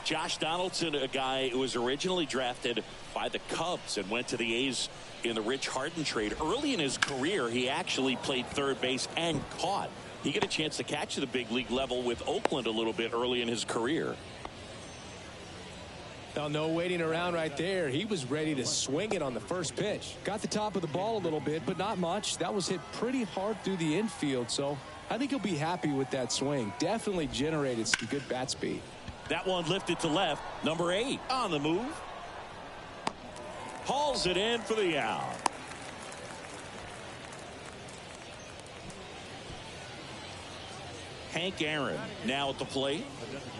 Josh Donaldson, a guy who was originally drafted by the Cubs and went to the A's in the Rich Harden trade. Early in his career, he actually played third base and caught. He got a chance to catch at the big league level with Oakland a little bit early in his career. Now, no waiting around right there. He was ready to swing it on the first pitch. Got the top of the ball a little bit, but not much. That was hit pretty hard through the infield, so I think he'll be happy with that swing. Definitely generated some good bat speed. That one lifted to left. Number 8 on the move. Hauls it in for the out. Hank Aaron now at the plate.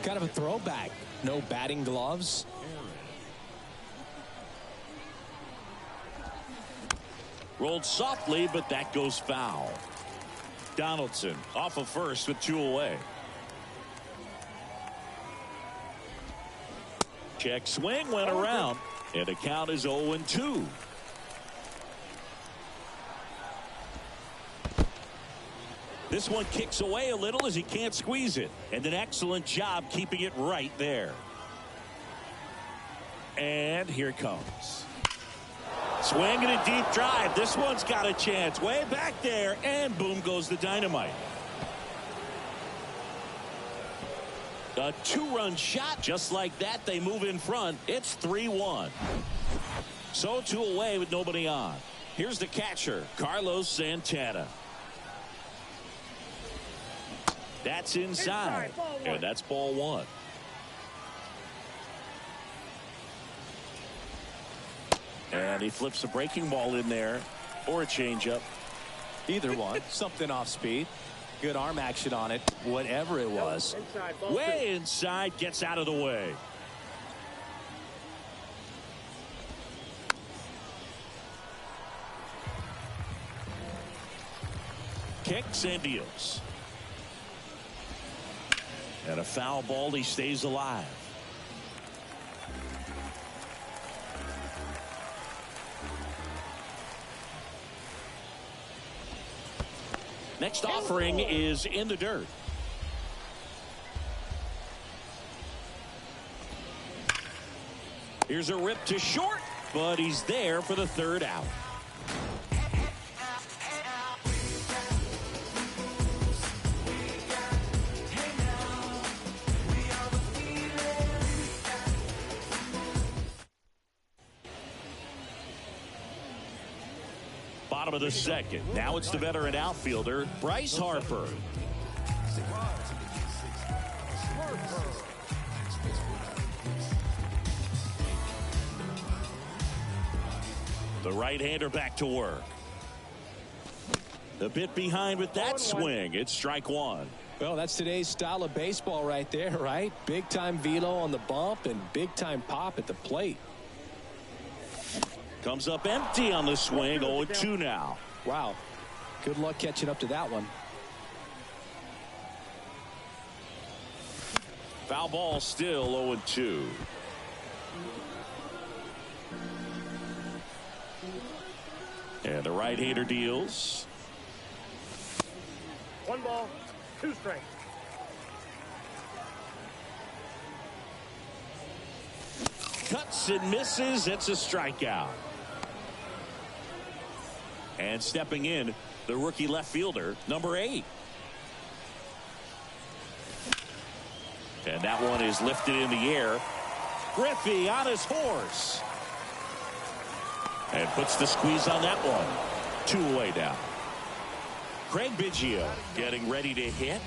Kind of a throwback. No batting gloves. Rolled softly, but that goes foul. Donaldson off of first with 2 away. Check swing went around, and the count is 0-2. This one kicks away a little as he can't squeeze it. And an excellent job keeping it right there. And here it comes. Swinging a deep drive. This one's got a chance. Way back there. And boom goes the dynamite. A 2-run shot. Just like that, they move in front. It's 3-1. So 2 away with nobody on. Here's the catcher, Carlos Santana. That's inside. And that's ball 1. And he flips a breaking ball in there, or a changeup. Either one. Something off speed. Good arm action on it, whatever it was. Way inside, gets out of the way. Kicks and deals. And a foul ball, he stays alive. Next offering is in the dirt. Here's a rip to short, but he's there for the 3rd out. Bottom of the 2nd. Now it's the veteran outfielder, Bryce Harper. The right-hander back to work. A bit behind with that swing. It's strike 1. Well, that's today's style of baseball right there, right? Big-time velo on the bump and big-time pop at the plate. Comes up empty on the swing. 0-2 now. Wow. Good luck catching up to that one. Foul ball still 0-2. And the right-hander deals. 1 ball, 2 strikes. Cuts and misses. It's a strikeout. And stepping in, the rookie left fielder, number 8. And that one is lifted in the air. Griffey on his horse. And puts the squeeze on that one. 2 away now. Craig Biggio getting ready to hit.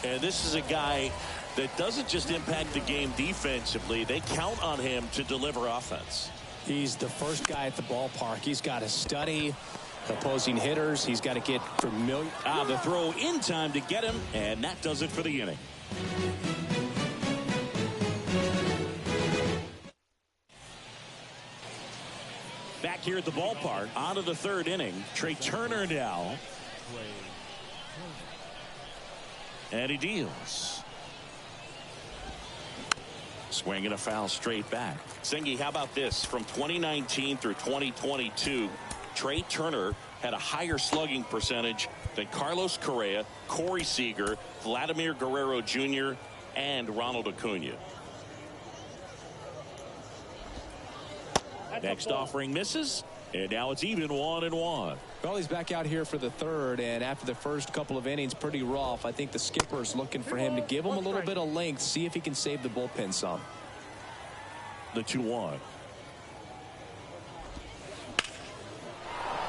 And this is a guy that doesn't just impact the game defensively. They count on him to deliver offense. He's the first guy at the ballpark. He's got to study opposing hitters. He's got to get familiar. The throw in time to get him, and that does it for the inning. Back here at the ballpark, on to the 3rd inning. Trey Turner now. And he deals. Swinging a foul straight back. Singy, how about this? From 2019 through 2022, Trey Turner had a higher slugging percentage than Carlos Correa, Corey Seager, Vladimir Guerrero Jr., and Ronald Acuna. Next offering misses, and now it's even 1-1. Well, he's back out here for the third, and after the first couple of innings, pretty rough. I think the skipper is looking for him to give him a little bit of length, see if he can save the bullpen some. The 2-1.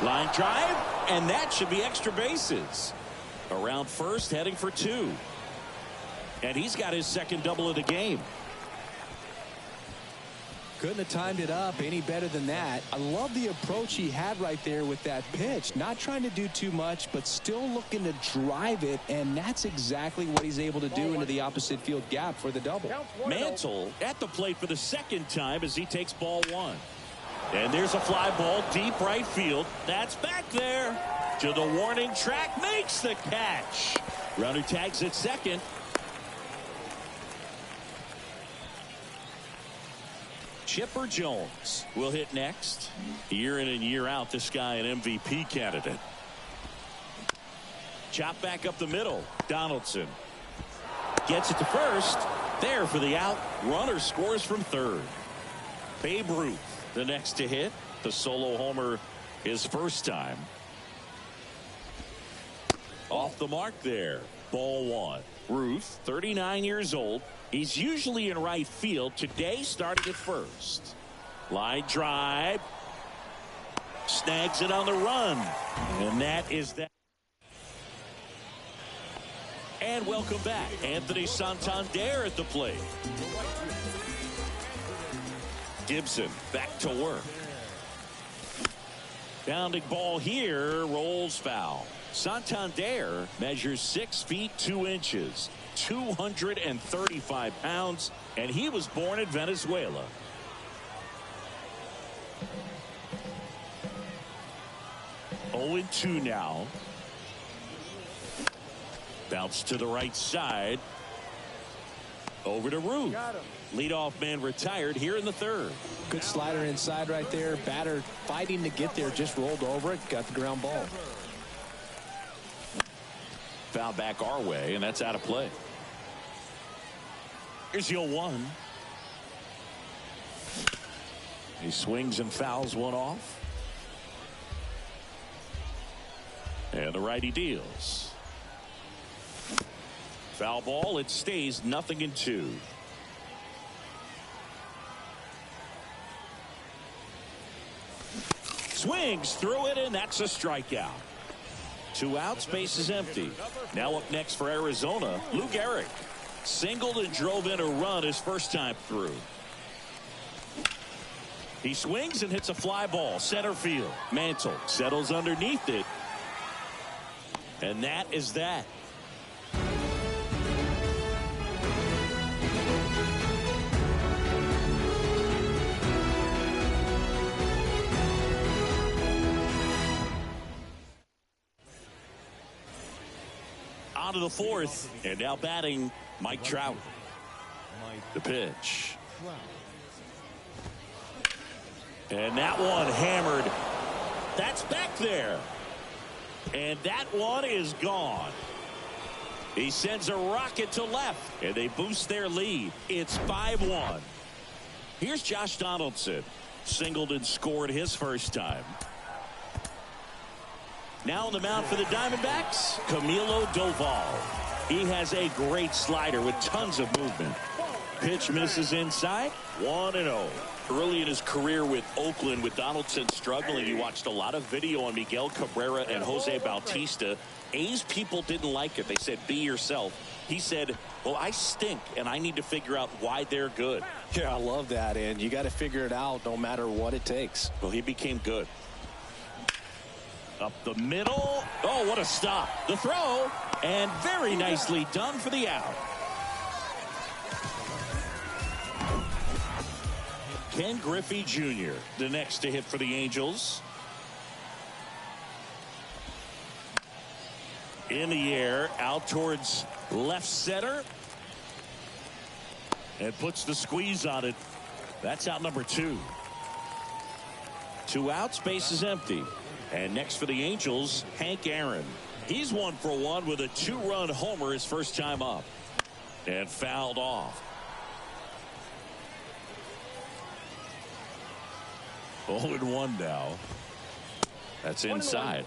Line drive, and that should be extra bases. Around first, heading for 2. And he's got his second double of the game. Couldn't have timed it up any better than that. I love the approach he had right there with that pitch. Not trying to do too much, but still looking to drive it, and that's exactly what he's able to do into the opposite field gap for the double. Mantle at the plate for the second time as he takes ball 1. And there's a fly ball deep right field. That's back there to the warning track, makes the catch. Runner tags at second. Chipper Jones will hit next. Year in and year out, this guy an MVP candidate. Chop back up the middle. Donaldson gets it to first. There for the out. Runner scores from third. Babe Ruth, the next to hit. The solo homer his first time. Off the mark there. Ball 1. Ruth, 39 years old. He's usually in right field. Today starting at first. Line drive. Snags it on the run. And that is that. And welcome back. Anthony Santander at the plate. Gibson back to work. Bounding ball here. Rolls foul. Santander measures 6 feet 2 inches. 235 pounds, and he was born in Venezuela. Oh and 2 now. Bounce to the right side. Over to Ruth. Leadoff man retired here in the third. Good slider inside right there. Batter fighting to get there, just rolled over it, got the ground ball. Foul back our way, and that's out of play. Here's 0-1. He swings and fouls one off. And the righty deals. Foul ball. It stays 0-2. Swings through it, and that's a strikeout. 2 outs, base is empty. Now up next for Arizona, Lou Gehrig. Singled and drove in a run his first time through. He swings and hits a fly ball. Center field. Mantle settles underneath it. And that is that. On to the fourth, and now batting Mike Trout. The pitch. And that one hammered. That's back there. And that one is gone. He sends a rocket to left, and they boost their lead. It's 5-1. Here's Josh Donaldson. Singled and scored his first time. Now on the mound for the Diamondbacks, Camilo Doval. He has a great slider with tons of movement. Pitch misses inside. 1-0. Early in his career with Oakland, with Donaldson struggling, you watched a lot of video on Miguel Cabrera and Jose Bautista. A's people didn't like it. They said, be yourself. He said, well, I stink, and I need to figure out why they're good. Yeah, I love that, and you got to figure it out no matter what it takes. Well, he became good. Up the middle. Oh, what a stop. The throw, and very nicely done for the out. Ken Griffey Jr., the next to hit for the Angels. In the air, out towards left center. And puts the squeeze on it. That's out number 2. 2 outs, base is empty. And next for the Angels, Hank Aaron. He's 1 for 1 with a 2-run homer his first time up. And fouled off. 0-1 now. That's inside.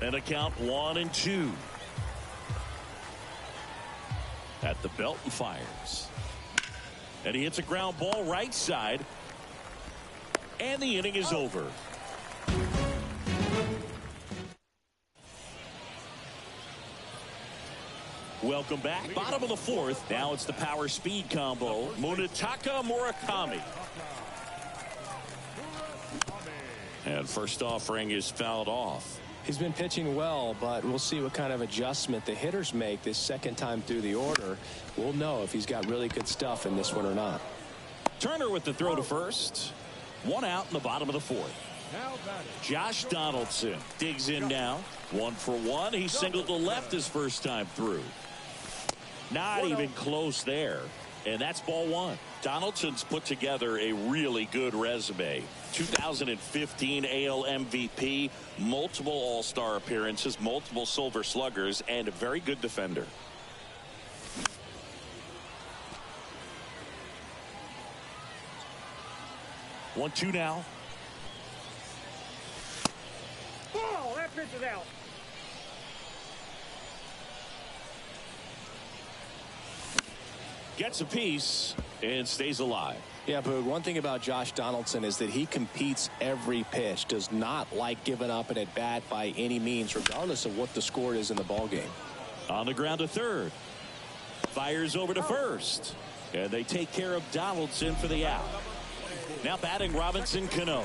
And a count 1-2. At the belt and fires. And he hits a ground ball right side. And the inning is over. Welcome back. Bottom of the fourth. Now it's the power speed combo. Munetaka Murakami. And first offering is fouled off. He's been pitching well, but we'll see what kind of adjustment the hitters make this second time through the order. We'll know if he's got really good stuff in this one or not. Turner with the throw to first. One out in the bottom of the fourth. Josh Donaldson digs in now. 1 for 1. He singled to left his first time through. Not even close there. And that's ball one. Donaldson's put together a really good resume. 2015 AL MVP, multiple All-Star appearances, multiple Silver Sluggers, and a very good defender. One, two now. Ball, that pitch is out. Gets a piece and stays alive. Yeah, Boog, one thing about Josh Donaldson is that he competes every pitch, does not like giving up an at-bat by any means, regardless of what the score is in the ballgame. On the ground to third. Fires over to first. And they take care of Donaldson for the out. Now batting Robinson Cano.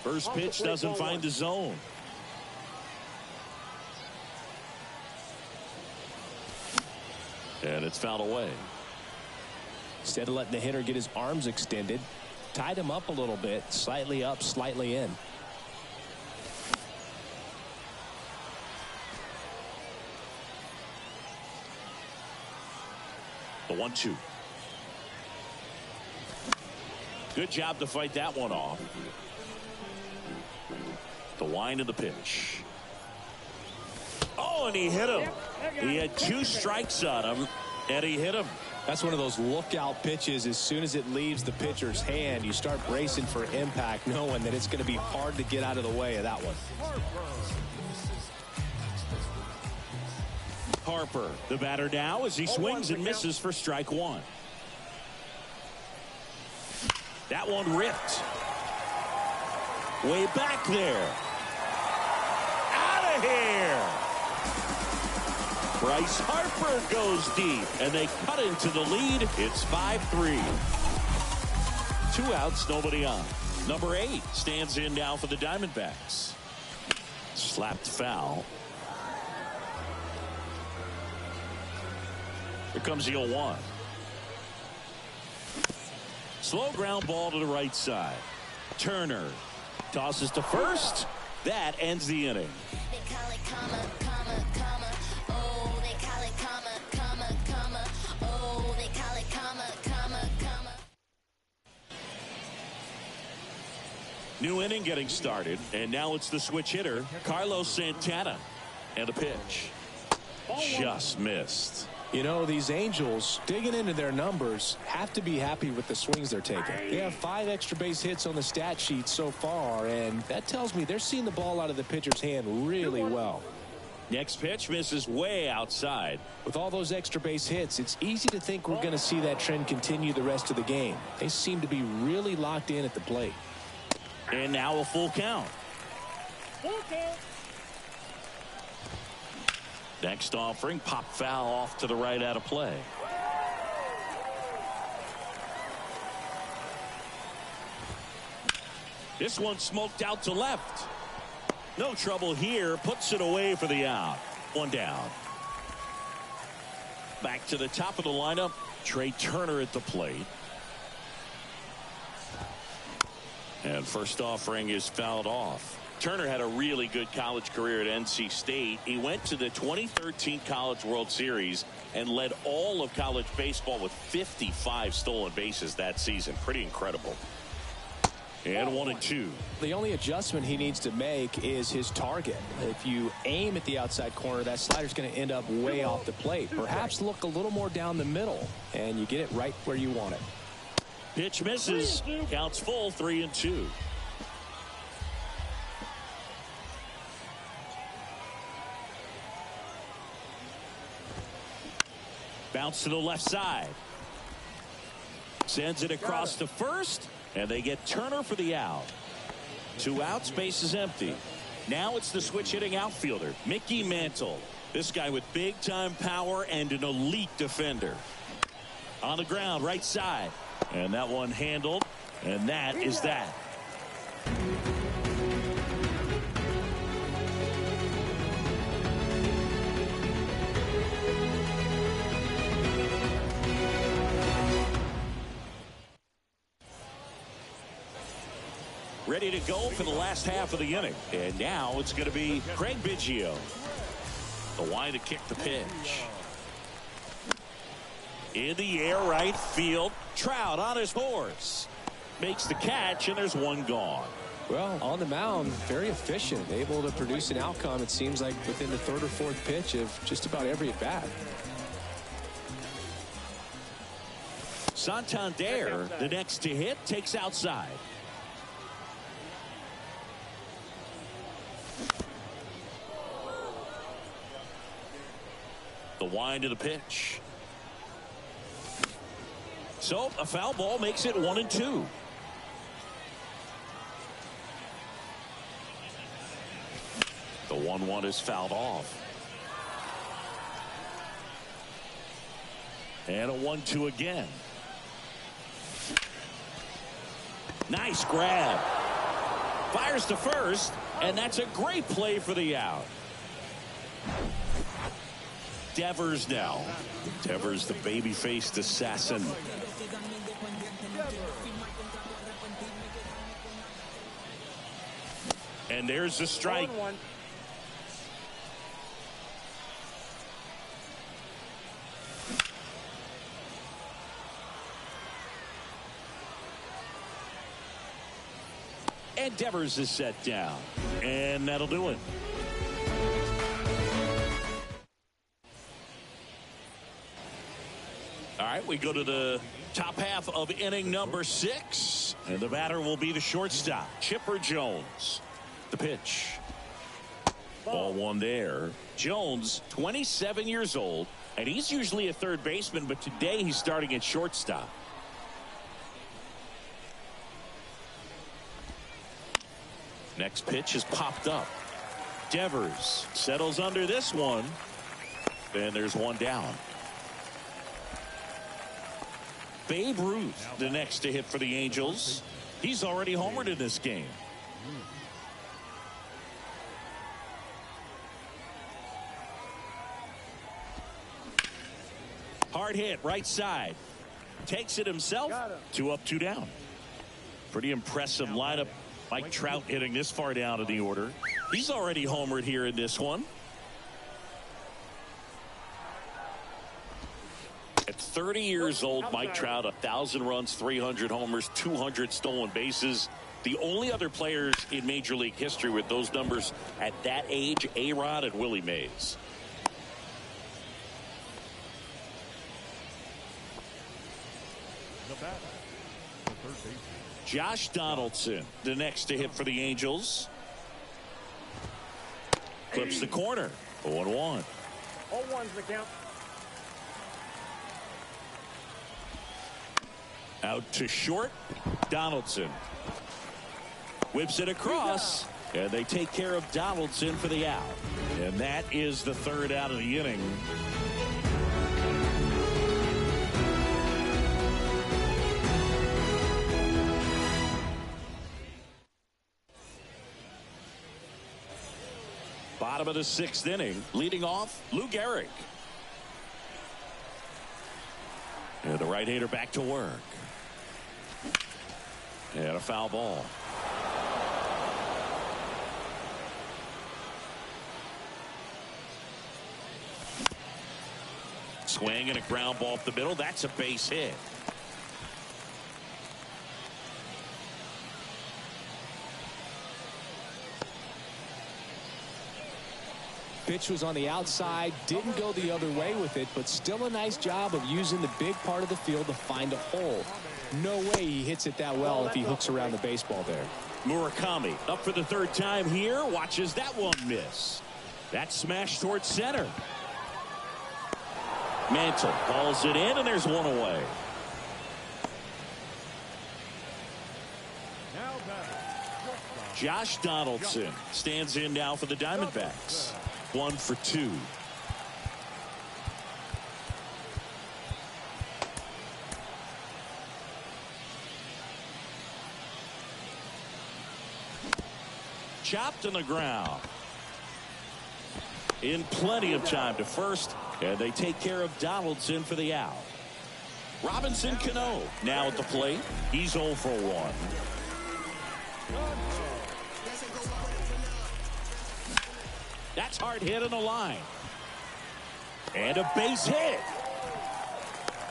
First pitch doesn't find the zone. And it's fouled away. Instead of letting the hitter get his arms extended, tied him up a little bit, slightly up, slightly in. The 1-2. Good job to fight that one off. The wind of the pitch. Oh, and he hit him. He had 2 strikes on him, and he hit him. That's one of those lookout pitches. As soon as it leaves the pitcher's hand, you start bracing for impact, knowing that it's going to be hard to get out of the way of that one. Harper, the batter now, as he swings and misses for strike one. That one ripped. Way back there. Out of here. Bryce Harper goes deep, and they cut into the lead. It's 5-3. 2 outs, nobody on. Number 8 stands in now for the Diamondbacks. Slapped foul. Here comes the 0-1. Slow ground ball to the right side. Turner tosses to first. That ends the inning. They call it comma, comma, comma. Oh, they call it comma, comma, comma. Oh, they call it comma, comma, comma. New inning getting started, and now it's the switch hitter, Carlos Santana. And a pitch. Just missed. You know, these Angels, digging into their numbers, have to be happy with the swings they're taking. They have 5 extra base hits on the stat sheet so far, and that tells me they're seeing the ball out of the pitcher's hand really well. Next pitch misses way outside. With all those extra base hits, it's easy to think we're going to see that trend continue the rest of the game. They seem to be really locked in at the plate. And now a full count. Next offering, pop foul off to the right out of play. This one smoked out to left. No trouble here. Puts it away for the out. 1 down. Back to the top of the lineup. Trey Turner at the plate. And first offering is fouled off. Turner had a really good college career at NC State. He went to the 2013 College World Series and led all of college baseball with 55 stolen bases that season. Pretty incredible. And 1-2. The only adjustment he needs to make is his target. If you aim at the outside corner, that slider's going to end up way off the plate. Perhaps look a little more down the middle, and you get it right where you want it. Pitch misses. Counts full, 3-2. Bounce to the left side. Sends it across to first, and they get Turner for the out. 2 outs, base is empty. Now it's the switch hitting outfielder, Mickey Mantle. This guy with big time power and an elite defender. On the ground, right side. And that one handled, and that is that. Ready to go for the last half of the inning. And now it's going to be Craig Biggio. The wind to kick the pitch. In the air, right field. Trout on his horse. Makes the catch, and there's one gone. Well, on the mound, very efficient. Able to produce an outcome, it seems like, within the 3rd or 4th pitch of just about every at-bat. Santander, the next to hit, takes outside. The wind of the pitch. So a foul ball makes it 1-2. The 1-1 is fouled off. And a 1-2 again. Nice grab. Fires to first, and that's a great play for the out. Devers now. Devers, the baby-faced assassin. And there's the strike. And Devers is set down. And that'll do it. All right, we go to the top half of inning number 6. And the batter will be the shortstop, Chipper Jones. The pitch. Ball 1 there. Jones, 27 years old, and he's usually a third baseman, but today he's starting at shortstop. Next pitch is popped up. Devers settles under this one. And there's one down. Babe Ruth, the next to hit for the Angels. He's already homered in this game. Hard hit, right side. Takes it himself. 2 up, 2 down. Pretty impressive lineup. Mike Trout hitting this far down in the order. He's already homered here in this one. At 30 years old, Mike Trout, 1,000 runs, 300 homers, 200 stolen bases. The only other players in Major League history with those numbers at that age, A-Rod and Willie Mays. Josh Donaldson, the next to hit for the Angels. Clips the corner. 0-1. 0-1's the count. Out to short. Donaldson whips it across, and they take care of Donaldson for the out. And that is the 3rd out of the inning. Bottom of the 6th inning, leading off Lou Gehrig. And the right-hander back to work. And a foul ball. Swing and a ground ball up the middle. That's a base hit. Pitch was on the outside, didn't go the other way with it, but still a nice job of using the big part of the field to find a hole. No way he hits it that well if he hooks around the baseball there. Murakami up for the third time here. Watches that one miss. That smash towards center. Mantle hauls it in, and there's one away. Josh Donaldson stands in now for the Diamondbacks. 1 for 2. Chopped on the ground. In plenty of time to first, and they take care of Donaldson for the out. Robinson Cano now at the plate. He's 0 for 1. That's hard hit on the line. And a base hit.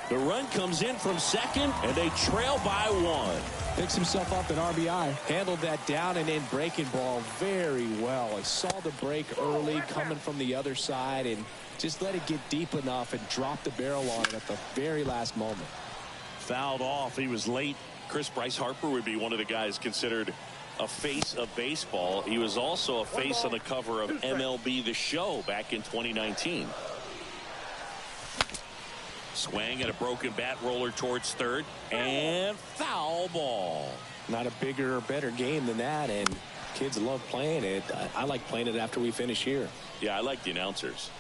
The run comes in from second, and they trail by 1. Picks himself up an RBI. Handled that down and in breaking ball very well. I saw the break early coming from the other side and just let it get deep enough and drop the barrel on it at the very last moment. Fouled off. He was late. Bryce Harper would be one of the guys considered a face of baseball. He was also a face on the cover of MLB The Show back in 2019. Swing and a broken bat roller towards third, and foul ball. Not a bigger or better game than that, and kids love playing it. I like playing it after we finish here. Yeah, I like the announcers.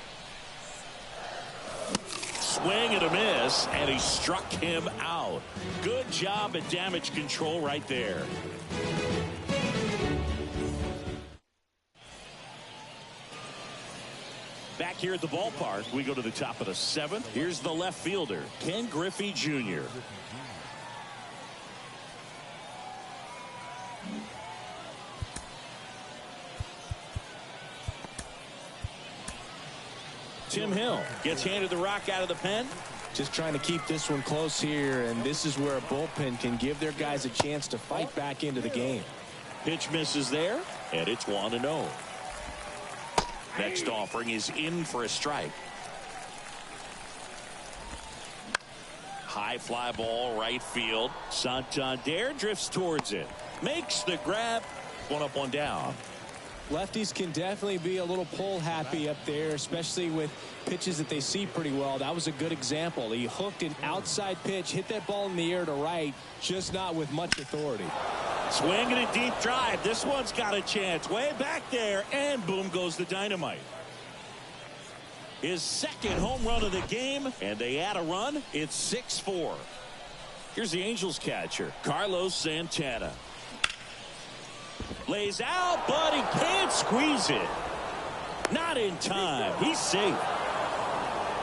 Swing and a miss, and he struck him out. Good job at damage control right there. Back here at the ballpark, we go to the top of the 7th. Here's the left fielder, Ken Griffey Jr. Tim Hill gets handed the rock out of the pen. Just trying to keep this one close here, and this is where a bullpen can give their guys a chance to fight back into the game. Pitch misses there, and it's 1-0. Next offering is in for a strike. High fly ball right field. Santander drifts towards it. Makes the grab. 1 up, 1 down. Lefties can definitely be a little pull happy up there, especially with pitches that they see pretty well. That was a good example. He hooked an outside pitch, hit that ball in the air to right, just not with much authority. Swing and a deep drive. This one's got a chance. Way back there, and boom goes the dynamite. His second home run of the game, and they add a run. It's 6-4. Here's the Angels catcher, Carlos Santana. Lays out, but he can't squeeze it. Not in time. He's safe.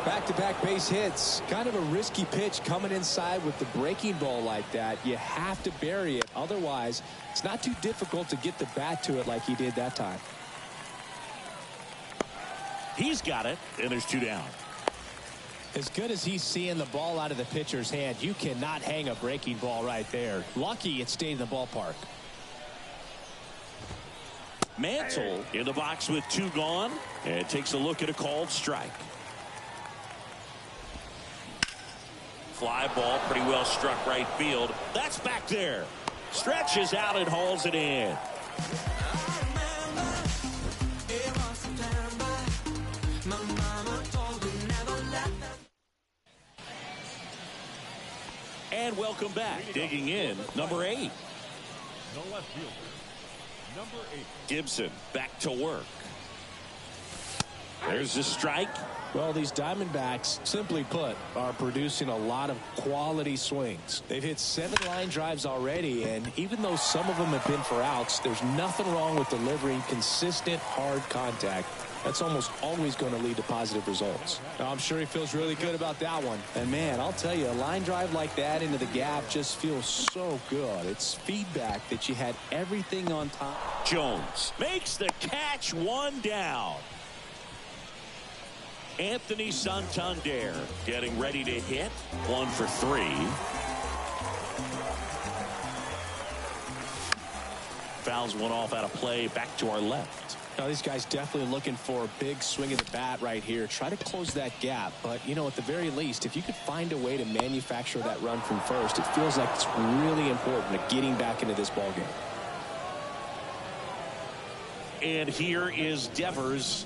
Back-to-back base hits. Kind of a risky pitch coming inside with the breaking ball like that. You have to bury it. Otherwise, it's not too difficult to get the bat to it like he did that time. He's got it, and there's 2 down. As good as he's seeing the ball out of the pitcher's hand, you cannot hang a breaking ball right there. Lucky it stayed in the ballpark. Mantle in the box with 2 gone, and takes a look at a called strike. Fly ball pretty well struck right field. That's back there. Stretches out and hauls it in. And welcome back. Digging in, number 8. The left fielder, number 8. Gibson back to work. There's the strike. Well, these Diamondbacks, simply put, are producing a lot of quality swings. They've hit 7 line drives already, and even though some of them have been for outs, there's nothing wrong with delivering consistent, hard contact. That's almost always going to lead to positive results. Now, I'm sure he feels really good about that one. And, man, I'll tell you, a line drive like that into the gap just feels so good. It's feedback that you had everything on top. Jones makes the catch, 1 down. Anthony Santander getting ready to hit. 1 for 3. Fouls one off out of play. Back to our left. Now, these guys definitely looking for a big swing of the bat right here. Try to close that gap. But, you know, at the very least, if you could find a way to manufacture that run from first, it feels like it's really important to getting back into this ballgame. And here is Devers.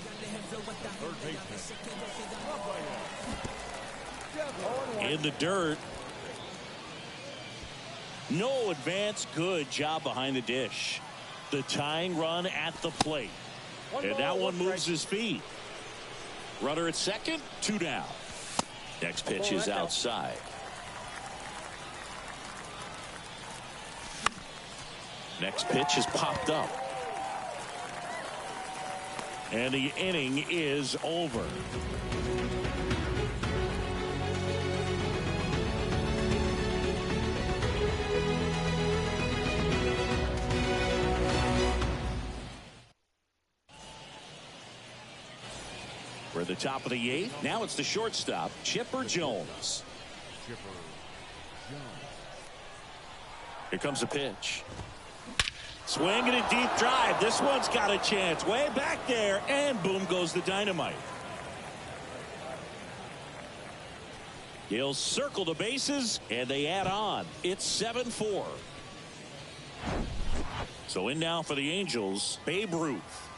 Third baseman. In the dirt. No advance. Good job behind the dish. The tying run at the plate. And that one moves his feet. Runner at second, 2 down. Next pitch is outside. Next pitch is popped up. And the inning is over. We're at the top of the 8th. Now it's the shortstop, Chipper Jones. Here comes a pitch. Swing and a deep drive. This one's got a chance. Way back there. And boom goes the dynamite. He'll circle the bases. And they add on. It's 7-4. So in now for the Angels, Babe Ruth.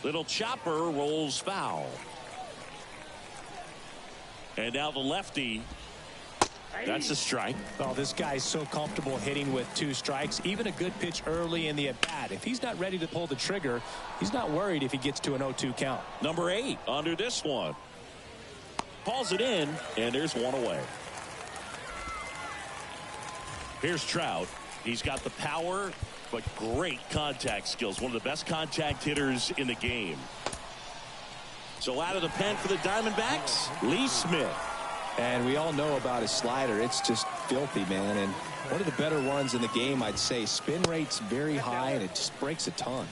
Little chopper rolls foul. And now the lefty. That's a strike. Oh, this guy's so comfortable hitting with 2 strikes. Even a good pitch early in the at-bat. If he's not ready to pull the trigger, he's not worried if he gets to an 0-2 count. Number 8 under this one. Pulls it in, and there's one away. Here's Trout. He's got the power, but great contact skills. One of the best contact hitters in the game. So out of the pen for the Diamondbacks, Lee Smith. And we all know about his slider. It's just filthy, man. And one of the better ones in the game, I'd say. Spin rate's very high, and it just breaks a ton.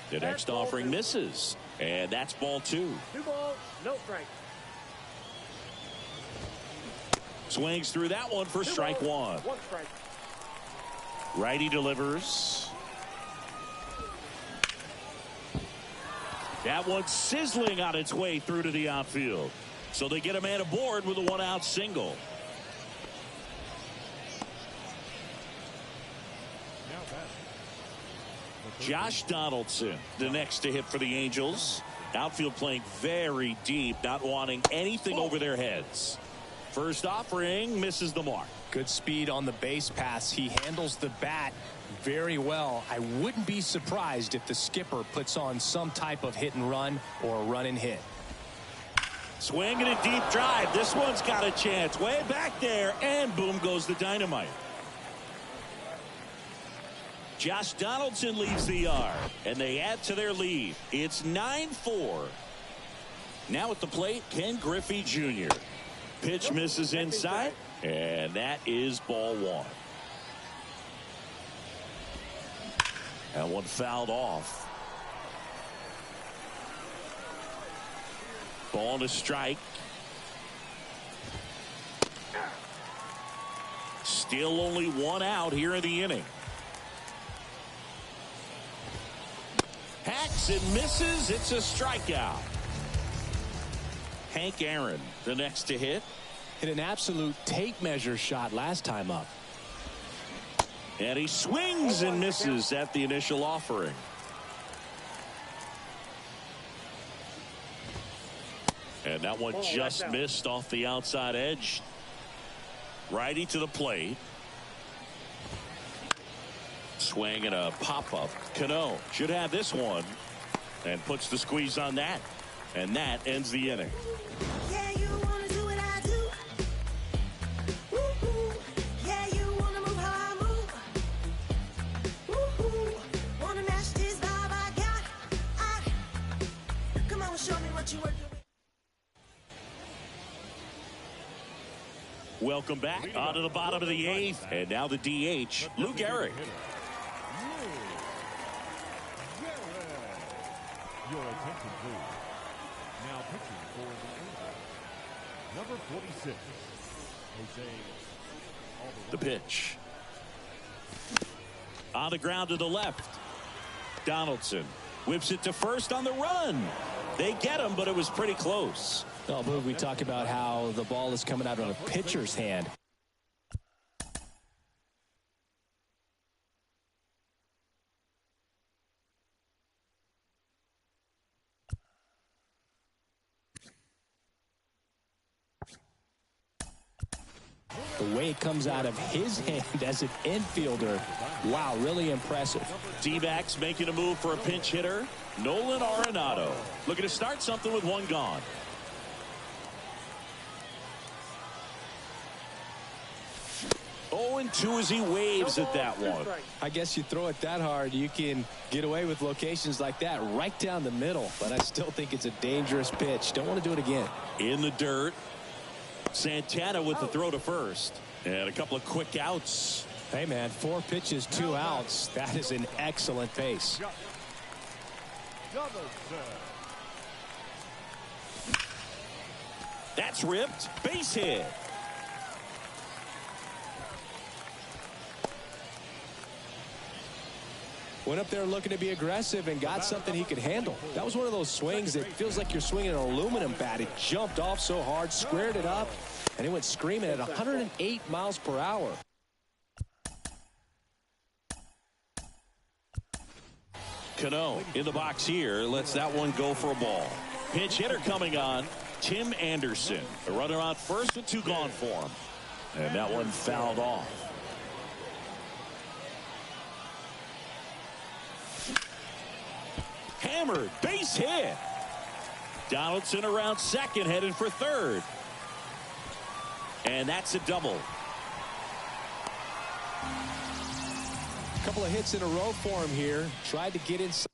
The next offering misses. And that's ball 2. 2 balls, no strike. Swings through that one for strike 1. 1 strike. Righty delivers. That one's sizzling on its way through to the outfield. So they get a man aboard with a 1-out single. Josh Donaldson, the next to hit for the Angels. Outfield playing very deep, not wanting anything over their heads. First offering misses the mark. Good speed on the base pass. He handles the bat very well. I wouldn't be surprised if the skipper puts on some type of hit and run or a run and hit. Swing and a deep drive. This one's got a chance. Way back there. And boom goes the dynamite. Josh Donaldson leaves the yard. And they add to their lead. It's 9-4. Now at the plate, Ken Griffey Jr. Pitch misses inside. And that is ball 1. That one fouled off. Ball to strike. Still only 1 out here in the inning. Hacks and misses. It's a strikeout. Hank Aaron, the next to hit. Hit an absolute tape measure shot last time up. And he swings and misses at the initial offering. And that one just missed off the outside edge. Righty to the plate. Swing and a pop-up. Cano should have this one. And puts the squeeze on that. And that ends the inning. Yeah, you wanna do what I do. Woo-hoo. Yeah, you wanna move how I move. Woo-hoo. Wanna match this vibe I got. Come on, show me what you working with. Welcome back onto the bottom of the 8th. And now the DH, Lou Gehrig. Your attention, please. Now pitching for the Angels, Number 46. Jose. The pitch. On the ground to the left. Donaldson whips it to first on the run. They get him, but it was pretty close. Oh, but we talk about how the ball is coming out on a pitcher's hand. The way it comes out of his hand as an infielder. Wow, really impressive. D-backs making a move for a pinch hitter. Nolan Arenado looking to start something with one gone. Oh, and 2 as he waves at that one. I guess you throw it that hard, you can get away with locations like that right down the middle. But I still think it's a dangerous pitch. Don't want to do it again. In the dirt. Santana with the throw to first. And a couple of quick outs. Hey, man, 4 pitches, 2 outs. That is an excellent pace. That's ripped. Base hit. Went up there looking to be aggressive and got something he could handle. That was one of those swings that feels like you're swinging an aluminum bat. It jumped off so hard, squared it up, and it went screaming at 108 miles per hour. Cano in the box here lets that one go for a ball. Pinch hitter coming on, Tim Anderson. A runner on first with 2 gone for him. And that one fouled off. Hammered, base hit. Donaldson around second, headed for third. And that's a double. A couple of hits in a row for him here. Tried to get inside.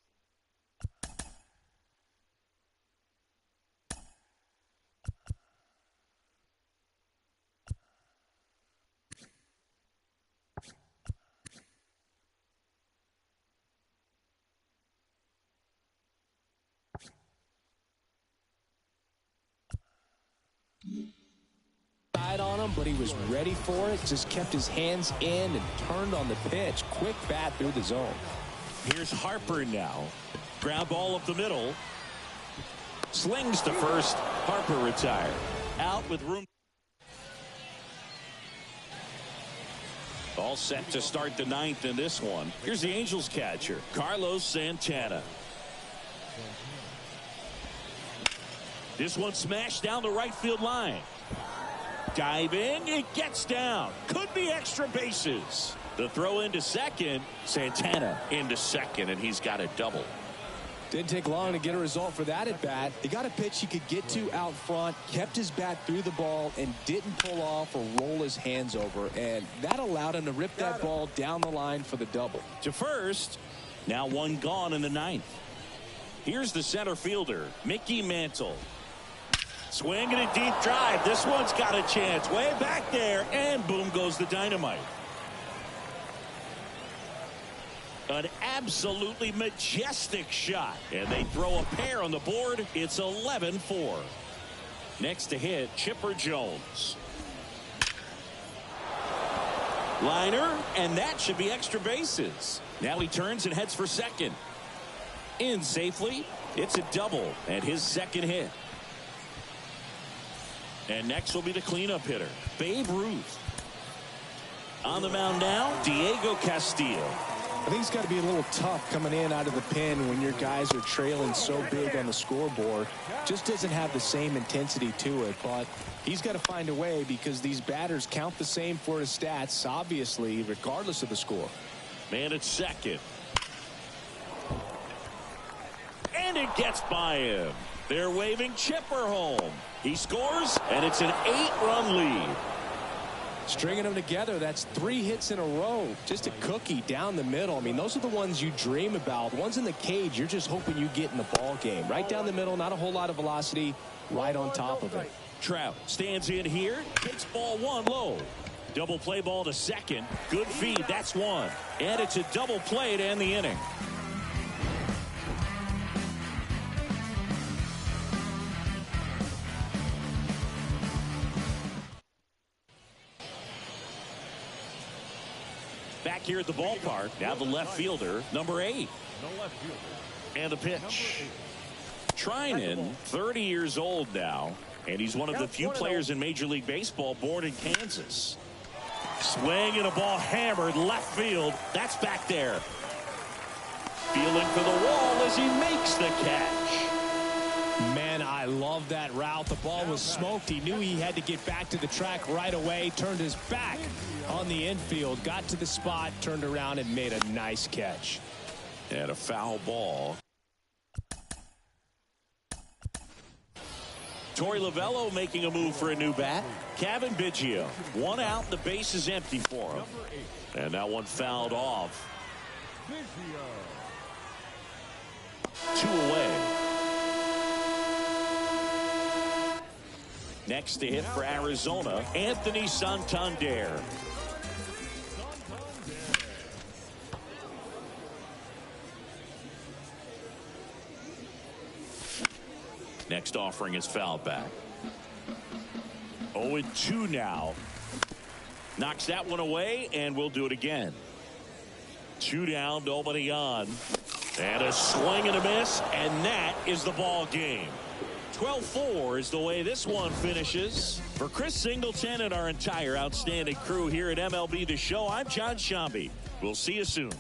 On him, but he was ready for it. Just kept his hands in and turned on the pitch. Quick bat through the zone. Here's Harper now. Ground ball up the middle. Slings to first. Harper retired. Out with room. All set to start the 9th in this one. Here's the Angels catcher, Carlos Santana. This one smashed down the right field line. Diving, it gets down. Could be extra bases. The throw into second. Santana into second, and he's got a double. Didn't take long to get a result for that at bat. He got a pitch he could get to out front, kept his bat through the ball, and didn't pull off or roll his hands over. And that allowed him to rip that ball down the line for the double. To first. Now 1 gone in the 9th. Here's the center fielder, Mickey Mantle. Swing and a deep drive. This one's got a chance. Way back there. And boom goes the dynamite. An absolutely majestic shot. And they throw a pair on the board. It's 11-4. Next to hit, Chipper Jones. Liner, and that should be extra bases. Now he turns and heads for second. In safely. It's a double and his second hit. And next will be the cleanup hitter, Babe Ruth. On the mound now, Diego Castillo. I think it's got to be a little tough coming in out of the pen when your guys are trailing so big on the scoreboard. Just doesn't have the same intensity to it, but he's got to find a way because these batters count the same for his stats, obviously, regardless of the score. Man at second. And it gets by him. They're waving Chipper home. He scores, and it's an 8-run lead. Stringing them together, that's 3 hits in a row. Just a cookie down the middle. I mean, those are the ones you dream about. The ones in the cage, you're just hoping you get in the ball game. Right down the middle, not a whole lot of velocity, right on top of it. Trout stands in here, takes ball 1 low. Double play ball to second. Good feed, that's 1. And it's a double play to end the inning. Back here at the ballpark, now the left fielder, number 8. The left fielder. And the pitch. Trinan, 30 years old now, and he's one of the few players in Major League Baseball born in Kansas. Swing and a ball hammered left field. That's back there. Feeling for the wall as he makes the catch. Man, I love that route. The ball was smoked. He knew he had to get back to the track right away. Turned his back on the infield. Got to the spot, turned around, and made a nice catch. And a foul ball. Torey Lovello making a move for a new bat. Kevin Biggio. 1 out. The base is empty for him. And that one fouled off. 2 away. Next to hit for Arizona, Anthony Santander. Next offering is fouled back. 0-2 now. Knocks that one away, and we'll do it again. 2 down, nobody on. And a swing and a miss, and that is the ball game. 12-4 is the way this one finishes. For Chris Singleton and our entire outstanding crew here at MLB The Show, I'm John Shambi. We'll see you soon.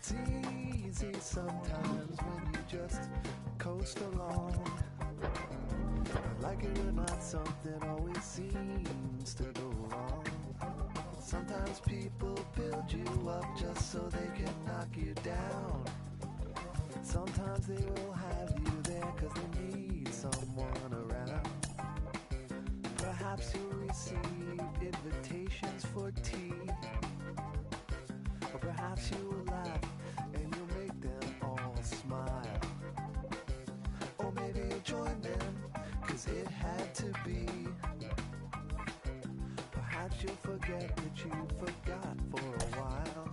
It's easy sometimes when you just coast along. Like it or not, something always seems to go wrong. Sometimes people build you up just so they can knock you down. Sometimes they will have you there cause they need someone around. Perhaps you'll receive invitations for tea. Or perhaps you will laugh and you'll make them all smile. Or maybe you'll join them cause it had to be. Perhaps you'll forget that you forgot for a while.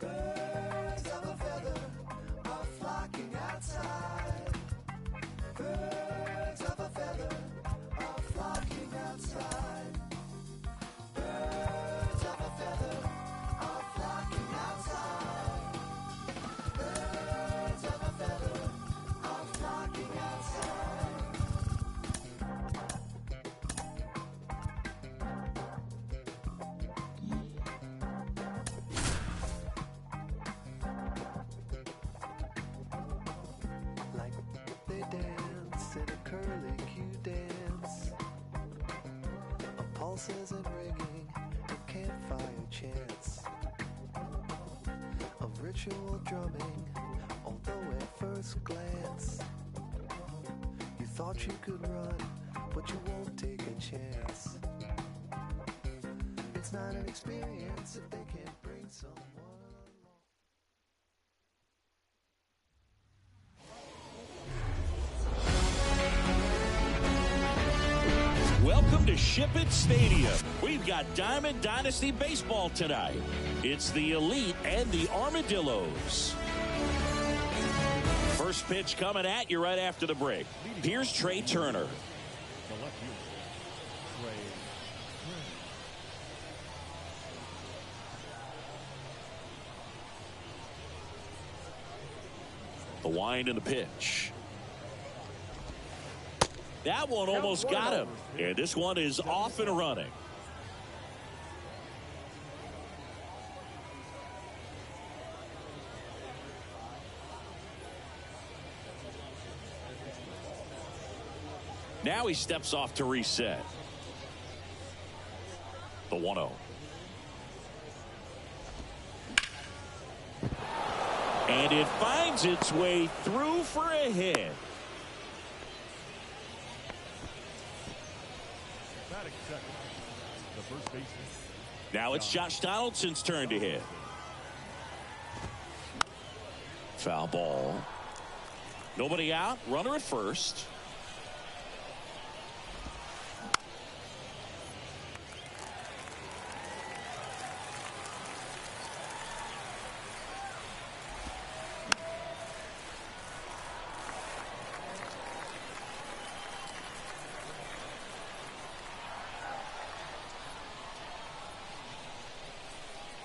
Birds of a feather are flocking outside. Birds of a feather are flocking outside. Birds of a feather are flocking outside. Birds of a feather are flocking outside. Like they dance in a curly Q dance. A pulse isn't ringing, a campfire chants of ritual drumming, although at first glance you thought you could run, but you won't take a chance. It's not an experience if they can't bring someone along. Welcome to Ship It Stadium. We've got Diamond Dynasty Baseball tonight. It's the Elite and the Armadillos. First pitch coming at you right after the break. Here's Trey Turner. The left fielder, Trey. The wind and the pitch. That one almost got him. And this one is off and running. Now he steps off to reset. The 1-0. And it finds its way through for a hit. Batting second, the first baseman. Now it's Josh Donaldson's turn to hit. Foul ball. Nobody out. Runner at first.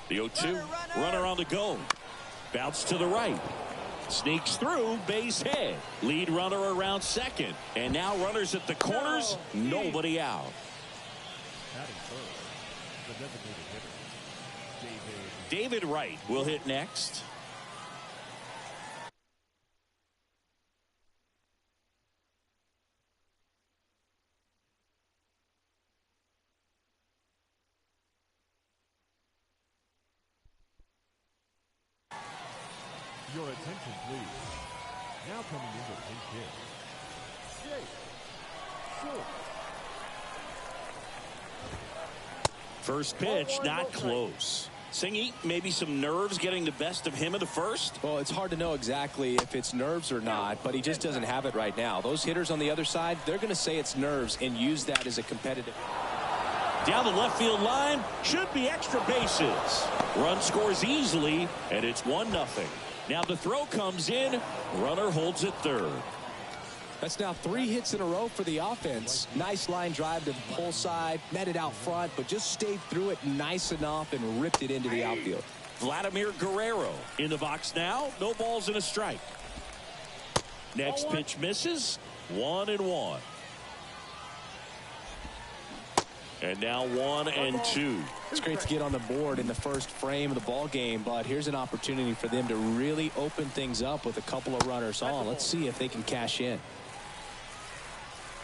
The 0-2. Runner on the go. Bounce to the right. Sneaks through, base hit. Lead runner around second. And now runners at the corners. Nobody out. Batting third, the designated hitter, David Wright will hit next. Your attention, please. Now coming in the pink hit, Jake Short. First pitch, not close. Singy, maybe some nerves getting the best of him in the first? Well, it's hard to know exactly if it's nerves or not, but he just doesn't have it right now. Those hitters on the other side, they're going to say it's nerves and use that as a competitive. Down the left field line, should be extra bases. Run scores easily, and it's 1-0. Now the throw comes in. Runner holds it third. That's now 3 hits in a row for the offense. Nice line drive to the pull side, met it out front, but just stayed through it nice enough and ripped it into the outfield. Vladimir Guerrero in the box now. No balls and a strike. Next pitch misses. 1-1. And now 1-2. It's great to get on the board in the first frame of the ball game, but here's an opportunity for them to really open things up with a couple of runners on. Let's see if they can cash in.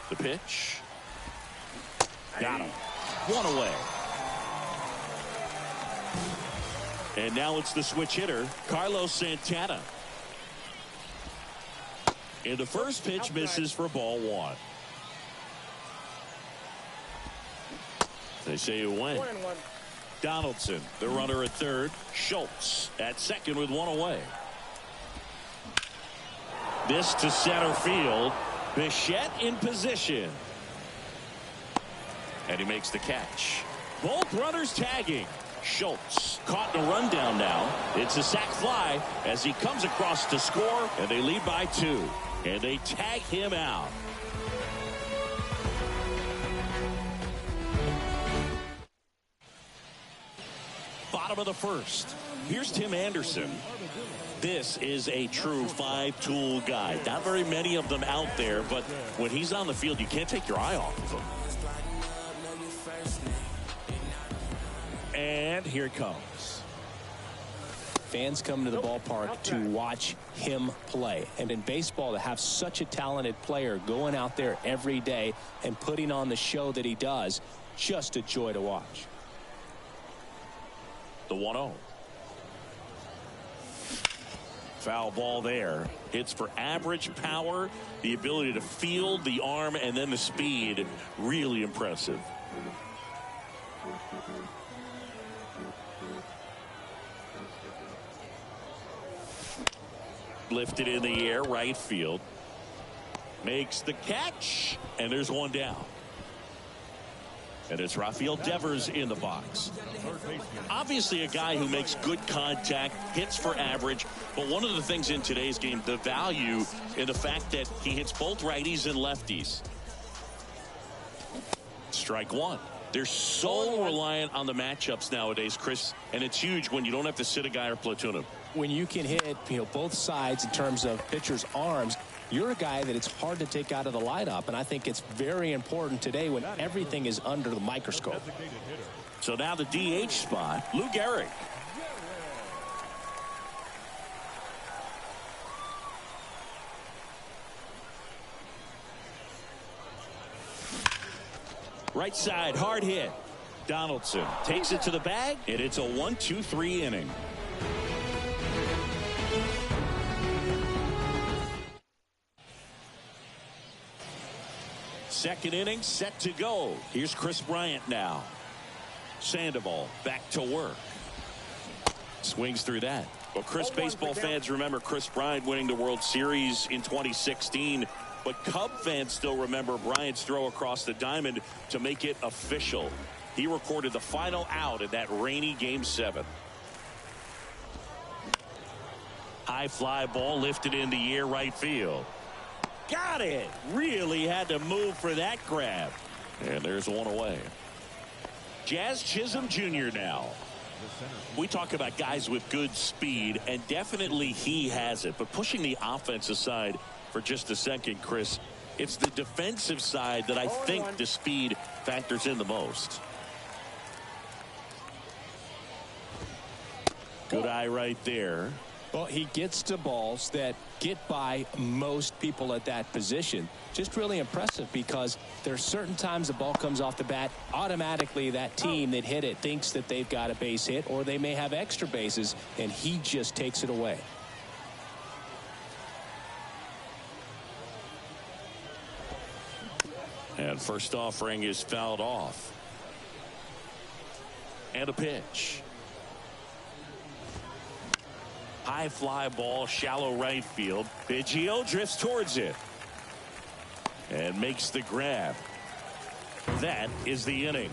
The pitch. Got him. One away. And now it's the switch hitter, Carlos Santana. And the first pitch misses for ball one. They say it went. 1-1. Donaldson, the runner at third. Schultz at second with one away. This to center field. Bichette in position. And he makes the catch. Both runners tagging. Schultz caught in a rundown now. It's a sac fly as he comes across to score, and they lead by 2. And they tag him out. Bottom of the first. Here's Tim Anderson. This is a true five-tool guy. Not very many of them out there, but when he's on the field, you can't take your eye off of him. And here it comes. Fans come to the ballpark to watch him play. And in baseball, to have such a talented player going out there every day and putting on the show that he does, just a joy to watch. The 1-0. Foul ball there. Hits for average power, the ability to field, the arm, and then the speed. Really impressive. Lifted in the air, right field. Makes the catch, and there's one down. And it's Rafael Devers in the box. Obviously a guy who makes good contact, hits for average, but one of the things in today's game, the value in the fact that he hits both righties and lefties. Strike one. They're so reliant on the matchups nowadays, Chris, and it's huge when you don't have to sit a guy or platoon him. When you can hit, both sides in terms of pitchers' arms, you're a guy that it's hard to take out of the lineup, and I think it's very important today when everything is under the microscope. So now the DH spot, Lou Gehrig. Right side, hard hit. Donaldson takes it to the bag, and it's a 1-2-3 inning. Second inning set to go. Here's Chris Bryant now. Sandoval back to work. Swings through that. Well, Chris, baseball fans remember Chris Bryant winning the World Series in 2016. But Cub fans still remember Bryant's throw across the diamond to make it official. He recorded the final out in that rainy Game 7. High fly ball lifted in the air, right field. Got it. Really had to move for that grab. And there's one away. Jazz Chisholm Jr. now. We talk about guys with good speed, and definitely he has it. But pushing the offense aside for just a second, Chris, it's the defensive side that I think the speed factors in the most. Good eye right there. Well, he gets to balls that get by most people at that position. Just really impressive because there are certain times the ball comes off the bat, automatically that team that hit it thinks that they've got a base hit, or they may have extra bases, and he just takes it away. And first offering is fouled off. And a pitch. High fly ball, shallow right field. Biggio drifts towards it and makes the grab. That is the inning.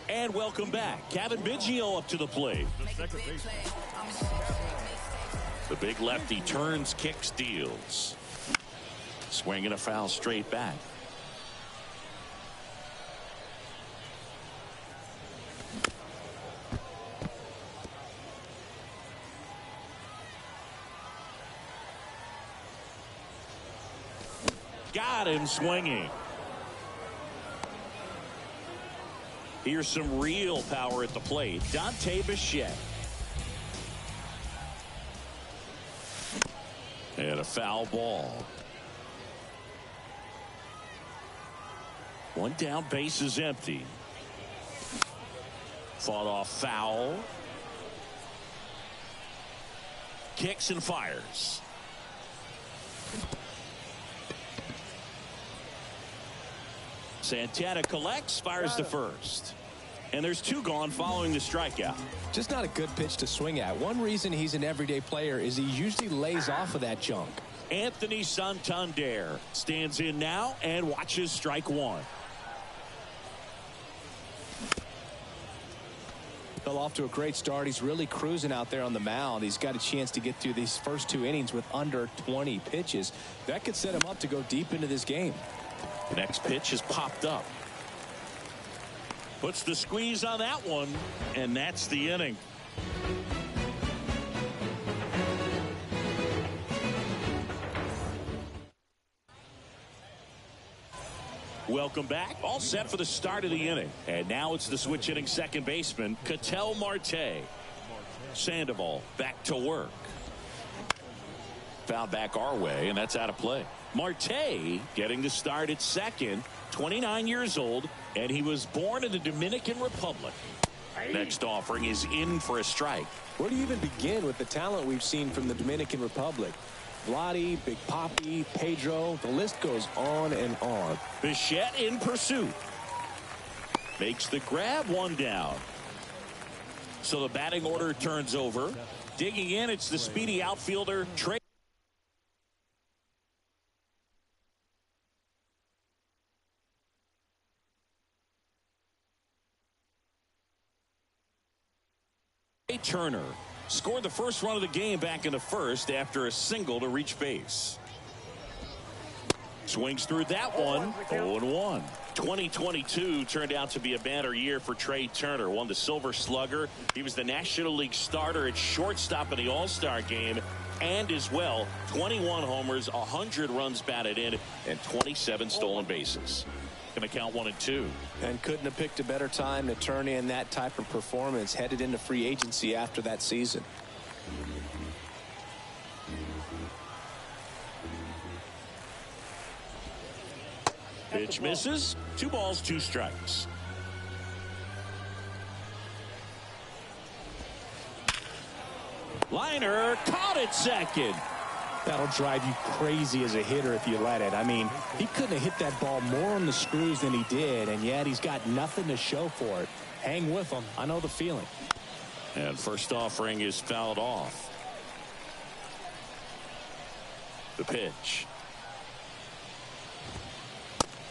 And welcome back. Kevin Biggio up to the plate. The big lefty turns, kicks, deals. Swinging a foul straight back. Got him swinging. Here's some real power at the plate. Dante Bichette. And a foul ball. One down, base is empty. Fought off foul. Kicks and fires. Santana collects, fires to first. And there's two gone following the strikeout. Just not a good pitch to swing at. One reason he's an everyday player is he usually lays off of that junk. Anthony Santander stands in now and watches strike one. Fell off to a great start. He's really cruising out there on the mound. He's got a chance to get through these first two innings with under 20 pitches. That could set him up to go deep into this game. The next pitch has popped up. Puts the squeeze on that one, and that's the inning. Welcome back. All set for the start of the inning. And now it's the switch hitting second baseman, Ketel Marte. Sandoval back to work. Foul back our way, and that's out of play. Marte getting the start at second, 29 years old, and he was born in the Dominican Republic. Next offering is in for a strike. Where do you even begin with the talent we've seen from the Dominican Republic? Vladdy, Big Papi, Pedro, the list goes on and on. Bichette in pursuit. Makes the grab, one down. So the batting order turns over. Digging in, it's the speedy outfielder, Trey Turner. Scored the first run of the game back in the first after a single to reach base. Swings through that one. 0-1. 2022 turned out to be a banner year for Trey Turner. Won the Silver Slugger. He was the National League starter at shortstop in the All-Star game. And as well, 21 homers, 100 runs batted in, and 27 stolen bases. Going to count 1-2. And couldn't have picked a better time to turn in that type of performance headed into free agency after that season. Pitch misses. 2 balls, 2 strikes. Liner caught at second. That'll drive you crazy as a hitter if you let it. I mean, he couldn't have hit that ball more on the screws than he did, and yet he's got nothing to show for it. Hang with him. I know the feeling. And first offering is fouled off. The pitch.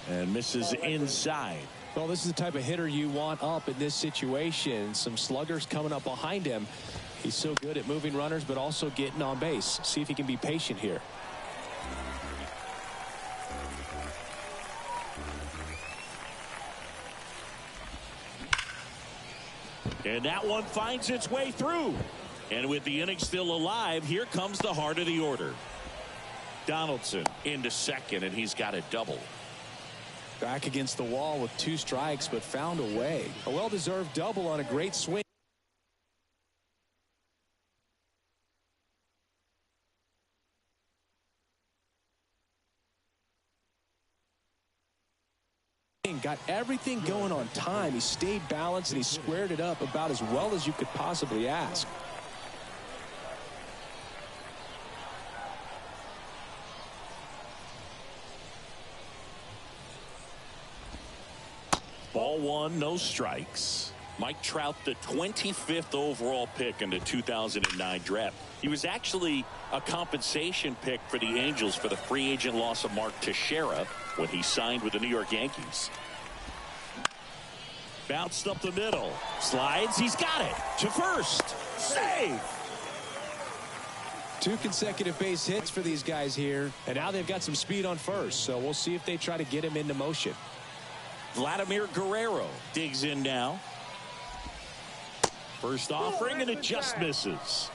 And misses inside. Well, this is the type of hitter you want up in this situation. Some sluggers coming up behind him. He's so good at moving runners, but also getting on base. See if he can be patient here. And that one finds its way through. And with the inning still alive, here comes the heart of the order. Donaldson into second, and he's got a double. Back against the wall with 2 strikes, but found a way. A well-deserved double on a great swing. Got everything going on time. He stayed balanced and he squared it up about as well as you could possibly ask. Ball 1, no strikes. Mike Trout, the 25th overall pick in the 2009 draft. He was actually a compensation pick for the Angels for the free agent loss of Mark Teixeira when he signed with the New York Yankees. Bounced up the middle. Slides. He's got it. To first. Save. 2 consecutive base hits for these guys here. And now they've got some speed on first. So we'll see if they try to get him into motion. Vladimir Guerrero digs in now. First offering, and it just misses.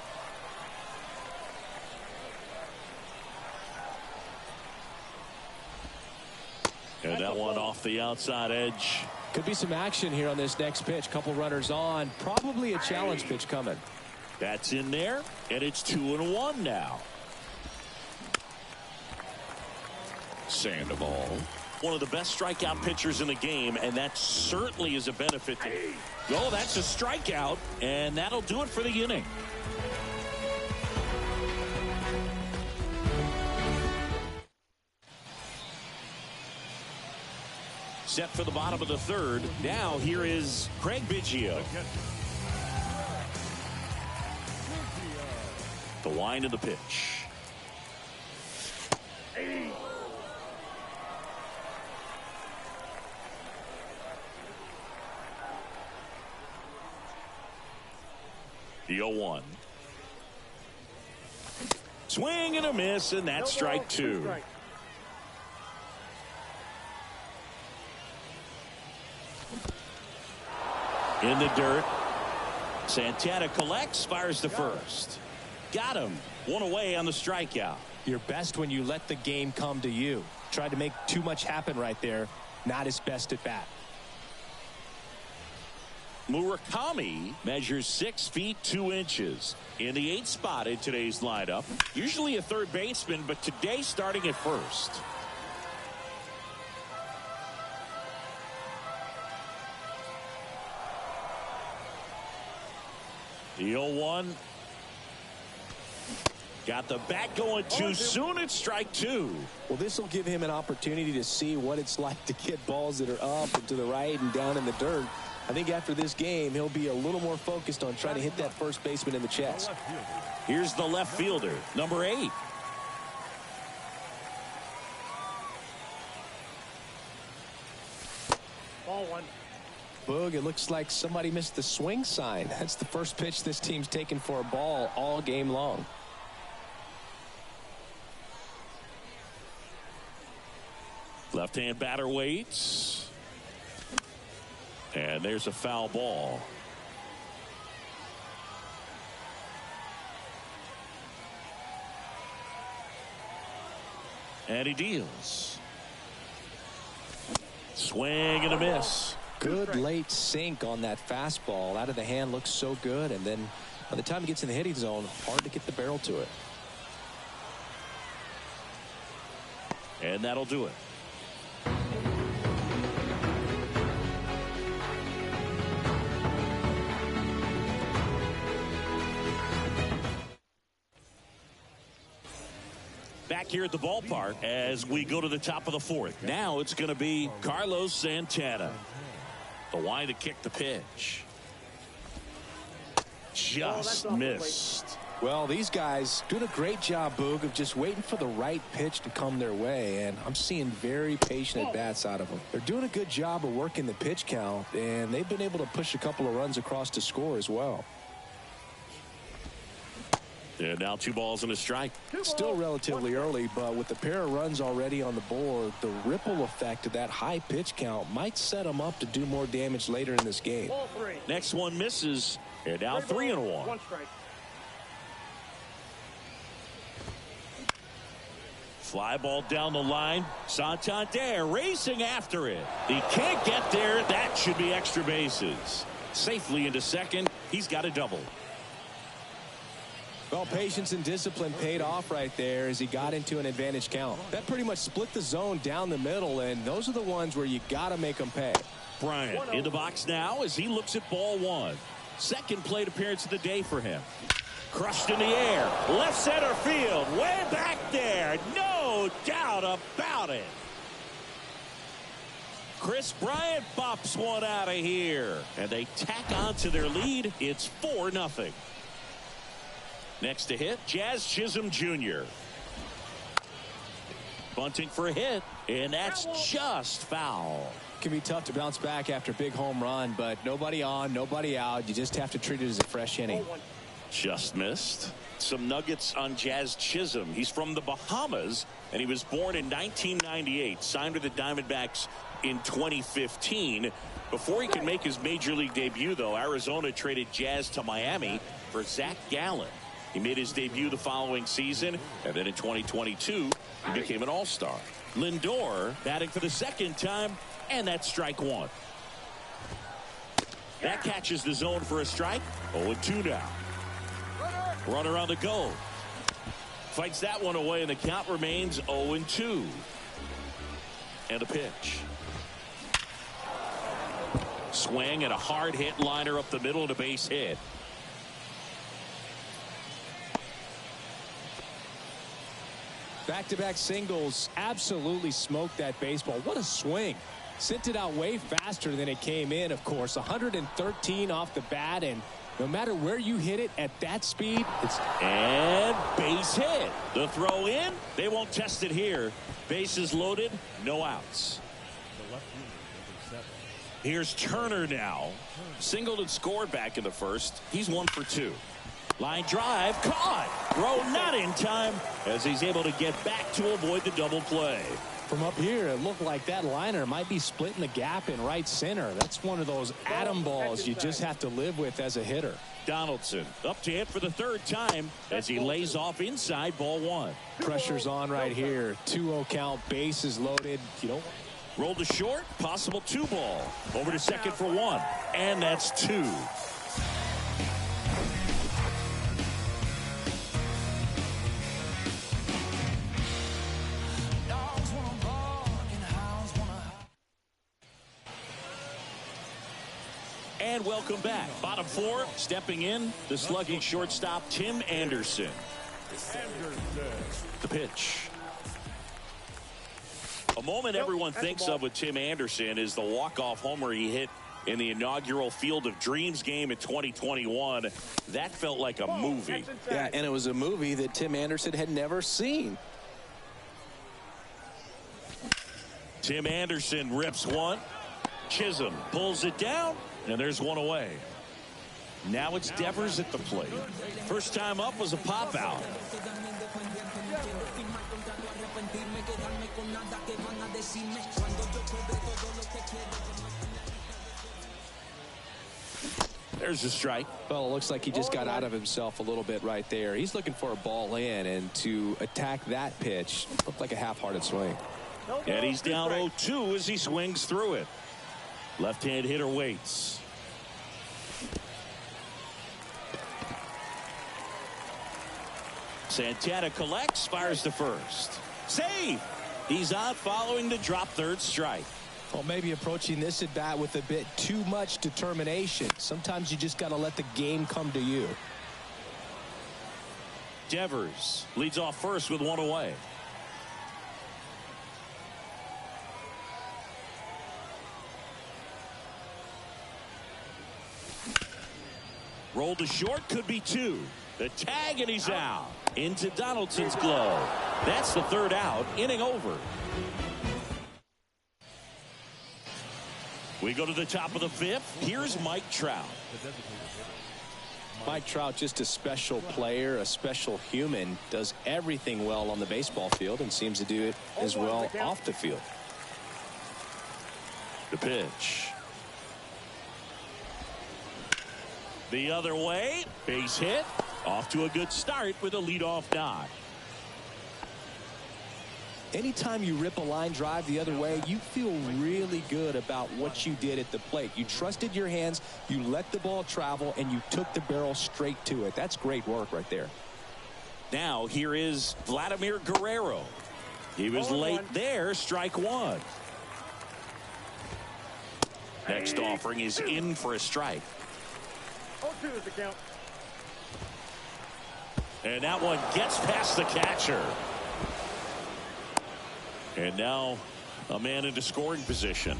And that one off the outside edge. Could be some action here on this next pitch. Couple runners on. Probably a challenge pitch coming. That's in there, and it's 2-1 now. Sandoval, one of the best strikeout pitchers in the game, and that certainly is a benefit to him. Oh, that's a strikeout, and that'll do it for the inning. Set for the bottom of the third. Now here is Craig Biggio. The wind of the pitch. The 0-1. Swing and a miss, and that's strike two. In the dirt. Santana collects, fires to first. Got him. One away on the strikeout. You're best when you let the game come to you. Tried to make too much happen right there. Not his best at bat. Murakami measures 6 feet 2 inches. In the 8th spot in today's lineup. Usually a third baseman, but today starting at first. The 0-1. Got the bat going too soon. It's strike two. Well, this will give him an opportunity to see what it's like to get balls that are up and to the right and down in the dirt. I think after this game, he'll be a little more focused on trying to hit that first baseman in the chest. Here's the left fielder, number 8. Ball one. Boog, it looks like somebody missed the swing sign. That's the first pitch this team's taken for a ball all game long. Left-hand batter waits. And there's a foul ball. And he deals. Swing and a miss. Good late sink on that fastball. Out of the hand, looks so good. And then by the time it gets in the hitting zone, hard to get the barrel to it. And that'll do it. Back here at the ballpark as we go to the top of the 4th. Now it's going to be Carlos Santana. The wind to kick the pitch. Just missed. Well, these guys doing a great job, Boog, of just waiting for the right pitch to come their way, and I'm seeing very patient at-bats out of them. They're doing a good job of working the pitch count, and they've been able to push a couple of runs across to score as well. And now 2 balls and a strike. Still relatively early, but with the pair of runs already on the board, the ripple effect of that high pitch count might set them up to do more damage later in this game. Ball three. Next one misses. And now 3-1. One strike. Fly ball down the line. Santander racing after it. He can't get there. That should be extra bases. Safely into second. He's got a double. Well, patience and discipline paid off right there as he got into an advantage count. That pretty much split the zone down the middle, and those are the ones where you got to make them pay. Bryant in the box now as he looks at ball one. Second plate appearance of the day for him. Crushed in the air. Left center field. Way back there. No doubt about it. Chris Bryant bops one out of here. And they tack on to their lead. It's 4-0. Next to hit, Jazz Chisholm Jr. Bunting for a hit, and that's just foul. Can be tough to bounce back after a big home run, but nobody on, nobody out. You just have to treat it as a fresh inning. Just missed. Some nuggets on Jazz Chisholm. He's from the Bahamas, and he was born in 1998. Signed with the Diamondbacks in 2015. Before he could make his major league debut, though, Arizona traded Jazz to Miami for Zach Gallen. He made his debut the following season, and then in 2022, he became an all-star. Lindor batting for the second time, and that's strike one. That catches the zone for a strike. 0-2 now. Runner on the go. Fights that one away, and the count remains 0-2. And a pitch. Swing and a hard hit liner up the middle and a base hit. Back-to-back singles absolutely smoked that baseball. What a swing. Sent it out way faster than it came in, of course. 113 off the bat, and no matter where you hit it at that speed, it's... And base hit. The throw in. They won't test it here. Bases loaded. No outs. Here's Turner now. Singled and scored back in the first. He's 1 for 2. Line drive. Caught. Throw not in time as he's able to get back to avoid the double play. From up here, it looked like that liner might be splitting the gap in right center. That's one of those atom balls you just have to live with as a hitter. Donaldson up to hit for the third time as he lays off inside ball one. Pressure's on right here. 2-0 count, bases loaded. You know, rolled to short, possible 2 ball. Over to second for 1, and that's 2. And welcome back. Bottom 4, stepping in, the slugging shortstop, Tim Anderson. The pitch. A moment everyone thinks of with Tim Anderson is the walk-off homer he hit in the inaugural Field of Dreams game in 2021. That felt like a movie. Yeah, and it was a movie that Tim Anderson had never seen. Tim Anderson rips one. Chisholm pulls it down, and there's one away. Now it's Devers at the plate. First time up was a pop out. There's a strike. Well, it looks like he just got out of himself a little bit right there. He's looking for a ball in, and to attack that pitch looked like a half-hearted swing. And he's down 0-2 as he swings through it. Left-hand hitter waits. Santana collects, fires to first. Save! He's out following the drop third strike. Well, maybe approaching this at bat with a bit too much determination. Sometimes you just got to let the game come to you. Devers leads off first with one away. Rolled to short, could be 2. The tag, and he's out. Into Donaldson's glove. That's the third out. Inning over. We go to the top of the 5th. Here's Mike Trout. Mike Trout, just a special player, a special human, does everything well on the baseball field and seems to do it as well off the field. The pitch. The other way, base hit. Off to a good start with a leadoff knock. Anytime you rip a line drive the other way, you feel really good about what you did at the plate. You trusted your hands, you let the ball travel, and you took the barrel straight to it. That's great work right there. Now here is Vladimir Guerrero. He was late there, strike 1. Next offering is in for a strike. 0-2 is the count. And that one gets past the catcher. And now a man into scoring position.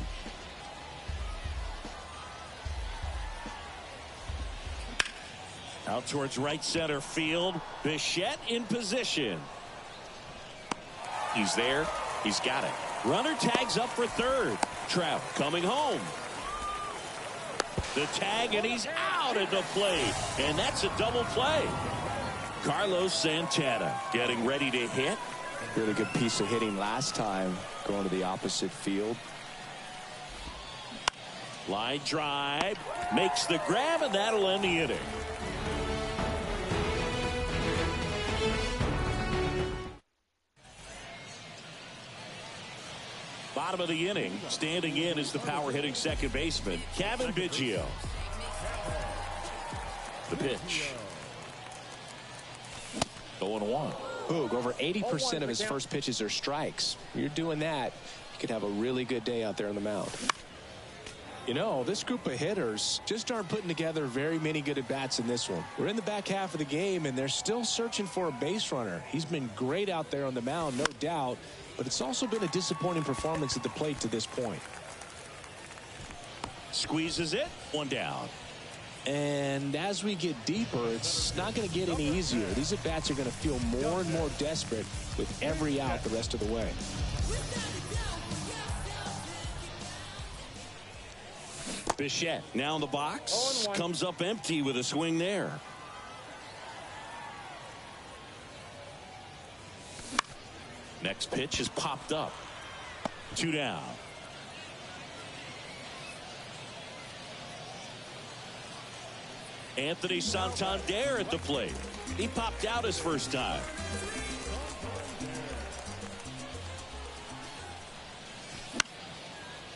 Out towards right center field. Bichette in position. He's there. He's got it. Runner tags up for third. Trout coming home. The tag, and he's out at the plate. And that's a double play. Carlos Santana getting ready to hit. Really good piece of hitting last time, going to the opposite field. Line drive, makes the grab, and that'll end the inning. Bottom of the inning, standing in is the power hitting second baseman, Kevin Biggio. The pitch. 0-1. Boog, over 80% of his first pitches are strikes. You're doing that, you could have a really good day out there on the mound. You know, this group of hitters just aren't putting together very many good at-bats in this one. We're in the back half of the game, and they're still searching for a base runner. He's been great out there on the mound, no doubt, but it's also been a disappointing performance at the plate to this point. Squeezes it, one down. And as we get deeper, it's not going to get any easier. These at-bats are going to feel more and more desperate with every out the rest of the way. Bichette now in the box, comes up empty with a swing there. Next pitch is popped up. 2 down. Anthony Santander at the plate. He popped out his first time.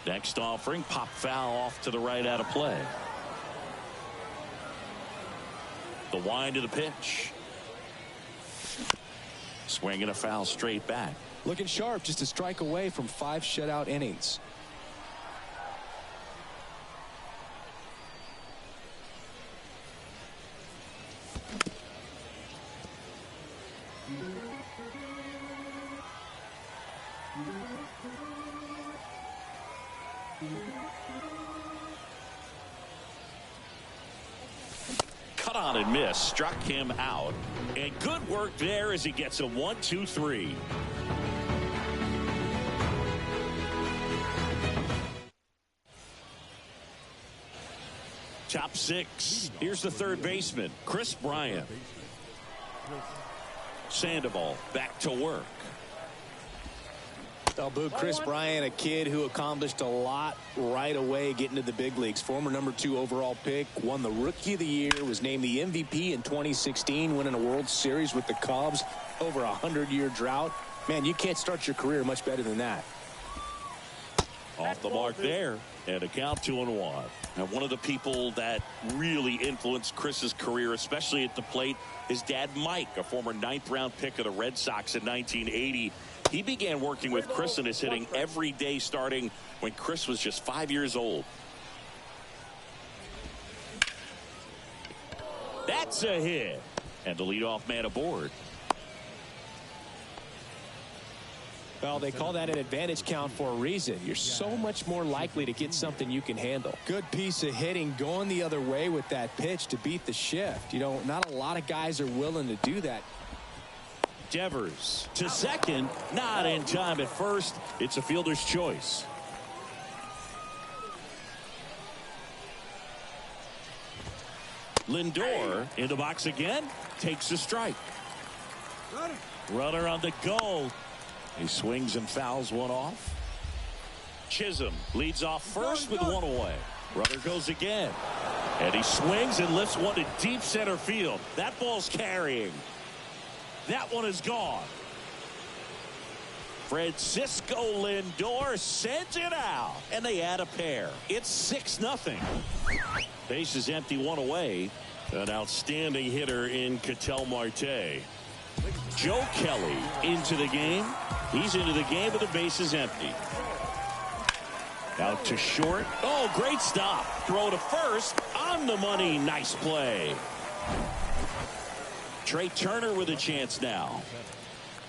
Next offering, pop foul off to the right out of play. The wind of the pitch. Swinging a foul straight back. Looking sharp, just a strike away from 5 shutout innings. Cut on and miss, struck him out. And good work there as he gets a 1-2-3. Top 6. Here's the third baseman, Chris Bryant. Sandoval back to work. Boog, Chris Bryant, a kid who accomplished a lot right away getting to the big leagues. Former #2 overall pick, won the Rookie of the Year, was named the MVP in 2016, winning a World Series with the Cubs over a 100-year drought. Man, you can't start your career much better than that. Off the mark there, and a count 2-1. Now, one of the people that really influenced Chris's career, especially at the plate, his dad Mike, a former 9th-round pick of the Red Sox in 1980. He began working with Chris in his hitting every day starting when Chris was just 5 years old. That's a hit. And the leadoff man aboard. Well, they call that an advantage count for a reason. You're so much more likely to get something you can handle. Good piece of hitting going the other way with that pitch to beat the shift. You know, not a lot of guys are willing to do that. Devers to second, not in time at first. It's a fielder's choice. Lindor in the box again, takes a strike. Runner on the go. He swings and fouls one off. Chisholm leads off first with 1 away. Runner goes again. And he swings and lifts one to deep center field. That ball's carrying. That one is gone. Francisco Lindor sends it out. And they add a pair. It's 6-0. Base is empty, 1 away. An outstanding hitter in Ketel Marte. Joe Kelly into the game. He's into the game with the bases empty. Out to short. Oh, great stop. Throw to first. On the money. Nice play. Trey Turner with a chance now.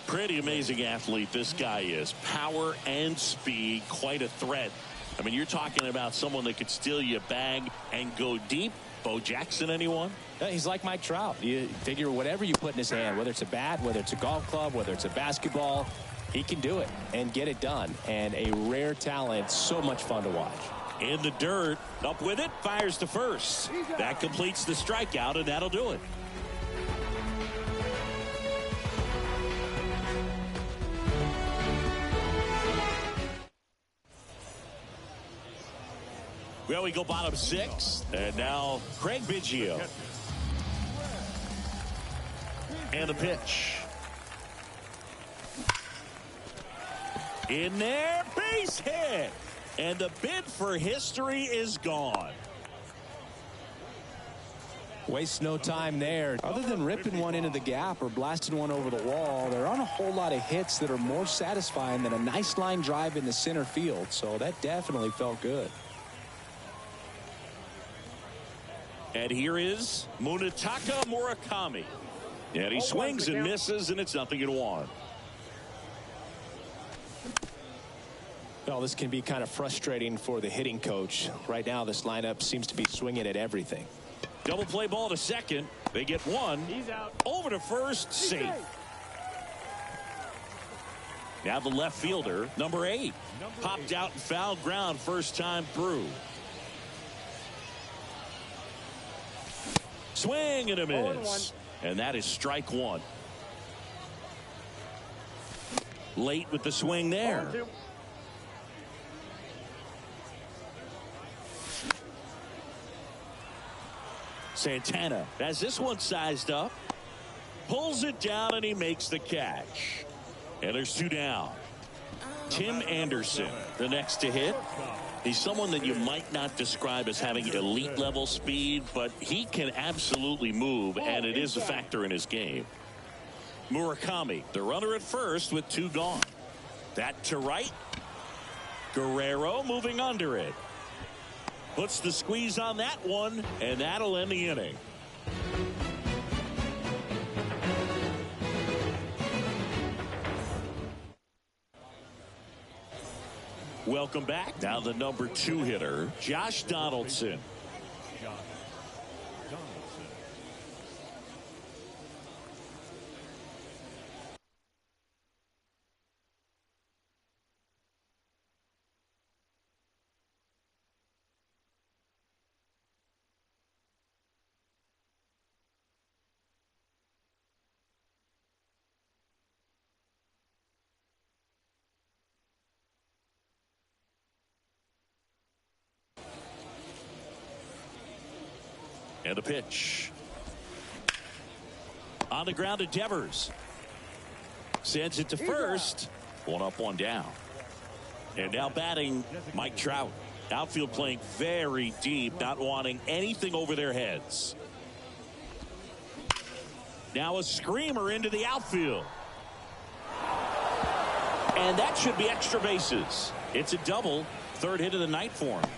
Pretty amazing athlete this guy is. Power and speed. Quite a threat. I mean, you're talking about someone that could steal you a bag and go deep. Bo Jackson, anyone? He's like Mike Trout. You figure whatever you put in his hand, whether it's a bat, whether it's a golf club, whether it's a basketball, he can do it and get it done. And a rare talent, so much fun to watch. In the dirt, up with it, fires to first. That completes the strikeout, and that'll do it. Well, we go bottom 6, and now Craig Biggio. And the pitch. In there, base hit. And the bid for history is gone. Wastes no time there. Other than ripping one into the gap or blasting one over the wall, there aren't a whole lot of hits that are more satisfying than a nice line drive in the center field. So that definitely felt good. And here is Munetaka Murakami. And he swings and misses, and it's 0-1. Well, this can be kind of frustrating for the hitting coach. Right now, this lineup seems to be swinging at everything. Double play ball to second. They get one. He's out. Over to first. Safe. Now the left fielder, number 8. Popped out and fouled ground first time through. Swing and a miss. And that is strike one. Late with the swing there. Santana has this one sized up. Pulls it down and he makes the catch. And there's 2 down. Tim Anderson, the next to hit. He's someone that you might not describe as having elite level speed, but he can absolutely move, and it is a factor in his game. Murakami, the runner at first with 2 gone. That to right. Guerrero moving under it. Puts the squeeze on that one, and that'll end the inning. Welcome back. Now the number 2 hitter, Josh Donaldson. And a pitch. On the ground to Devers. Sends it to first. 1 up, 1 down. And now batting Mike Trout. Outfield playing very deep, not wanting anything over their heads. Now a screamer into the outfield. And that should be extra bases. It's a double. 3rd hit of the night for him.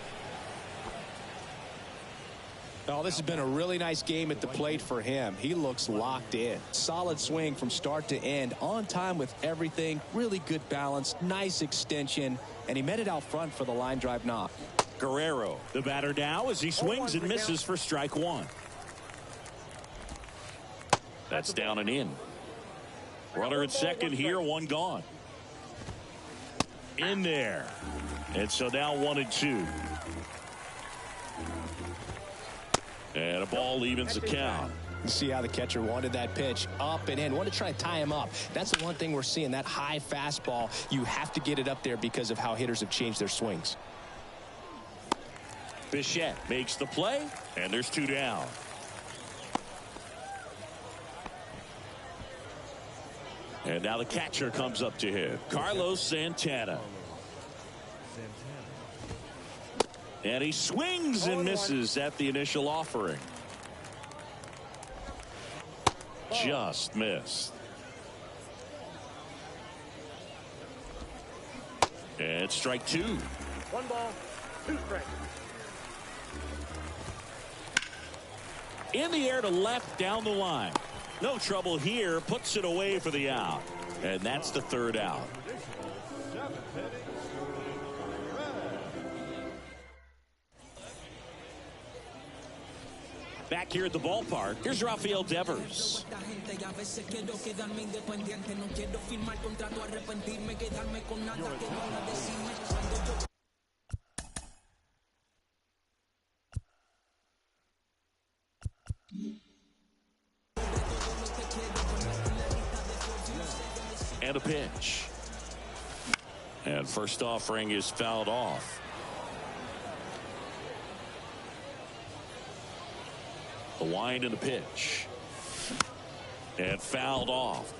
Oh, this has been a really nice game at the plate for him. He looks locked in. Solid swing from start to end. On time with everything. Really good balance. Nice extension. And he met it out front for the line drive knock. Guerrero, the batter now as he swings and misses for strike 1. That's down and in. Runner at second here, 1 gone. In there. And so now 1 and 2. And a ball evens the count. You see how the catcher wanted that pitch up and in. Want to try to tie him up. That's the one thing we're seeing, that high fastball. You have to get it up there because of how hitters have changed their swings. Bichette makes the play, and there's 2 down. And now the catcher comes up to hit. Carlos Santana. And he swings and misses at the initial offering. Just missed. And strike 2. 1 ball, 2 strikes. In the air to left down the line. No trouble here. Puts it away for the out. And that's the 3rd out. Back here at the ballpark, here's Rafael Devers. And a pitch. And first offering is fouled off. The wind and the pitch. And fouled off.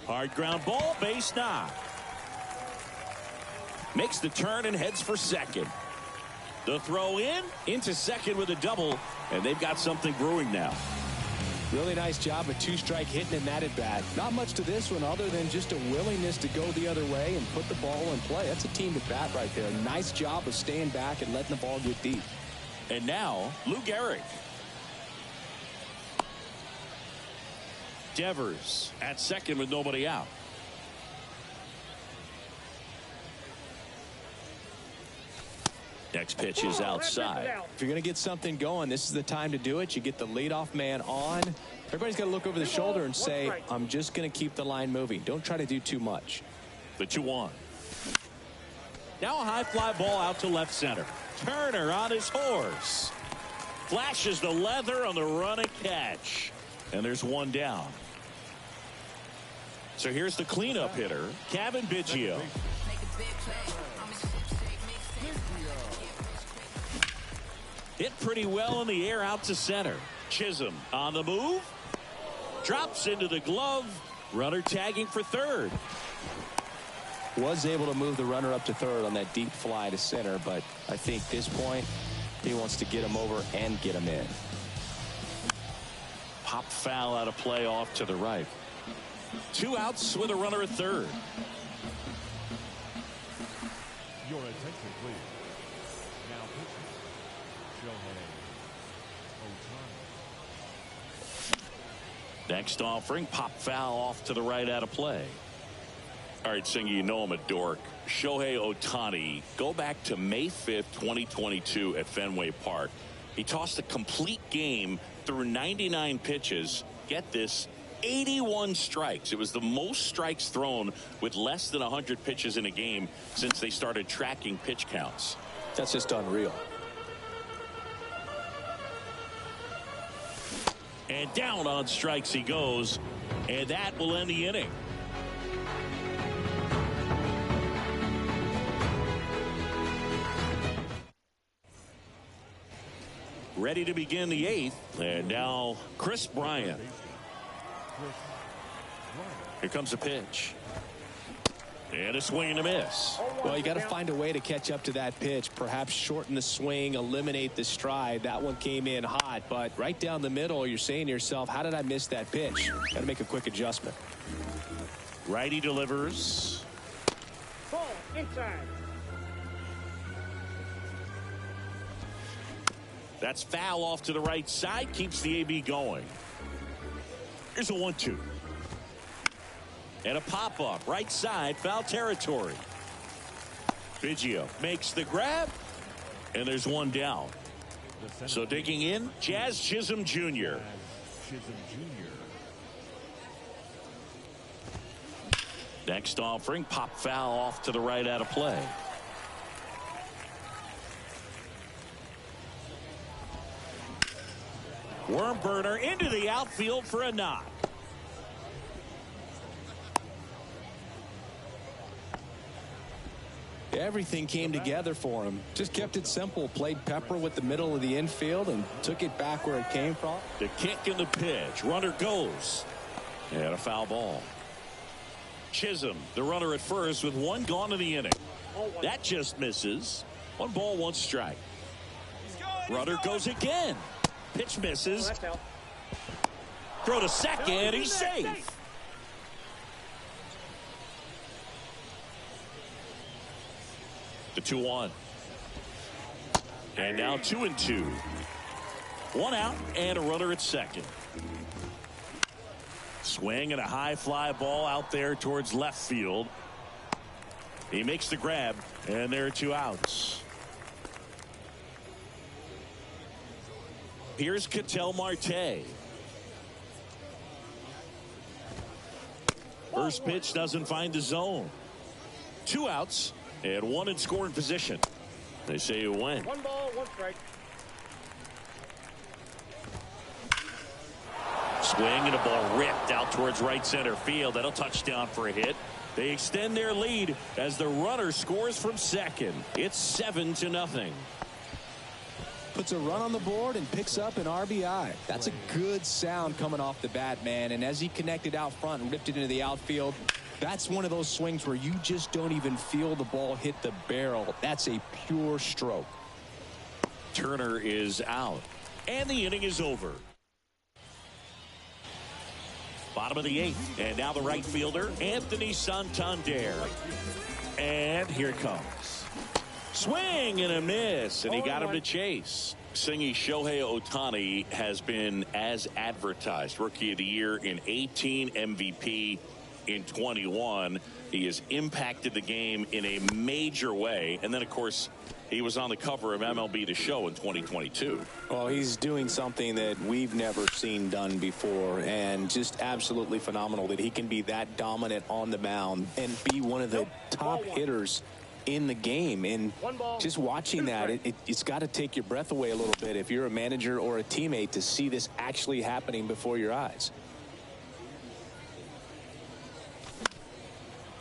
Hard ground ball, base knock. Makes the turn and heads for second. The throw into second with a double, and they've got something brewing now. Really nice job of two-strike hitting in that at bat. Not much to this one other than just a willingness to go the other way and put the ball in play. That's a team at bat right there. Nice job of staying back and letting the ball get deep. And now Lou Gehrig. Devers at second with nobody out. Next pitch is outside. If you're going to get something going, this is the time to do it. You get the leadoff man on. Everybody's got to look over the shoulder and say, I'm just going to keep the line moving. Don't try to do too much. The 2-1. Now a high fly ball out to left center. Turner on his horse. Flashes the leather on the run and catch. And there's one down. So here's the cleanup hitter, Kevin Biggio. Hit pretty well in the air out to center. Chisholm on the move. Drops into the glove. Runner tagging for third. Was able to move the runner up to third on that deep fly to center, but I think this point he wants to get him over and get him in. Pop foul out of play off to the right. 2 outs with a runner at third. Your attention, please. Now pitching, Shohei Ohtani. Next offering, pop foul off to the right out of play. All right, Singy, you know I'm a dork. Shohei Ohtani, go back to May 5th, 2022 at Fenway Park. He tossed a complete game through 99 pitches. Get this, 81 strikes. It was the most strikes thrown with less than 100 pitches in a game since they started tracking pitch counts. That's just unreal. And down on strikes he goes, and that will end the inning. Ready to begin the 8th, and now Chris Bryant. Here comes a pitch. And a swing and a miss. Well, you got to find a way to catch up to that pitch. Perhaps shorten the swing, eliminate the stride. That one came in hot, but right down the middle, you're saying to yourself, how did I miss that pitch? Got to make a quick adjustment. Righty delivers. Ball inside. That's foul off to the right side. Keeps the AB going. Here's a 1-2. And a pop-up. Right side. Foul territory. Biggio makes the grab. And there's one down. So digging in, Jazz Chisholm Jr. Next offering, pop foul off to the right out of play. Worm burner into the outfield for a knock. Everything came together for him. Just kept it simple. Played pepper with the middle of the infield and took it back where it came from. The kick and the pitch. Runner goes. And a foul ball. Chisholm, the runner at first with one gone in the inning. That just misses. 1 ball, 1 strike. Runner goes again. Pitch misses. Throw to second. He's safe. The 2-1. And now 2-2. 1 out and a runner at second. Swing and a high fly ball out there towards left field. He makes the grab, and there are 2 outs. Here's Ketel Marte. First pitch doesn't find the zone. 2 outs and 1 in scoring position. They say you win. 1 ball, 1 strike. Swing and a ball ripped out towards right center field. That'll touchdown for a hit. They extend their lead as the runner scores from second. It's 7-0. puts a run on the board and picks up an RBI. That's a good sound coming off the bat, man. And as he connected out front and ripped it into the outfield, that's one of those swings where you just don't even feel the ball hit the barrel. That's a pure stroke. Turner is out, and the inning is over. Bottom of the 8th, and now the right fielder, Anthony Santander. And here it comes. Swing and a miss, and he got him to chase. Singy Shohei Ohtani has been as advertised. Rookie of the Year in 18, MVP in 21. He has impacted the game in a major way. And then, of course, he was on the cover of MLB The Show in 2022. Well, he's doing something that we've never seen done before, and just absolutely phenomenal that he can be that dominant on the mound and be one of the top hitters in the game. And just watching that, it's got to take your breath away a little bit if you're a manager or a teammate to see this actually happening before your eyes.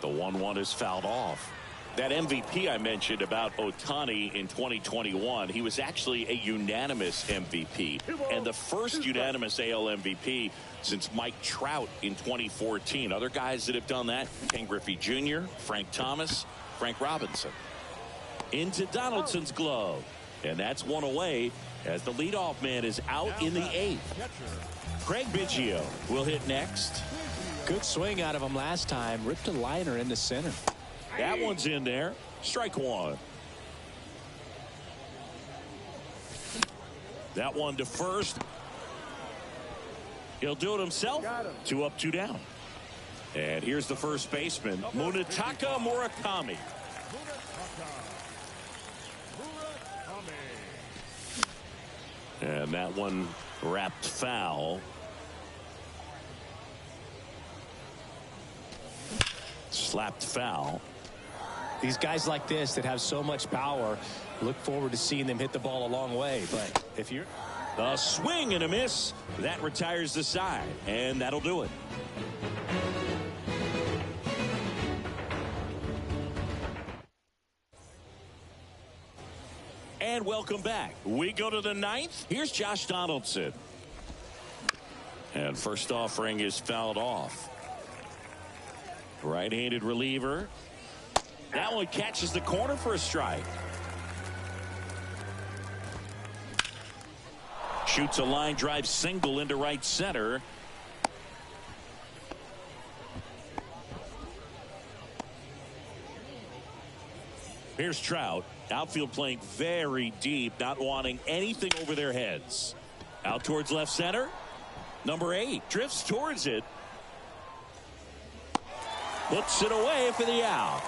The 1-1 is fouled off. That MVP I mentioned about Ohtani in 2021, he was actually a unanimous MVP, and the first unanimous AL MVP since Mike Trout in 2014. Other guys that have done that: Ken Griffey Jr., Frank Thomas, Frank Robinson. Into Donaldson's glove, and that's one away as the leadoff man is out in the 8th. Craig Biggio will hit next. Good swing out of him last time. Ripped a liner into center. That one's in there. Strike one. That one to first. He'll do it himself. 2 up, 2 down. And here's the first baseman, Munetaka Murakami. And that one wrapped foul. Slapped foul. These guys like this that have so much power, look forward to seeing them hit the ball a long way. But if you're... A swing and a miss. That retires the side, and that'll do it. And welcome back. We go to the 9th. Here's Josh Donaldson. And first offering is fouled off. Right-handed reliever. That one catches the corner for a strike. Shoots a line drive single into right center. Here's Trout. Outfield playing very deep, not wanting anything over their heads. Out towards left center. Number 8 drifts towards it. Puts it away for the out.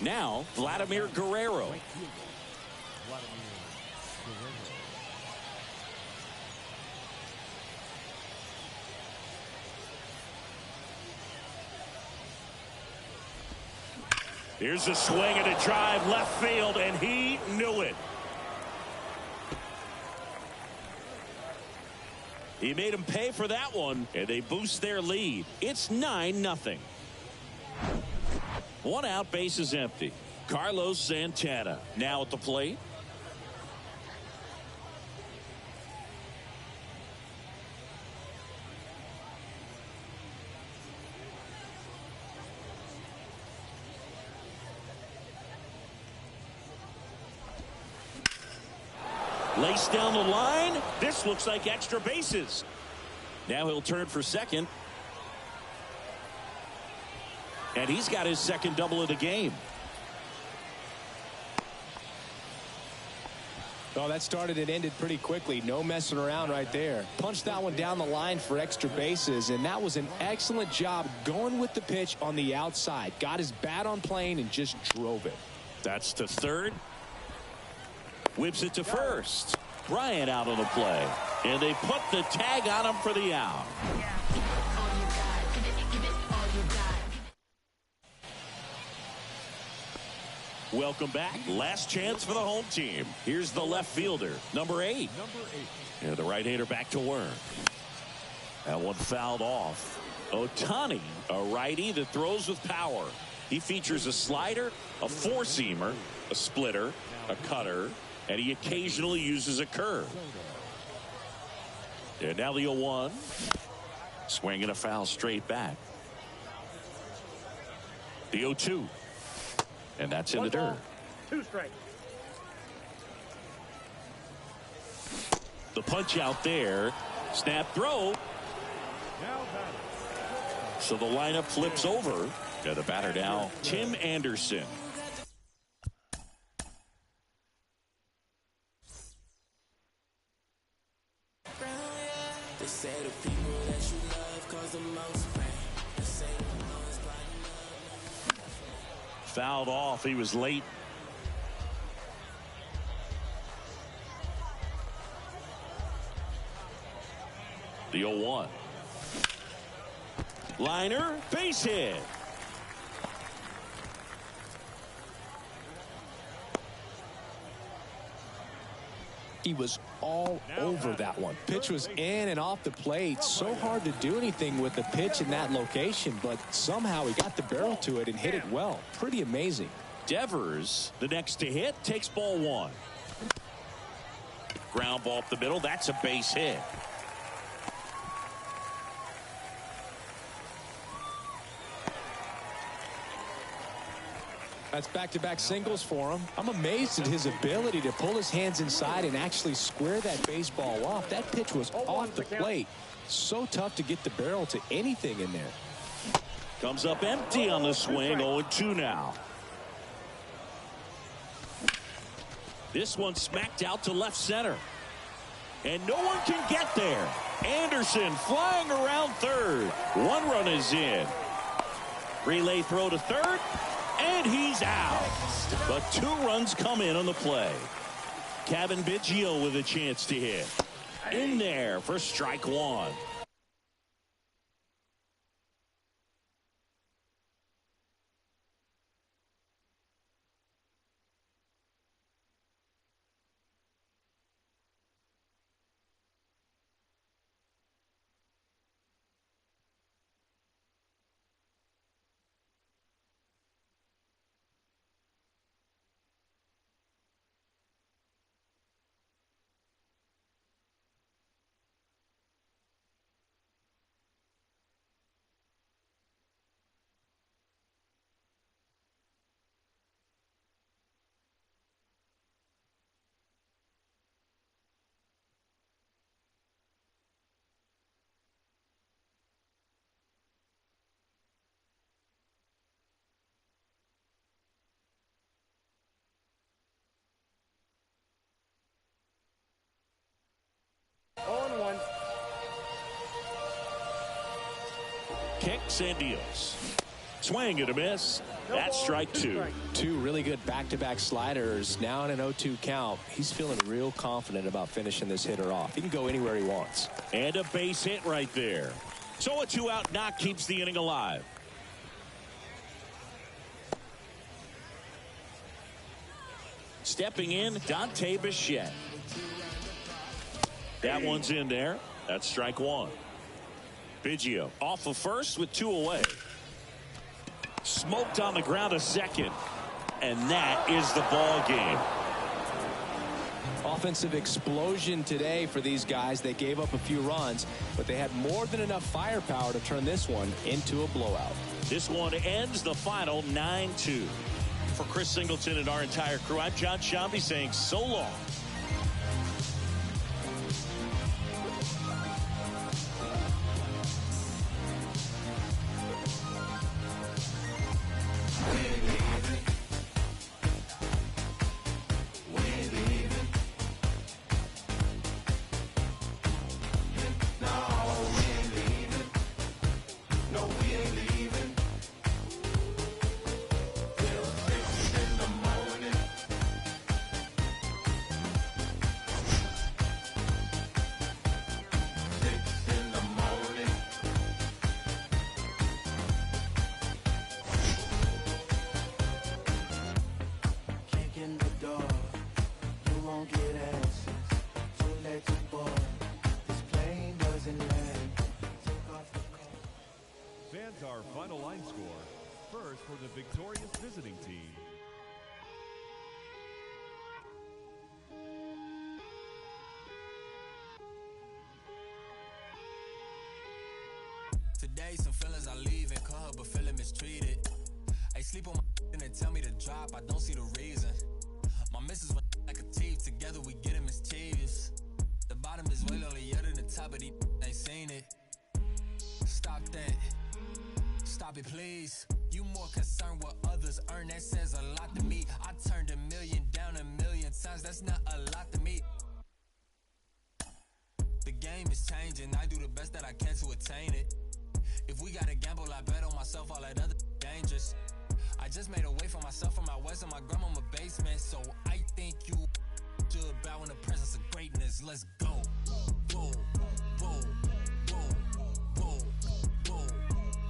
Now, Vladimir Guerrero. Here's a swing and a drive left field, and he knew it. He made him pay for that one, and they boost their lead. It's 9-0. 1 out, base is empty. Carlos Santana now at the plate. Laced down the line. This looks like extra bases. Now he'll turn for second. And he's got his second double of the game. Oh, that started and ended pretty quickly. No messing around right there. Punched that one down the line for extra bases, and that was an excellent job going with the pitch on the outside. Got his bat on plane and just drove it. That's to third. Whips it to first. Bryant out on the play. And they put the tag on him for the out. Welcome back. Last chance for the home team. Here's the left fielder, number 8. And the right-hander back to work. That one fouled off. Ohtani, a righty that throws with power. He features a slider, a four-seamer, a splitter, a cutter, and he occasionally uses a curve. And now the 0-1. Swing and a foul straight back. The 0-2. And that's in the dirt. 2 strikes. The punch out there. Snap throw. So the lineup flips over. And the batter now, Tim Anderson. Fouled off. He was late. The 0-1. Liner, base hit. He was all over that one. Pitch was in and off the plate. So hard to do anything with the pitch in that location, but somehow he got the barrel to it and hit it well. Pretty amazing. Devers, the next to hit, takes ball 1. Ground ball up the middle. That's a base hit. That's back-to-back singles for him. I'm amazed at his ability to pull his hands inside and actually square that baseball off. That pitch was off the plate. So tough to get the barrel to anything in there. Comes up empty on the swing. 0-2 now. This one smacked out to left center. And no one can get there. Anderson flying around third. 1 run is in. Relay throw to third. And he's out. But 2 runs come in on the play. Kevin Biggio with a chance to hit. In there for strike 1. Kicks and deals. Swing and a miss. That's strike 2. 2 really good back-to-back sliders. Now in an 0-2 count. He's feeling real confident about finishing this hitter off. He can go anywhere he wants. And a base hit right there. So a 2-out knock keeps the inning alive. Stepping in, Dante Bichette. That one's in there. That's strike 1. Biggio off of first with 2 away. Smoked on the ground a second. And that is the ball game. Offensive explosion today for these guys. They gave up a few runs, but they had more than enough firepower to turn this one into a blowout. This one ends the final 9-2. For Chris Singleton and our entire crew, I'm John Shambi saying so long. Our final line score, first for the victorious visiting team. Today, some feelings I leave and call her, but feeling mistreated. I sleep on my and they tell me to drop, I don't see the reason. My missus went like a thief, together we getting mischievous. The bottom is way lonelier than the top, but he ain't seen it. Stop that. Stop it, please. You more concerned what others earn, that says a lot to me. I turned $1 million down 1,000,000 times, that's not a lot to me. The game is changing, I do the best that I can to attain it. If we gotta gamble, I bet on myself, all that other dangerous. I just made a way for myself from my west in my grandmama basement. So I think you should bow in the presence of greatness. Let's go. Whoa, whoa, whoa, whoa, whoa,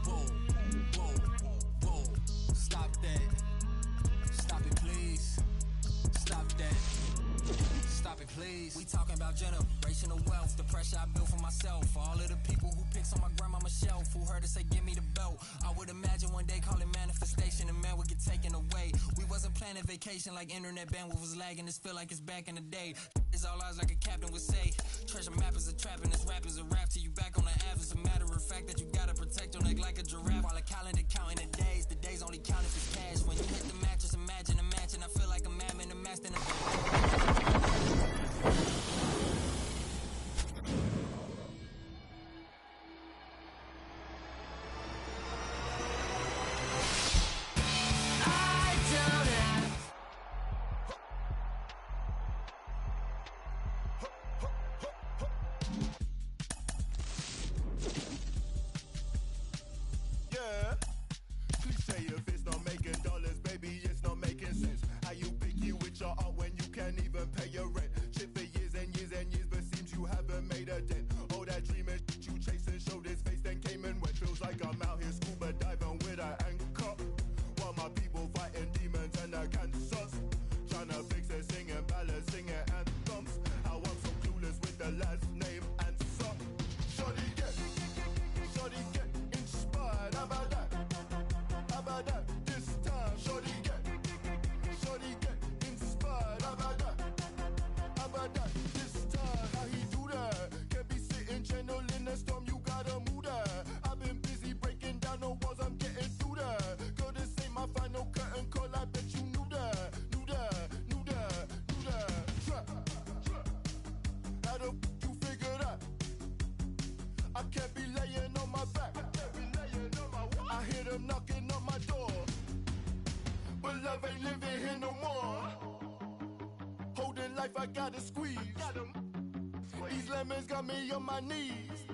whoa, whoa, whoa. Stop that. Stop it, please. Stop that. Stop it, please. We talking about generational wealth, the pressure I built for myself. For all of the people who picks on my grandmama's shelf, who heard her say, give me the belt. I would imagine one day calling manifestation, and man would get taken away. We wasn't planning vacation like internet bandwidth was lagging. This feel like it's back in the day. It's all eyes like a captain would say. Treasure map is a trap and this rap is a rap till you back on the app. It's a matter of fact that you gotta protect your neck like a giraffe. While a calendar counting the days only count if it's cash. When you hit the mattress, imagine a match, and I feel like a madman, a master in a I gotta squeeze. These lemons got me on my knees.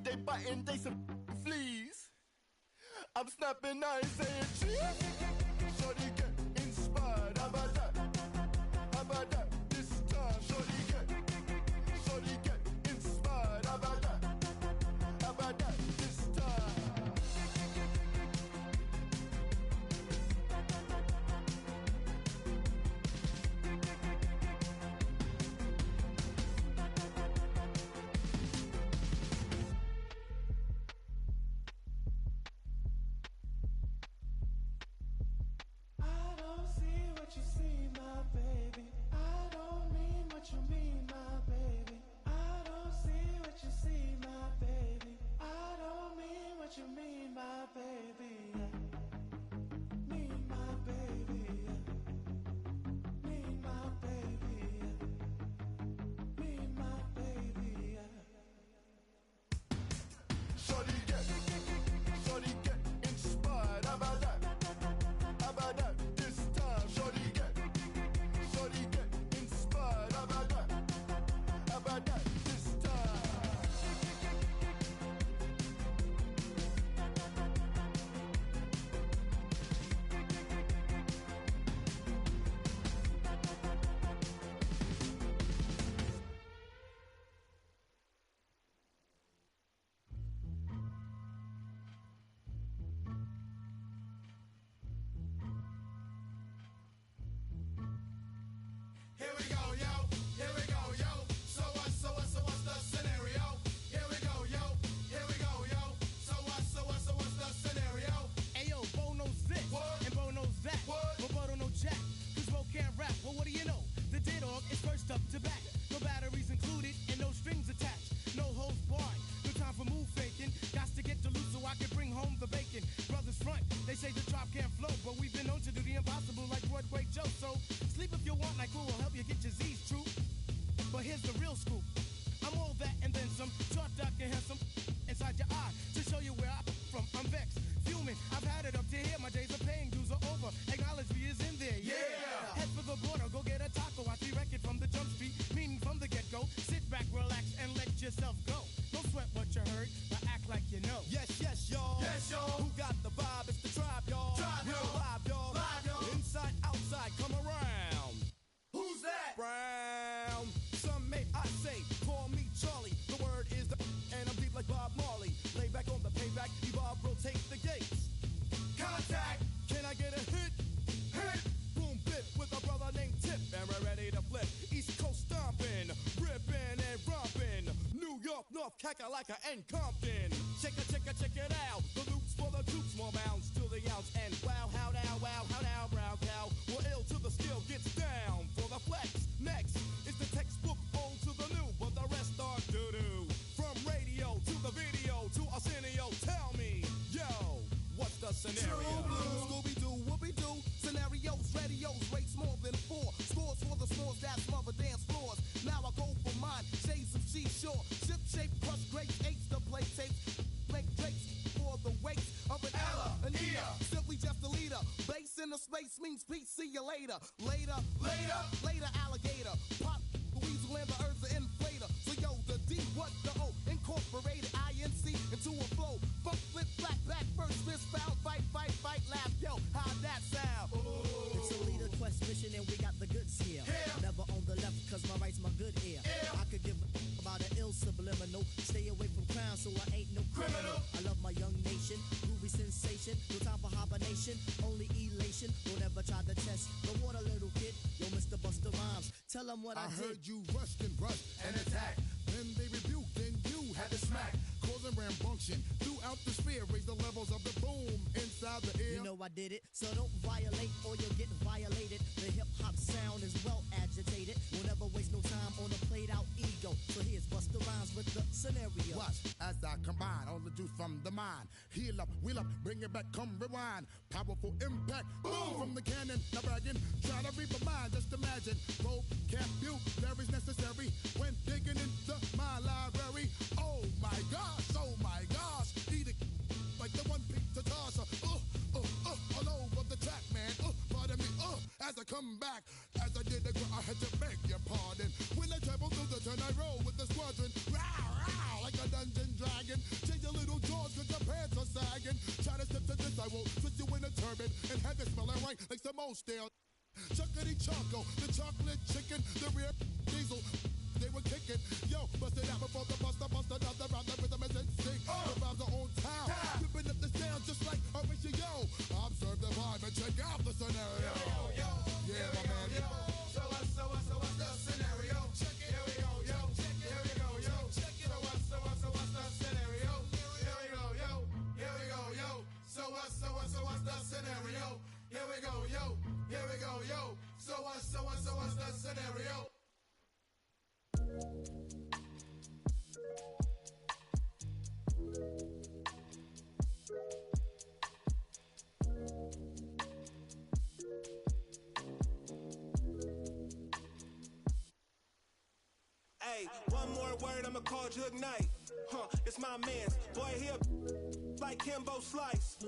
They biting, they some fleas. I'm snapping, I ain't saying cheese. Shorty get inspired. How about that? How about that? This time, shorty get inspired. How about that? How about that? This time. But here's the real scoop. I'm all that and then some. Short, dark, and handsome inside your eye to show you where I'm from. I'm vexed, fuming. I've had it up to here. My days of paying dues are over. Acknowledge me is in there. Yeah. Head for the border. Go get a taco. I wreck it from the jump street. Meaning from the get-go. Sit back, relax, and let yourself go. Don't sweat what you heard, but act like you know. Yes, yes, y'all. Yes, y'all. Who got the vibe? It's the tribe, y'all. Tribe, y'all. Live, y'all. Live, y'all. Inside, outside, come around. Who's that? Brown. Some may I say, call me Charlie. The word is the and I'm deep like Bob Marley. Lay back on the payback, evolve, rotate the gates. Contact. Can I get a hit? Hit. Boom, bit with a brother named Tip, and we're ready to flip. East Coast stomping, ripping and romping. New York, North, Kakalaka, and Compton. Check it out. The loops for the troops, more bounds to the ounce. And wow, how now, brown cow. We're ill to the skill, gets down for the flex. Next is the textbook old to the new, but the rest are doo-doo. From radio to the video to Arsenio, tell me, yo, what's the scenario? Scooby-Doo, whoopie-doo. Scenarios, radios, rates more than 4. Scores for the scores that smother dance floors. Now I go for mine, shades of seashore. Ship shape, crush grapes, eights to play tapes. Make drapes for the weight of an Ella, an Ea. Simply just a leader. Base in the space means peace, see you later. Later, alligator. Pop the weasel and the earth's an inflator. So yo, the D, what the O? Incorporated INC into a flow. Funk, flip, flat, back, first, list, foul, fight, laugh. Yo, how'd that sound? Ooh. It's a leader quest mission and we got the goods here. Never on the left cause my right's my good ear. I could give about an ill subliminal. Stay away from crime so I ain't no criminal. I love my young nation, groovy sensation. No time for hibernation, only elation. Don't ever try to test the water, little kid. Yo, Mr. Busta Rhymes, tell them what I did. I heard you rushed and brushed and attacked. Then they rebuked, then you had to smack. Causing rambunction throughout the sphere. Raise the levels of the boom inside the air. You know I did it, so don't violate or you'll get violated. The hip-hop sound is well agitated. We'll never waste no time on a played-out ego. So here's Busta Rhymes with the scenario. Watch as I combine all the juice from the mind. Heal up, wheel up, bring it back, come rewind. Powerful impact, boom from the cannon. Not bragging, try to reap a mind. Just imagine, vocabulary's necessary when digging into my library. Oh my gosh, eat it like the one picked to toss. All over the track, man. Pardon me, as I come back. As I did the I had to beg your pardon. When I travel through the turn, I roll with the squadron. Row, like a dungeon dragon. Change your little jaws cause your pants are sagging. Try to step to this, I will put you in a turban and have it smelling right like some old stale. Chuckity Choco, the chocolate chicken, the rear diesel. They were kicking, yo, bust it out before the buster, another round, the rhythm is instinct. The vibes are on town, ripping up the sound just like Horatio. Observe the vibe and check out the scenario. Yeah, my man. So what's the scenario? Check it. Here we go, yo. Here we go, yo. Check it. So what's the scenario? Here we go, yo. Here we go, yo. So what's the scenario? Here we go, yo. Here we go, yo. So what's the scenario? Hey, one more word, I'ma call Jug Knight. It's my man's. Boy, he like Kimbo Slice.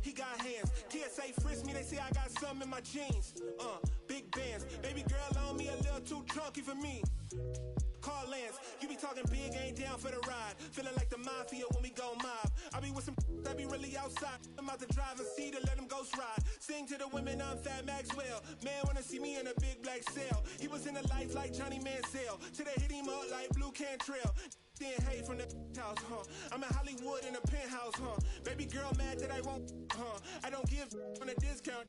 He got hands. TSA frisk me, they say I got something in my jeans. Big bands. Baby girl on me a little too chunky for me. Call Lance, you be talking big, ain't down for the ride. Feeling like the mafia when we go mob. I be with some that be really outside. I'm out to drive and see to let them ghost ride. Sing to the women, I'm Fat Maxwell. Man wanna see me in a big black cell. He was in the life like Johnny Mansell. Till they hit him up like Blue Cantrell. Then hate from the house, I'm in Hollywood in a penthouse, Baby girl mad that I won't, I don't give on a discount.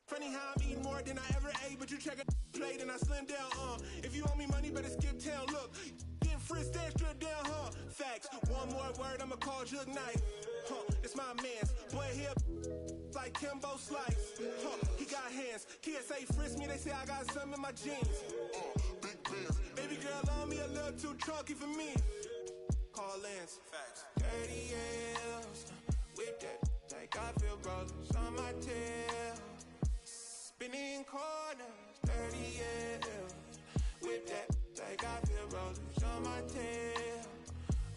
Funny how I'm eating more than I ever ate, but you check a plate and I slim down, If you owe me money, better skip town. Look, getting frisked and stripped down, Facts. One more word, I'ma call Jug Knight. It's my man's. Boy, here like Kimbo Slice. He got hands. TSA frisk me, they say I got something in my jeans. Big bands. Baby girl on me a little too chunky for me. Call Lance. Facts. 30 years with that like I feel brothers on my tail. Spinning corners, 30 years with that like I feel rollers on my tail,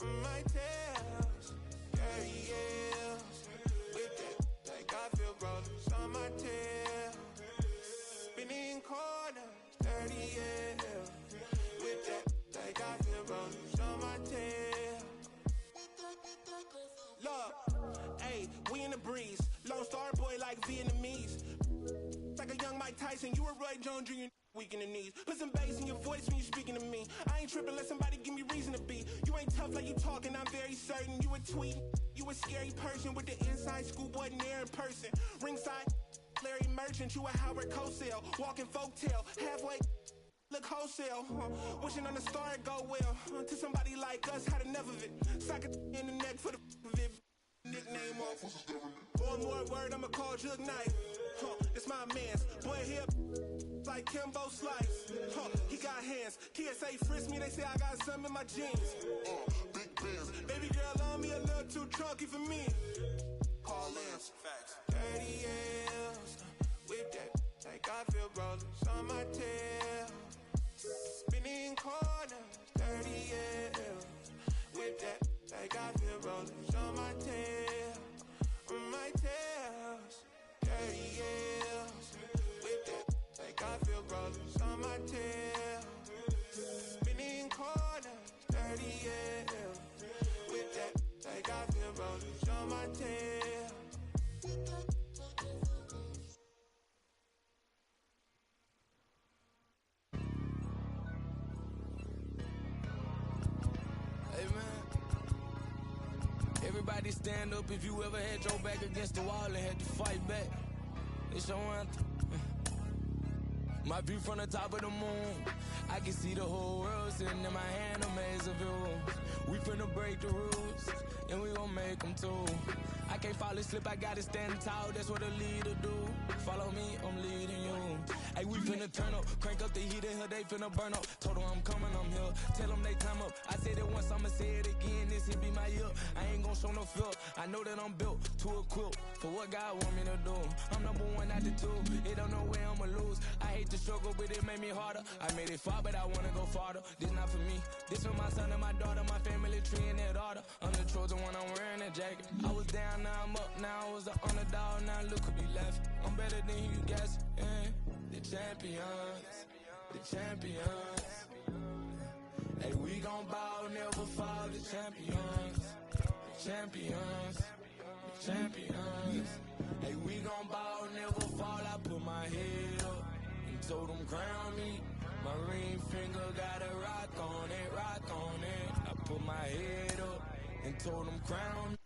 on my tails, dirty yells. With that, like I feel rollers on my tail, spinning corners, dirty yells. With that, like I feel rollers on my tail. Look, hey, we in the breeze. Lone Star boy like Vietnamese. Like a young Mike Tyson, you a Roy Jones Jr. weak in the knees. Put some bass in your voice when you speaking to me. I ain't tripping, let somebody give me reason to be. You ain't tough like you talking, I'm very certain. You a tweet, you a scary person with the inside schoolboy near in person. Ringside, Larry Merchant, you a Howard Cosell. Walking folktale, halfway, look wholesale. Wishing on the star it go well. To somebody like us, had enough of it. Sock it in the neck for the of it. Nickname off. One more word, I'ma call Jug Knife. It's my man's. Boy, here like Kimbo Slice. He got hands. TSA frisk me, they say I got some in my jeans. Big bands. Baby girl on me a little too chunky for me. Call Lance. Facts. Dirty L's. With that, like I feel rollers on my tail. Spinning corners. Dirty L's. With that, like I feel rollers on my tail. On my tails. Dirty yells. With that, like I feel rollers on my tail. Spinning corners. Dirty yells. With that, like I feel rollers on my tail. Hey man, everybody stand up if you ever had your back against the wall and had to fight back. It's your anthem. My view from the top of the moon, I can see the whole world sitting in my hand, a maze of views. We finna break the rules, and we gon' make them too. I can't fall asleep, I gotta stand tall, that's what a leader do. Follow me, I'm leading you. Hey, we finna turn up, crank up the heat in here, they finna burn up. Told them I'm coming, I'm here, tell them they time up. I said it once, I'ma say it again, this hit be my year. I ain't gon' show no fear, I know that I'm built to equip for what God want me to do. I'm number one out the two, it don't know where I'ma lose. I hate the struggle, but it made me harder. I made it far, but I wanna go farther. This not for me, this for my son and my daughter, my family tree and their daughter. I'm the chosen one, I'm wearing that jacket. I was down, now I'm up, now I was the underdog, now look who be laughing. I'm better than you guys, yeah. The champions, the champions. Hey, we gon' ball, never fall, the champions, the champions, the champions. Hey, we gon' ball, never fall, I put my head up and told them crown me. My ring finger got a rock on it, rock on it. I put my head up and told them crown me.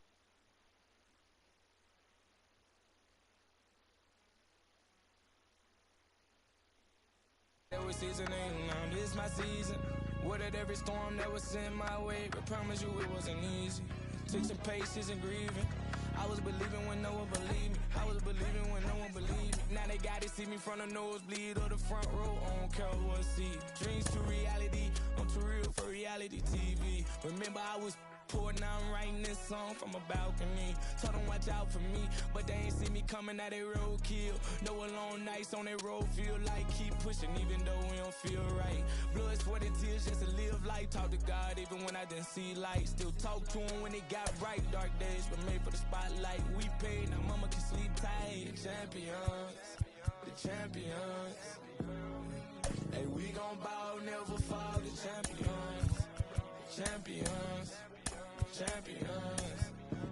That was seasoning, now this my season. Weathered every storm that was sent my way, but promise you it wasn't easy. Took some patience and grieving. I was believing when no one believed me. I was believing when no one believed me. Now they gotta see me from the nosebleed or the front row. I don't care what see. Dreams to reality, I'm too real for reality TV. Remember I was poor, now I'm writing this song from a balcony. Told them watch out for me, but they ain't see me coming out they roadkill. No alone nights on that road, feel like keep pushing even though we don't feel right. Blood, sweat, and tears just to live life. Talk to God even when I didn't see light. Still talk to him when it got right. Dark days but made for the spotlight. We paid, now mama can sleep tight. The champions, the champions. Hey, we gon' ball, never fall. The champions, the champions. Champions.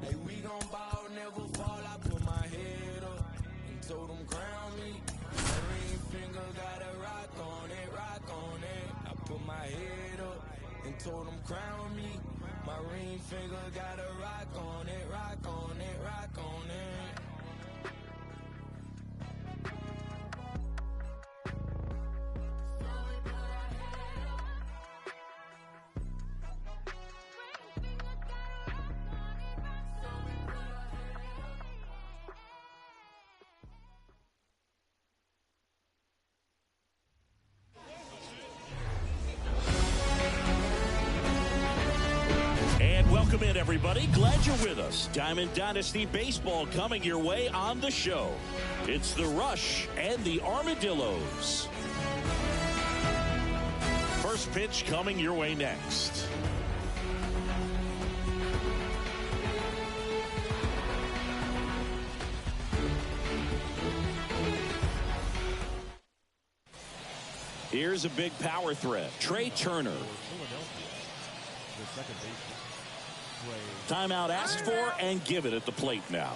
Hey, we gon' ball, never fall. I put my head up and told them crown me. My ring finger got a rock on it, rock on it. I put my head up and told them crown me. My ring finger got a rock on it, rock on it, rock on it. Welcome in, everybody. Glad you're with us. Diamond Dynasty Baseball coming your way on the show. It's the Rush and the Armadillos. first pitch coming your way next. Here's a big power threat. Trey Turner. Timeout asked for and give it at the plate now.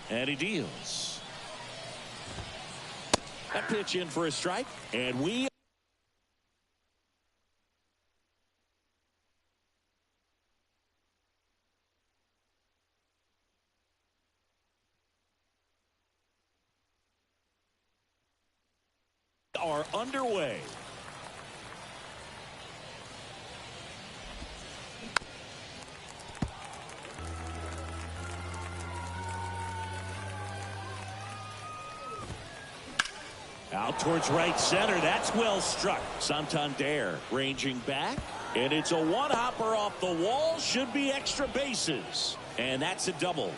And he deals. That pitch in for a strike, and we are underway. Out towards right center. That's well struck. Santander ranging back. And it's a one-hopper off the wall. Should be extra bases. And that's a double.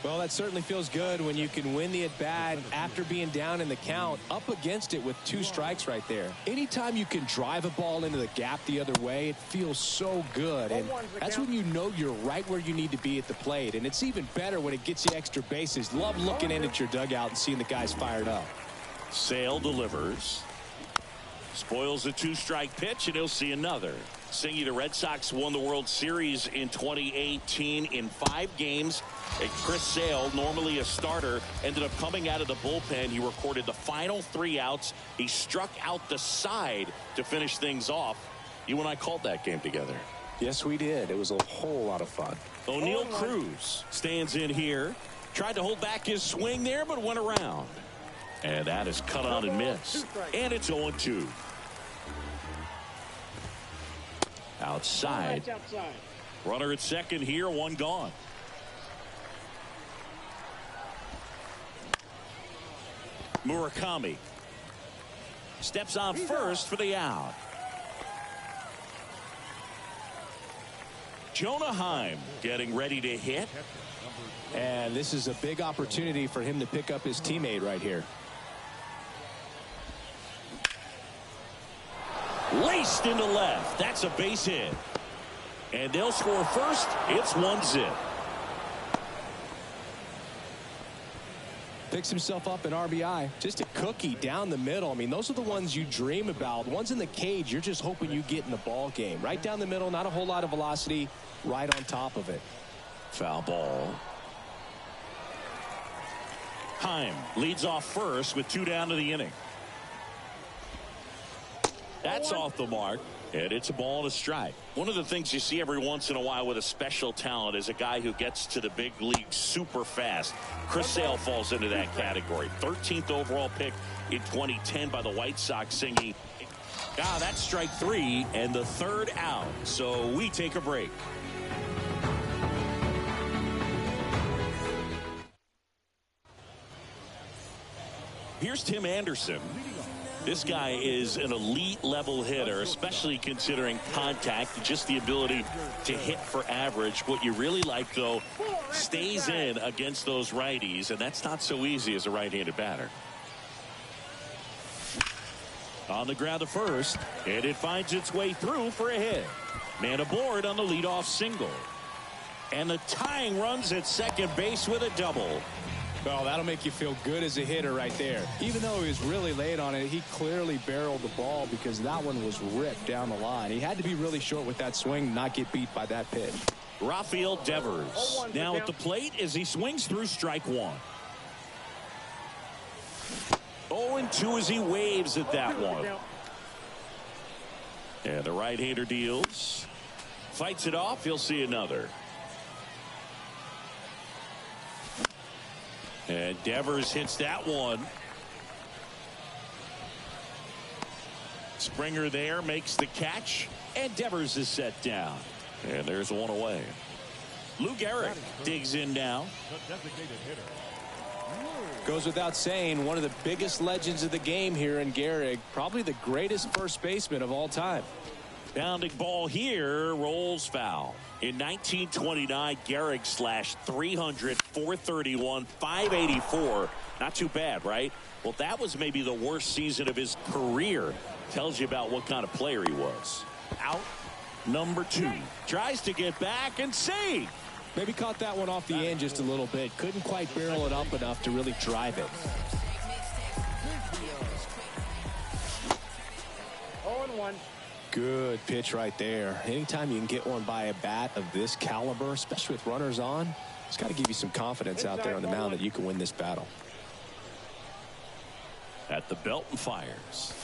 Well, that certainly feels good when you can win the at-bat after being down in the count, up against it with 2 strikes right there. Anytime you can drive a ball into the gap the other way, it feels so good. And that's when you know you're right where you need to be at the plate. And it's even better when it gets you extra bases. Love looking in at your dugout and seeing the guys fired up. Sale delivers. Spoils a 2-strike pitch, and he'll see another. Singy, the Red Sox won the World Series in 2018 in 5 games. And Chris Sale, normally a starter, ended up coming out of the bullpen. He recorded the final 3 outs. He struck out the side to finish things off. You and I called that game together. Yes, we did. It was a whole lot of fun. O'Neal Cruz stands in here. Tried to hold back his swing there, but went around. And that is cut on and miss. And it's 0-2. Outside. Runner at second here, 1 gone. Murakami steps on first for the out. Jonah Heim getting ready to hit. And this is a big opportunity for him to pick up his teammate right here. Laced into left. That's a base hit. And they'll score first. It's 1-0. Picks himself up an RBI. Just a cookie down the middle. I mean, those are the ones you dream about. The ones in the cage, you're just hoping you get in the ball game. Right down the middle, not a whole lot of velocity, right on top of it. Foul ball. Heim leads off first with 2 down to the inning. That's off the mark, and it's a ball and a strike. One of the things you see every once in a while with a special talent is a guy who gets to the big league super fast. Chris Sale falls into that category. 13th overall pick in 2010 by the White Sox. Singy. That's strike 3 and the 3rd out. So we take a break. Here's Tim Anderson. This guy is an elite level hitter, especially considering contact, just the ability to hit for average. What you really like, though, stays in against those righties, and that's not so easy as a right-handed batter. On the ground to first, and it finds its way through for a hit. Man aboard on the leadoff single. And the tying runs at second base with a double. Well, that'll make you feel good as a hitter right there. Even though he was really late on it, he clearly barreled the ball because that one was ripped down the line. He had to be really short with that swing, not get beat by that pitch. Rafael Devers now at the plate as he swings through strike 1. 0-2 as he waves at that one. And the right-hander deals. Fights it off. He'll see another. And Devers hits that one. Springer there makes the catch. And Devers is set down. And there's one away. Lou Gehrig digs in now. Goes without saying, one of the biggest legends of the game here in Gehrig, probably the greatest first baseman of all time. Bounding ball here, rolls foul. In 1929, Gehrig slashed 300, 431, 584. Not too bad, right? Well, that was maybe the worst season of his career. Tells you about what kind of player he was. Out number 2. Tries to get back and save. Maybe caught that one off the end just a little bit. Couldn't quite barrel it up enough to really drive it. 0-1. Good pitch right there. Anytime you can get one by a bat of this caliber, especially with runners on, it's got to give you some confidence out there on the mound that you can win this battle. At the belt and fires.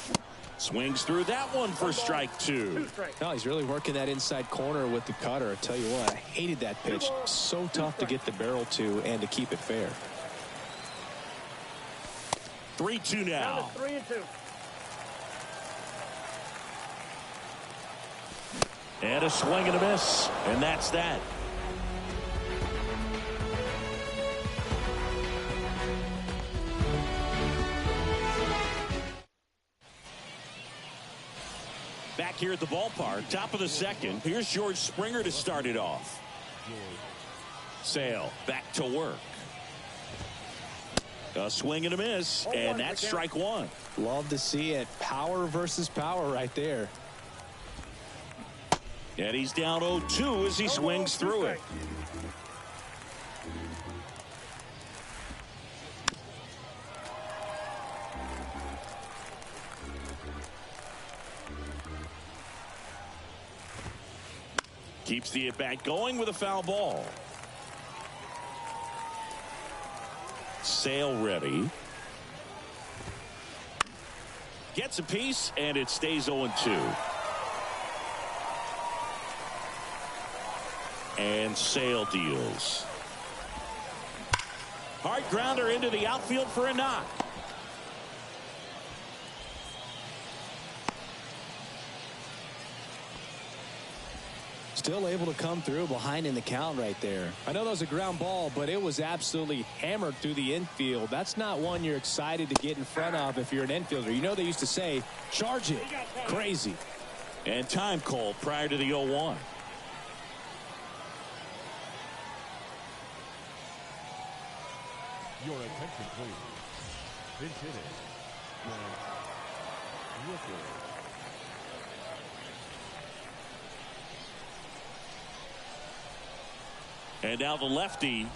Swings through that one for strike 2. No, he's really working that inside corner with the cutter. I tell you what, I hated that pitch. So tough to get the barrel to and to keep it fair. 3-2 now. 3-2. And a swing and a miss. And that's that. Back here at the ballpark, top of the second. Here's George Springer to start it off. Sale back to work. A swing and a miss, and that's strike 1. Love to see it. Power versus power right there. And he's down 0-2 as he swings through it. Keeps the at-bat going with a foul ball. Sale ready. Gets a piece, and it stays 0-2. And Sale deals. Hard grounder into the outfield for a knock. Still able to come through behind in the count right there. I know that was a ground ball, but it was absolutely hammered through the infield. That's not one you're excited to get in front of if you're an infielder. You know they used to say, charge it. Crazy. And time called prior to the 0-1. Your attention, please. Pinch hitting. And now the lefty.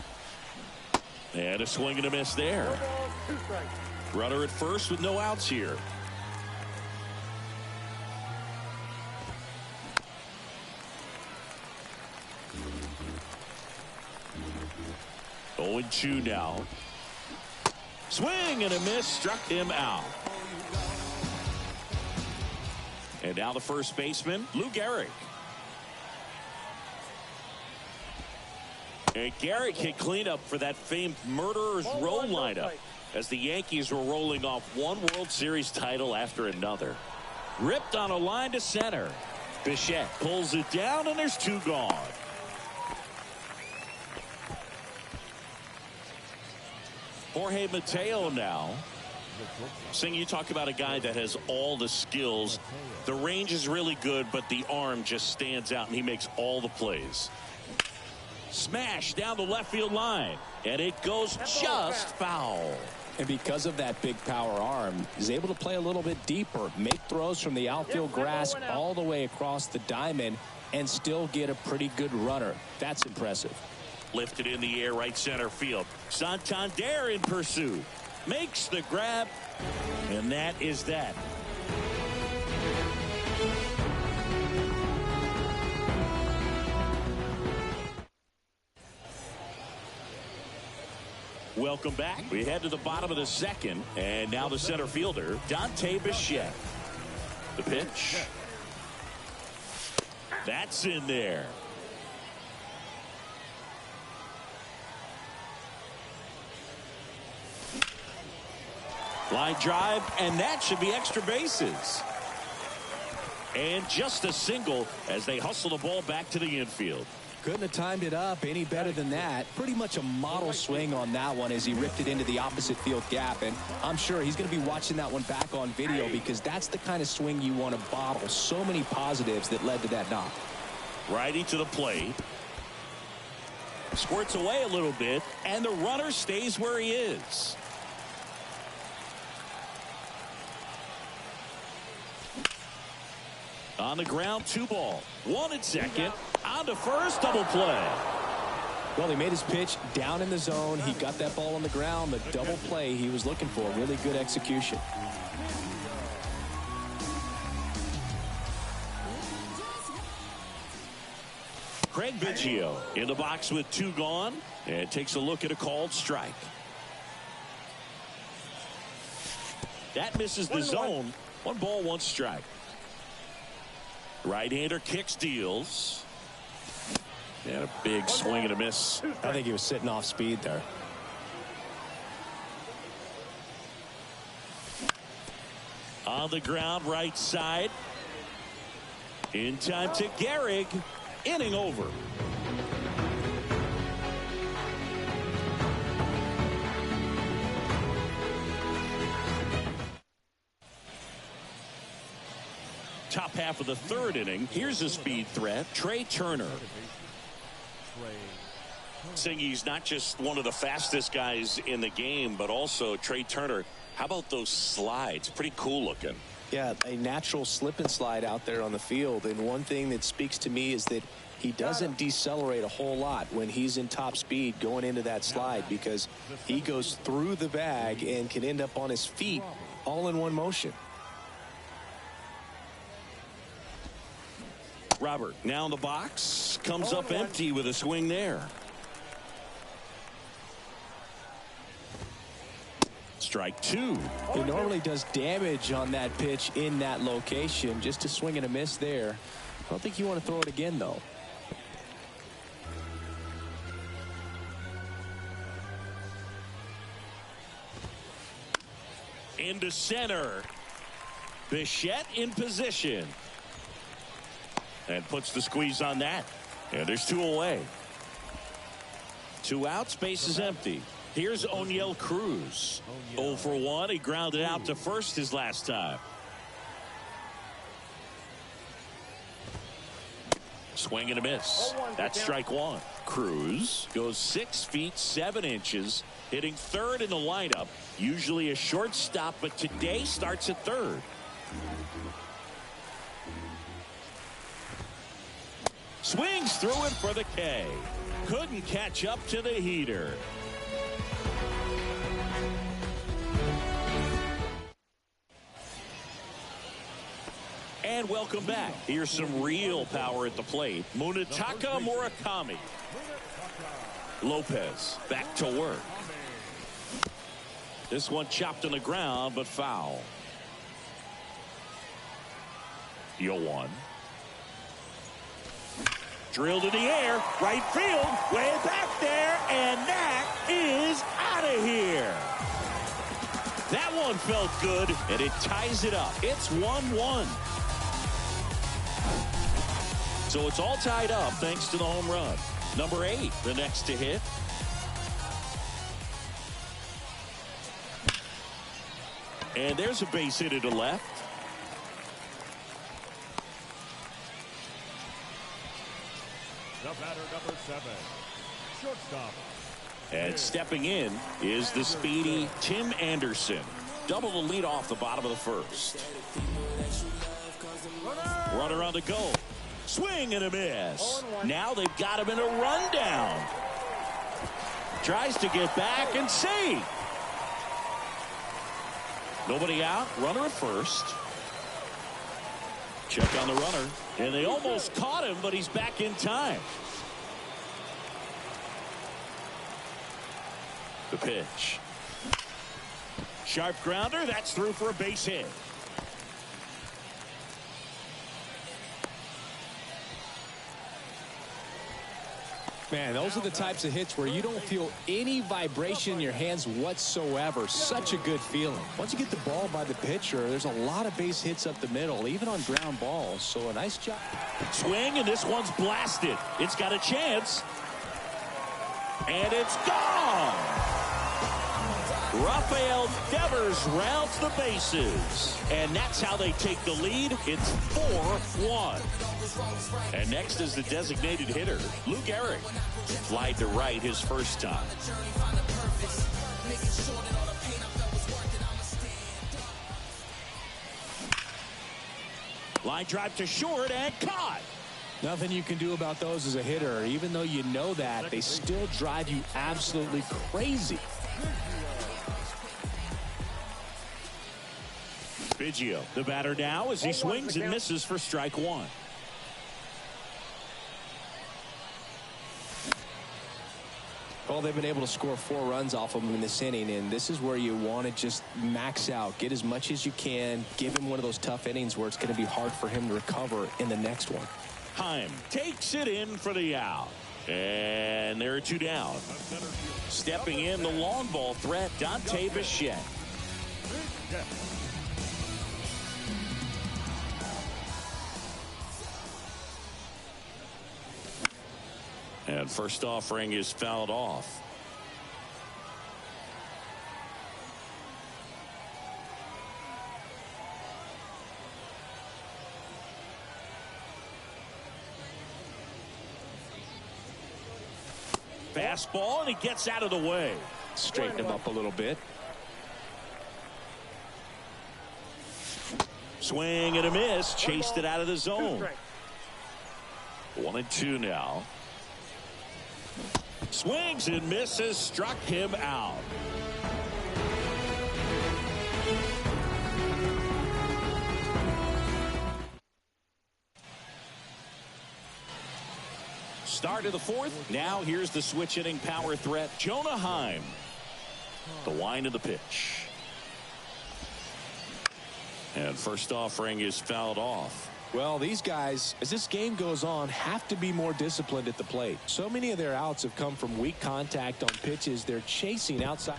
And a swing and a miss there. Runner at first with no outs here. Oh, 0-2 now. Swing and a miss, struck him out. And now the first baseman, Lou Gehrig. And Gehrig hit cleanup for that famed Murderer's Row lineup as the Yankees were rolling off one World Series title after another. Ripped on a line to center. Bichette pulls it down, and there's 2 gone. Jorge Mateo now. Sing, you talk about a guy that has all the skills. The range is really good, but the arm just stands out, and he makes all the plays. Smash down the left field line, and it goes just foul. And because of that big power arm, he's able to play a little bit deeper, make throws from the outfield grass all the way across the diamond, and still get a pretty good runner. That's impressive. Lifted in the air, right center field. Santander in pursuit. Makes the grab, and that is that. Welcome back. We head to the bottom of the second, and now the center fielder, Dante Bichette. The pitch. That's in there. Line drive, and that should be extra bases. And just a single as they hustle the ball back to the infield. Couldn't have timed it up any better than that. Pretty much a model swing on that one as he ripped it into the opposite field gap. And I'm sure he's going to be watching that one back on video because that's the kind of swing you want to bottle. So many positives that led to that knock. Righty to the plate. Squirts away a little bit, and the runner stays where he is. On the ground, 2 ball. 1 at second. On to first, double play. Well, he made his pitch down in the zone. He got that ball on the ground. The double play he was looking for. Really good execution. Craig Biggio in the box with 2 gone, and takes a look at a called strike. That misses the zone. 1 ball, 1 strike. Right-hander kicks, deals. And a big swing and a miss. I think he was sitting off speed there. On the ground, right side. In time to Gehrig. Inning over. Top half of the 3rd inning. Here's a speed threat. Trey Turner. Saying he's not just one of the fastest guys in the game, but also Trey Turner. How about those slides? Pretty cool looking. Yeah, a natural slip and slide out there on the field. And one thing that speaks to me is that he doesn't decelerate a whole lot when he's in top speed going into that slide because he goes through the bag and can end up on his feet all in one motion. Robert now in the box, comes up empty with a swing there. Strike 2. He normally does damage on that pitch in that location. Just a swing and a miss there. I don't think you want to throw it again, though. Into center. Bichette in position. And puts the squeeze on that. And there's 2 away. 2 outs, base is empty. Here's O'Neill Cruz. 0 for 1. He grounded out to first his last time. Swing and a miss. That's strike 1. Cruz goes 6 feet 7 inches, hitting 3rd in the lineup. Usually a shortstop, but today starts at 3rd. Swings through it for the K. Couldn't catch up to the heater. And welcome back. Here's some real power at the plate. Munetaka Murakami. Lopez back to work. This one chopped on the ground, but foul. 0-1. Drilled in the air, right field, way back there, and that is out of here. That one felt good, and it ties it up. It's 1-1. So it's all tied up thanks to the home run. Number 8, the next to hit. And there's a base hit to left. The batter, number 7, shortstop. And stepping in is the speedy Tim Anderson. Double the lead off the bottom of the 1st. Runner on the go. Swing and a miss. Now they've got him in a rundown. Tries to get back and save. Nobody out. Runner at first. Check on the runner. And they almost caught him, but he's back in time. The pitch. Sharp grounder. That's through for a base hit. Man, those are the types of hits where you don't feel any vibration in your hands whatsoever. Such a good feeling. Once you get the ball by the pitcher, there's a lot of base hits up the middle, even on ground balls. So a nice job. Swing, and this one's blasted. It's got a chance. And it's gone. Rafael Devers rounds the bases. And that's how they take the lead. It's 4-1. And next is the designated hitter, Lou Gehrig. Flied to right his first time. Line drive to short and caught. Nothing you can do about those as a hitter. Even though you know that, they still drive you absolutely crazy. Biggio, the batter now, as he swings and misses for strike one. Well, they've been able to score 4 runs off of him in this inning, and this is where you want to just max out. Get as much as you can. Give him one of those tough innings where it's going to be hard for him to recover in the next one. Heim takes it in for the out. And there are 2 down. Stepping in, the long ball threat, Dante Bichette. And first offering is fouled off. Fastball, and he gets out of the way. Straighten him up a little bit. Swing and a miss. Chased it out of the zone. 1-2 now. Swings and misses. Struck him out. Start of the 4th. Now here's the switch hitting power threat, Jonah Heim. The wind of the pitch. And first offering is fouled off. Well, these guys, as this game goes on, have to be more disciplined at the plate. So many of their outs have come from weak contact on pitches they're chasing outside.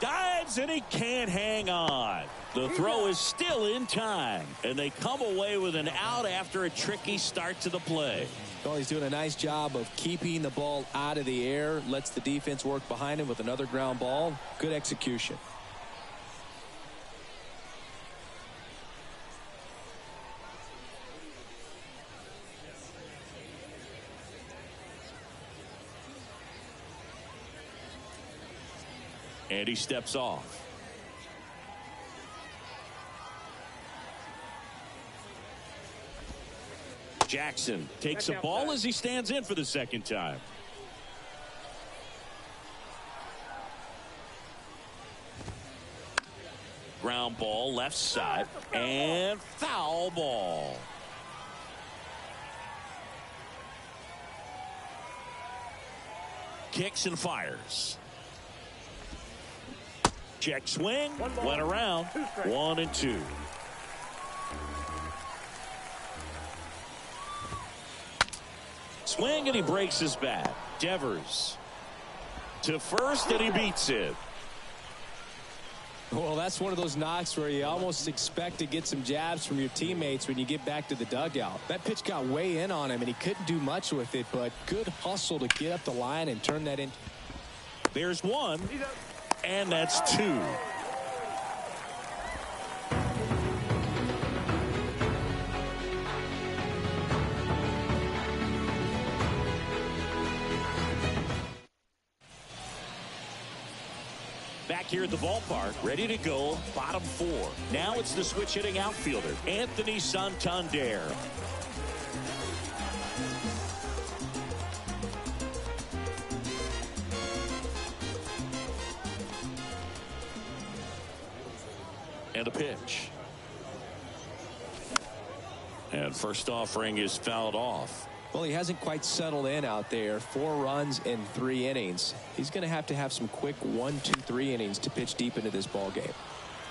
Dives, and he can't hang on. The throw is still in time, and they come away with an out after a tricky start to the play. Well, he's doing a nice job of keeping the ball out of the air. Lets the defense work behind him with another ground ball. Good execution. And he steps off. Jackson takes a ball as he stands in for the second time. Ground ball left side and foul ball. Kicks and fires. Check swing, went around, 1-2. Swing, and he breaks his bat. Devers to first, and he beats it. Well, that's one of those knocks where you almost expect to get some jabs from your teammates when you get back to the dugout. That pitch got way in on him, and he couldn't do much with it, but good hustle to get up the line and turn that in. There's 1, and that's 2. Back here at the ballpark, ready to go, bottom 4. Now it's the switch hitting outfielder, Anthony Santander. And a pitch. And first offering is fouled off. Well, he hasn't quite settled in out there. 4 runs in 3 innings. He's going to have some quick 1, 2, 3 innings to pitch deep into this ball game.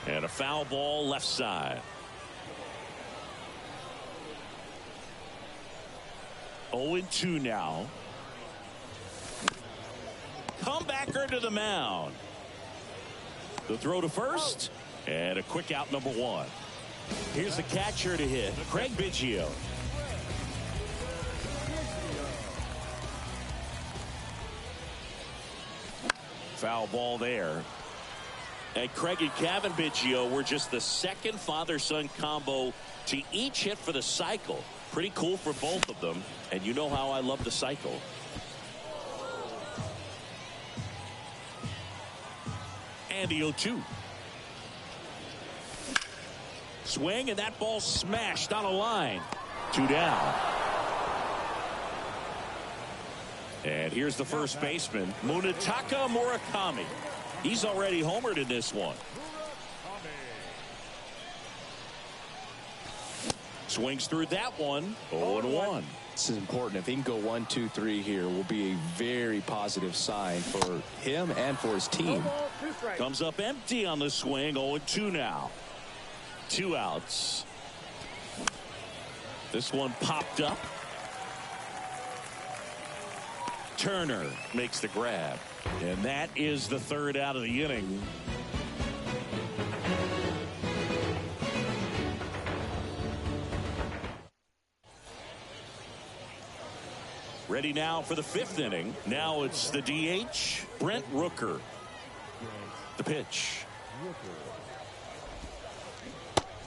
And a foul ball left side. 0-2 now. comebacker to the mound. The throw to first, and a quick out, number 1. Here's the catcher to hit, Craig Biggio. Foul ball there. And Craig and Kevin Biggio were just the second father-son combo to each hit for the cycle. Pretty cool for both of them. And you know how I love the cycle. And the 0-2. Swing, and that ball smashed on a line. 2 down. And here's the first baseman, Munetaka Murakami. He's already homered in this one. Swings through that one. 0-1. This is important. If he can go 1, 2, 3 here, will be a very positive sign for him and for his team. Comes up empty on the swing. 0-2 now. 2 outs. This one popped up. Turner makes the grab. And that is the 3rd out of the inning. Ready now for the 5th inning. Now it's the DH, Brent Rooker. The pitch.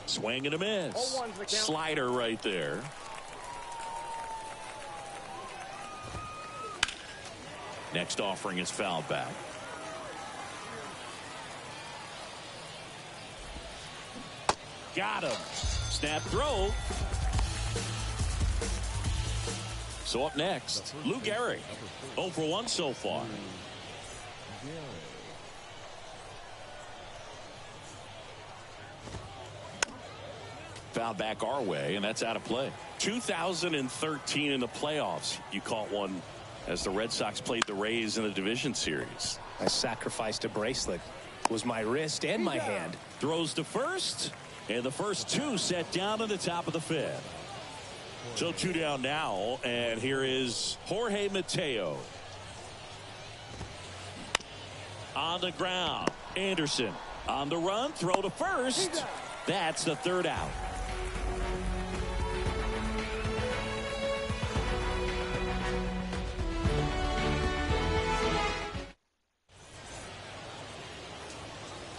Swing and a miss. Slider right there. Next offering is fouled back. Got him. Snap throw. So up next, Lou Gehrig. 0 for 1 so far. Foul back our way, and that's out of play. 2013 in the playoffs, you caught one as the Red Sox played the Rays in the division series. I sacrificed a bracelet. It was my wrist and my hand. Throws to first, and the first 2 set down at the top of the 5th. So 2 down now, and here is Jorge Mateo. On the ground, Anderson on the run, throw to first. That's the 3rd out.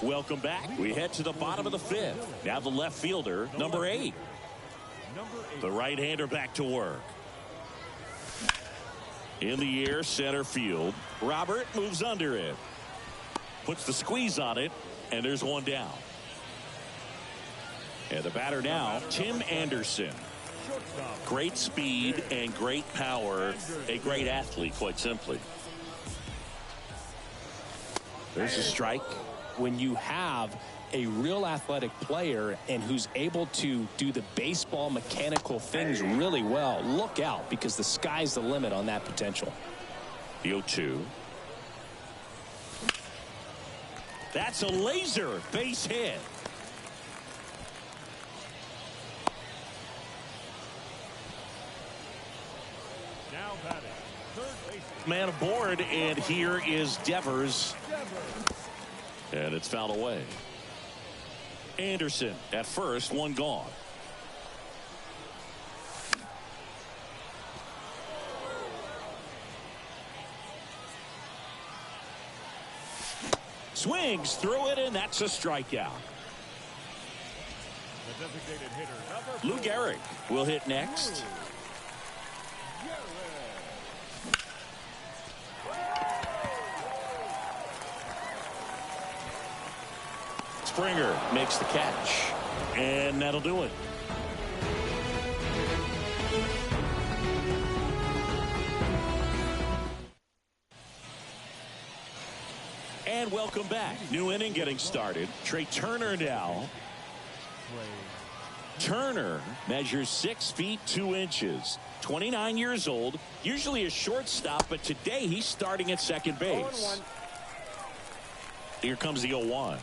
Welcome back. We head to the bottom of the 5th. Now the left fielder, number 8. The right-hander back to work. In the air, center field. Robert moves under it. Puts the squeeze on it, and there's 1 down. And the batter now, Tim Anderson. Great speed and great power. A great athlete, quite simply. There's a strike. When you have a real athletic player and who's able to do the baseball mechanical things really well, look out, because the sky's the limit on that potential. The 0-2. That's a laser base hit. Now batting, third baseman. Man aboard, and here is Devers. And it's fouled away. Anderson at first, 1 gone. Swings through it, and that's a strikeout. The designated hitter, number Lou Gehrig will hit next. Springer makes the catch, and that'll do it. And welcome back. New inning getting started. Trey Turner now. Turner measures 6 feet 2 inches. 29 years old. Usually a shortstop, but today he's starting at second base. Here comes the 0-1.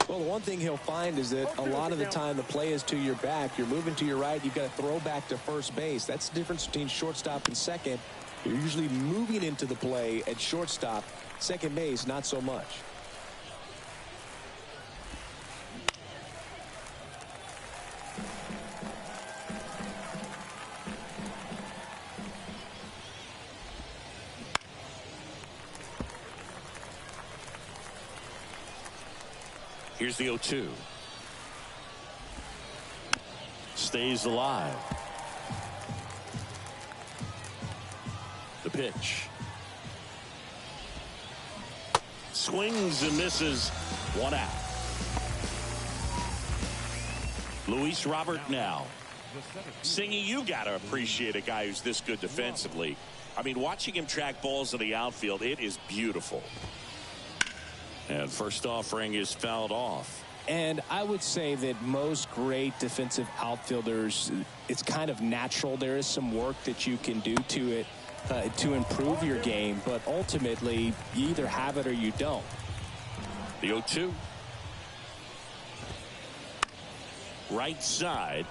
Well, the one thing he'll find is that a lot of the time the play is to your back. You're moving to your right. You've got to throw back to first base. That's the difference between shortstop and second. You're usually moving into the play at shortstop. Second base, not so much. Here's the 0-2. Stays alive. The pitch. Swings and misses. 1 out. Luis Robert now. Singy, you got to appreciate a guy who's this good defensively. I mean, watching him track balls in the outfield, it is beautiful. And first offering is fouled off. And I would say that most great defensive outfielders, it's kind of natural. There is some work that you can do to it to improve your game, but ultimately you either have it or you don't. The 0-2. Right side.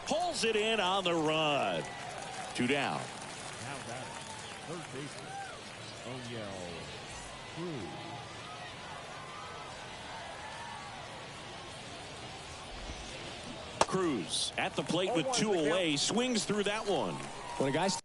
Pulls it in on the run. 2 down. Now batting, third baseman, O'Neill Cruz. Cruz at the plate with 2 away. Swings through that one. When a guy's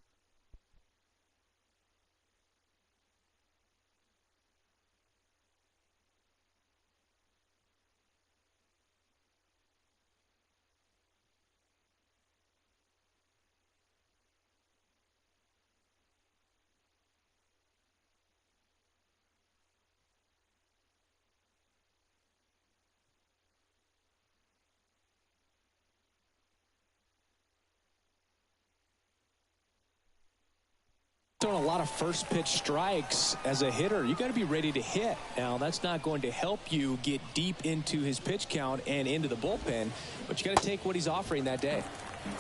throwing a lot of first pitch strikes as a hitter, you got to be ready to hit. Now, that's not going to help you get deep into his pitch count and into the bullpen, but you got to take what he's offering that day.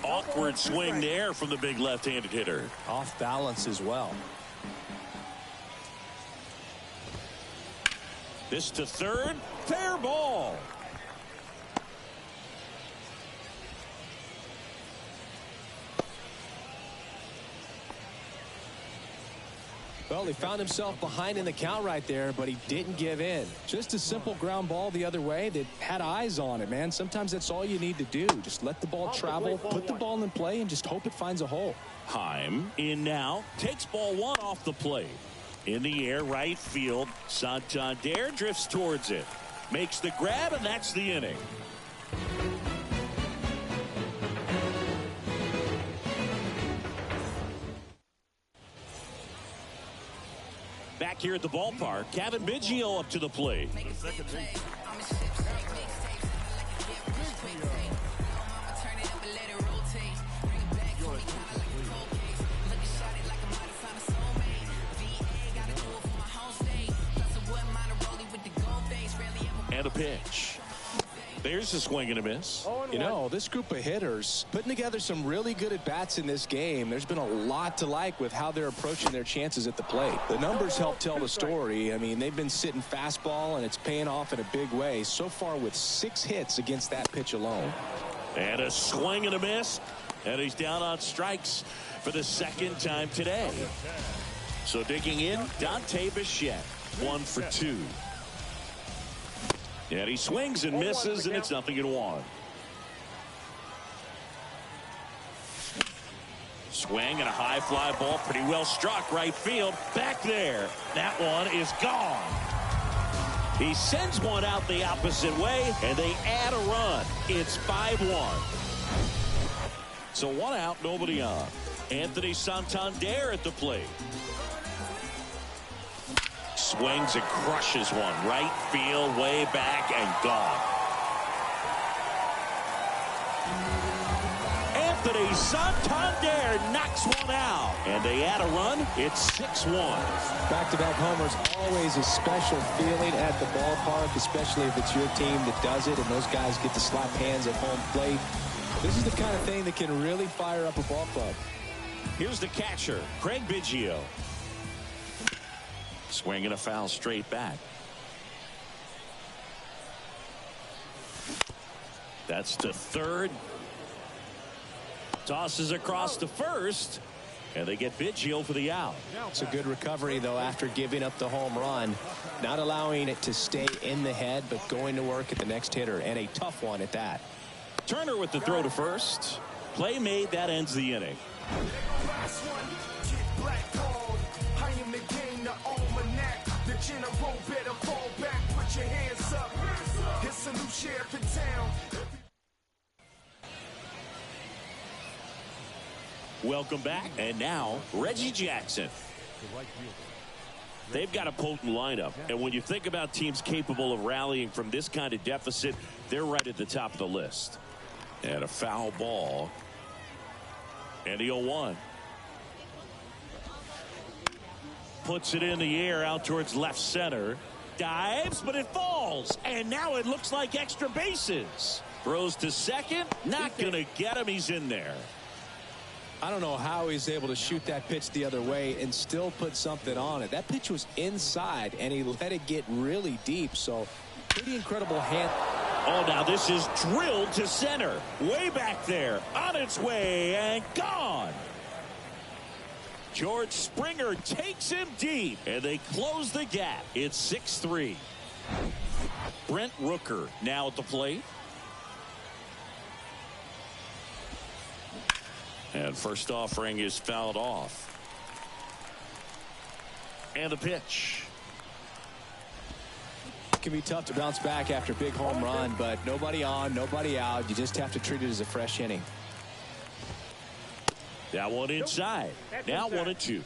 Awkward swing there from the big left-handed hitter. Off balance as well. This to third. Fair ball. Well, he found himself behind in the count right there, but he didn't give in. Just a simple ground ball the other way that had eyes on it, man. Sometimes that's all you need to do. Just let the ball travel, put the ball in play, and just hope it finds a hole. Heim in now. Takes ball 1 off the plate. In the air, right field. Santander drifts towards it. Makes the grab, and that's the inning. Back here at the ballpark, Kevin Biggio up to the plate. And a pitch. There's a swing and a miss. You know, this group of hitters putting together some really good at-bats in this game. There's been a lot to like with how they're approaching their chances at the plate. The numbers help tell the story. I mean, they've been sitting fastball, and it's paying off in a big way. So far with 6 hits against that pitch alone. And a swing and a miss. And he's down on strikes for the second time today. So digging in, Dante Bichette. 1 for 2. And he swings and misses, and it's 0-1. Swing and a high fly ball, pretty well struck right field. Back there. That one is gone. He sends one out the opposite way, and they add a run. It's 5-1. So 1 out, nobody on. Anthony Santander at the plate. Swings and crushes one. Right field, way back, and gone. Anthony Santander knocks one out. And they add a run. It's 6-1. Back-to-back homers, always a special feeling at the ballpark, especially if it's your team that does it and those guys get to slap hands at home plate. This is the kind of thing that can really fire up a ball club. Here's the catcher, Craig Biggio. Swinging a foul straight back. That's to third. Tosses across to first. And they get Biggio for the out. It's a good recovery, though, after giving up the home run. Not allowing it to stay in the head, but going to work at the next hitter, and a tough one at that. Turner with the throw to first. Play made. That ends the inning. Welcome back. And now, Reggie Jackson. They've got a potent lineup. And when you think about teams capable of rallying from this kind of deficit, they're right at the top of the list. And a foul ball. And the 0-1. Puts it in the air out towards left center. Dives, but it falls. And now it looks like extra bases. Throws to second. Not going to get him. He's in there. I don't know how he's able to shoot that pitch the other way and still put something on it. That pitch was inside, and he let it get really deep. So, pretty incredible hand. Oh, now this is drilled to center. Way back there. On its way and gone. George Springer takes him deep, and they close the gap. It's 6-3. Brent Rooker now at the plate. And first offering is fouled off. And the pitch. It can be tough to bounce back after a big home run, but nobody on, nobody out. You just have to treat it as a fresh inning. That one inside. Now 1-2.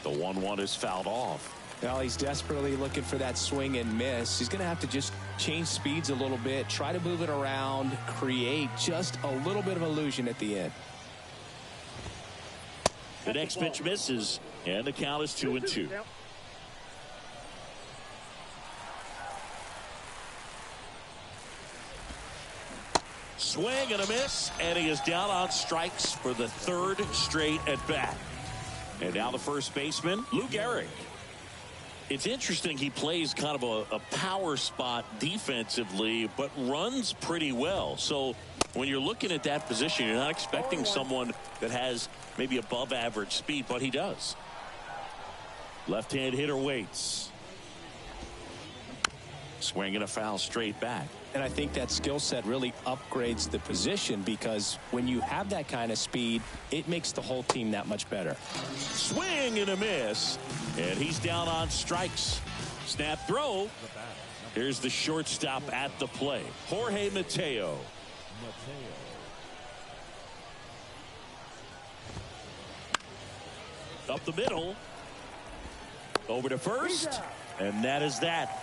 The 1-1 is fouled off. Well, he's desperately looking for that swing and miss. He's going to have to just change speeds a little bit, try to move it around, create just a little bit of illusion at the end. The next pitch misses, and the count is 2-2. Swing and a miss, and he is down on strikes for the third straight at bat. And now the first baseman, Lou Gehrig. It's interesting, he plays kind of a power spot defensively, but runs pretty well. So when you're looking at that position, you're not expecting someone that has maybe above average speed, but he does. Left-hand hitter waits. Swing and a foul straight back. And I think that skill set really upgrades the position, because when you have that kind of speed, it makes the whole team that much better. Swing and a miss, and he's down on strikes. Snap throw. Here's the shortstop at the play, Jorge Mateo. Up the middle. Over to first, and that is that.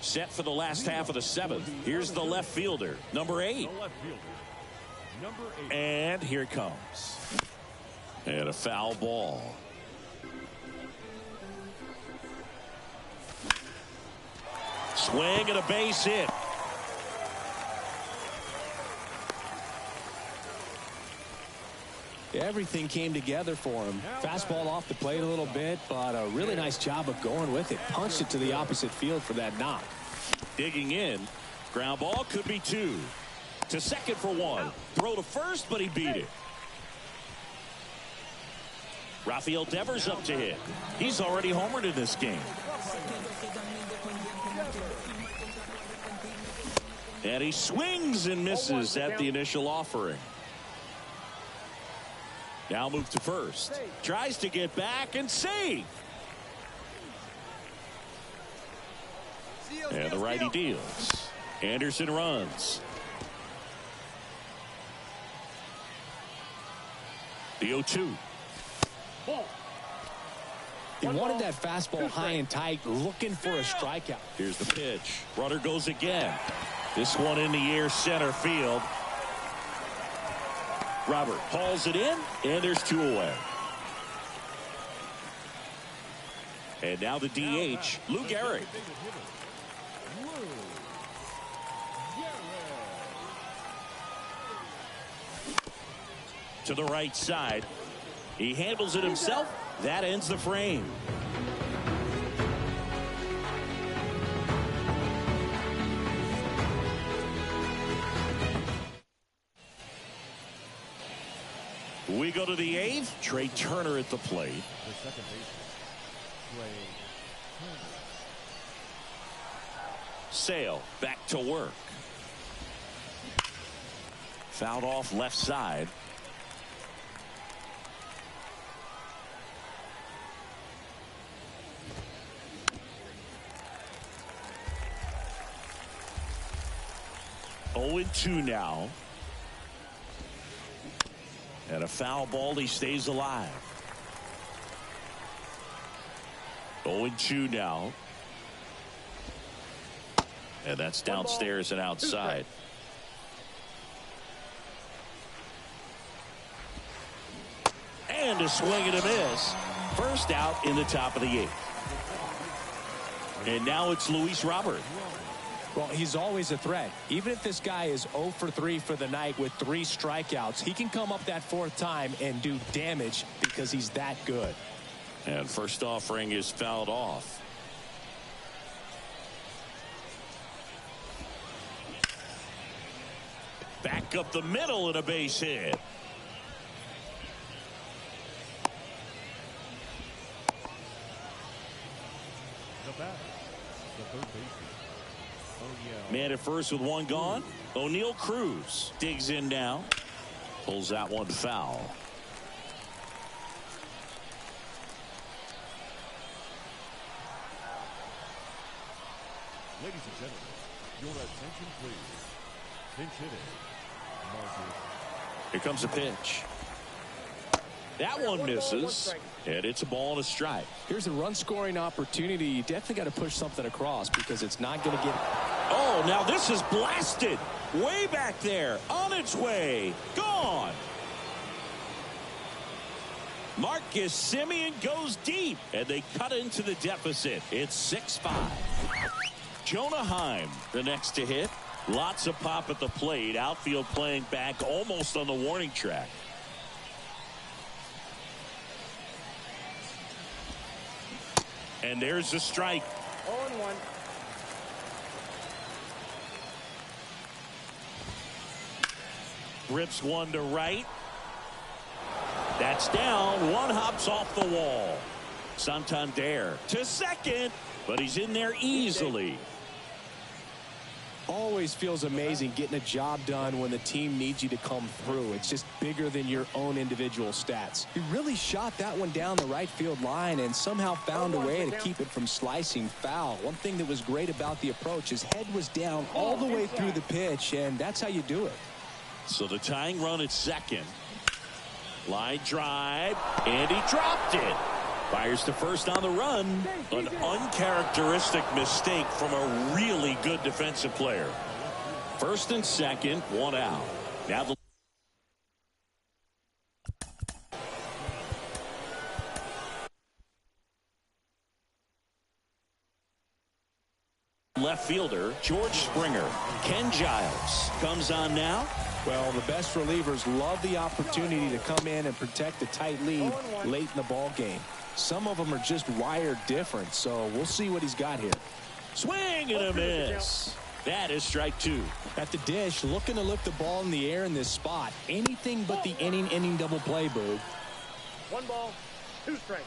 Set for the last half of the seventh. Here's the left fielder, number 8. And here it comes. And a foul ball. Swing and a base hit. Everything came together for him. Fastball off the plate a little bit, but a really nice job of going with it. Punched it to the opposite field for that knock. Digging in. Ground ball, could be 2. To second for 1. Throw to first, but he beat it. Rafael Devers up to hit. He's already homered in this game. And he swings and misses at the initial offering. Now move to first. Tries to get back and save. And the righty deals. Anderson runs. The 0-2. Ball. He wanted that fastball high and tight, looking for a strikeout. Here's the pitch. Runner goes again. This one in the air, center field. Robert hauls it in, and there's 2 away. And now the DH, Lou Gehrig. To the right side. He handles it himself. That ends the frame. We go to the 8th. Trey Turner at the plate. The second baseman, Trey Turner. Sale back to work. Fouled off left side. Oh, 0-2 now. And a foul ball. He stays alive. 0-2 now. And that's downstairs and outside. And a swing and a miss. First out in the top of the 8th. And now it's Luis Robert. Well, he's always a threat. Even if this guy is 0 for 3 for the night with 3 strikeouts, he can come up that 4th time and do damage because he's that good. And first offering is fouled off. Back up the middle and a base hit. The batter, the third baseman. Man at first with 1 gone. O'Neal Cruz digs in now. Pulls that one foul. Ladies and gentlemen, your attention please. Pinch hitting. Marcus. Here comes a pitch. That one misses. And it's a ball and a strike. Here's a run scoring opportunity. You definitely got to push something across because it's not going to get. Oh, now this is blasted. Way back there. On its way. Gone. Marcus Semien goes deep. And they cut into the deficit. It's 6-5. Jonah Heim, the next to hit. Lots of pop at the plate. Outfield playing back almost on the warning track. And there's the strike. 0-1. Rips one to right. That's down. One hops off the wall. Santander to second, but he's in there easily. Always feels amazing getting a job done when the team needs you to come through. It's just bigger than your own individual stats. He really shot that one down the right field line and somehow found a way to keep it from slicing foul. One thing that was great about the approach, his head was down all the way through the pitch, and that's how you do it. So the tying run at second. Line drive, and he dropped it. Fires to first on the run. An uncharacteristic mistake from a really good defensive player. First and second, 1 out. Now the left fielder, George Springer. Ken Giles comes on now. Well, the best relievers love the opportunity to come in and protect a tight lead late in the ball game. Some of them are just wired different, so we'll see what he's got here. Swing and a miss. That is strike 2. At the dish, looking to lift the ball in the air in this spot. Anything but the inning double play, Boog. 1 ball, 2 strikes.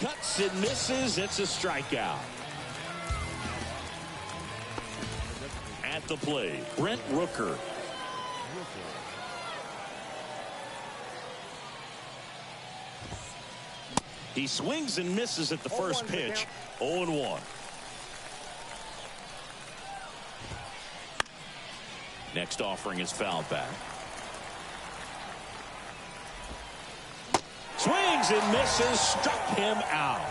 Cuts and misses. It's a strikeout. At the plate, Brent Rooker. He swings and misses at the first pitch. 0-1. Next offering is fouled back. Swings and misses, struck him out.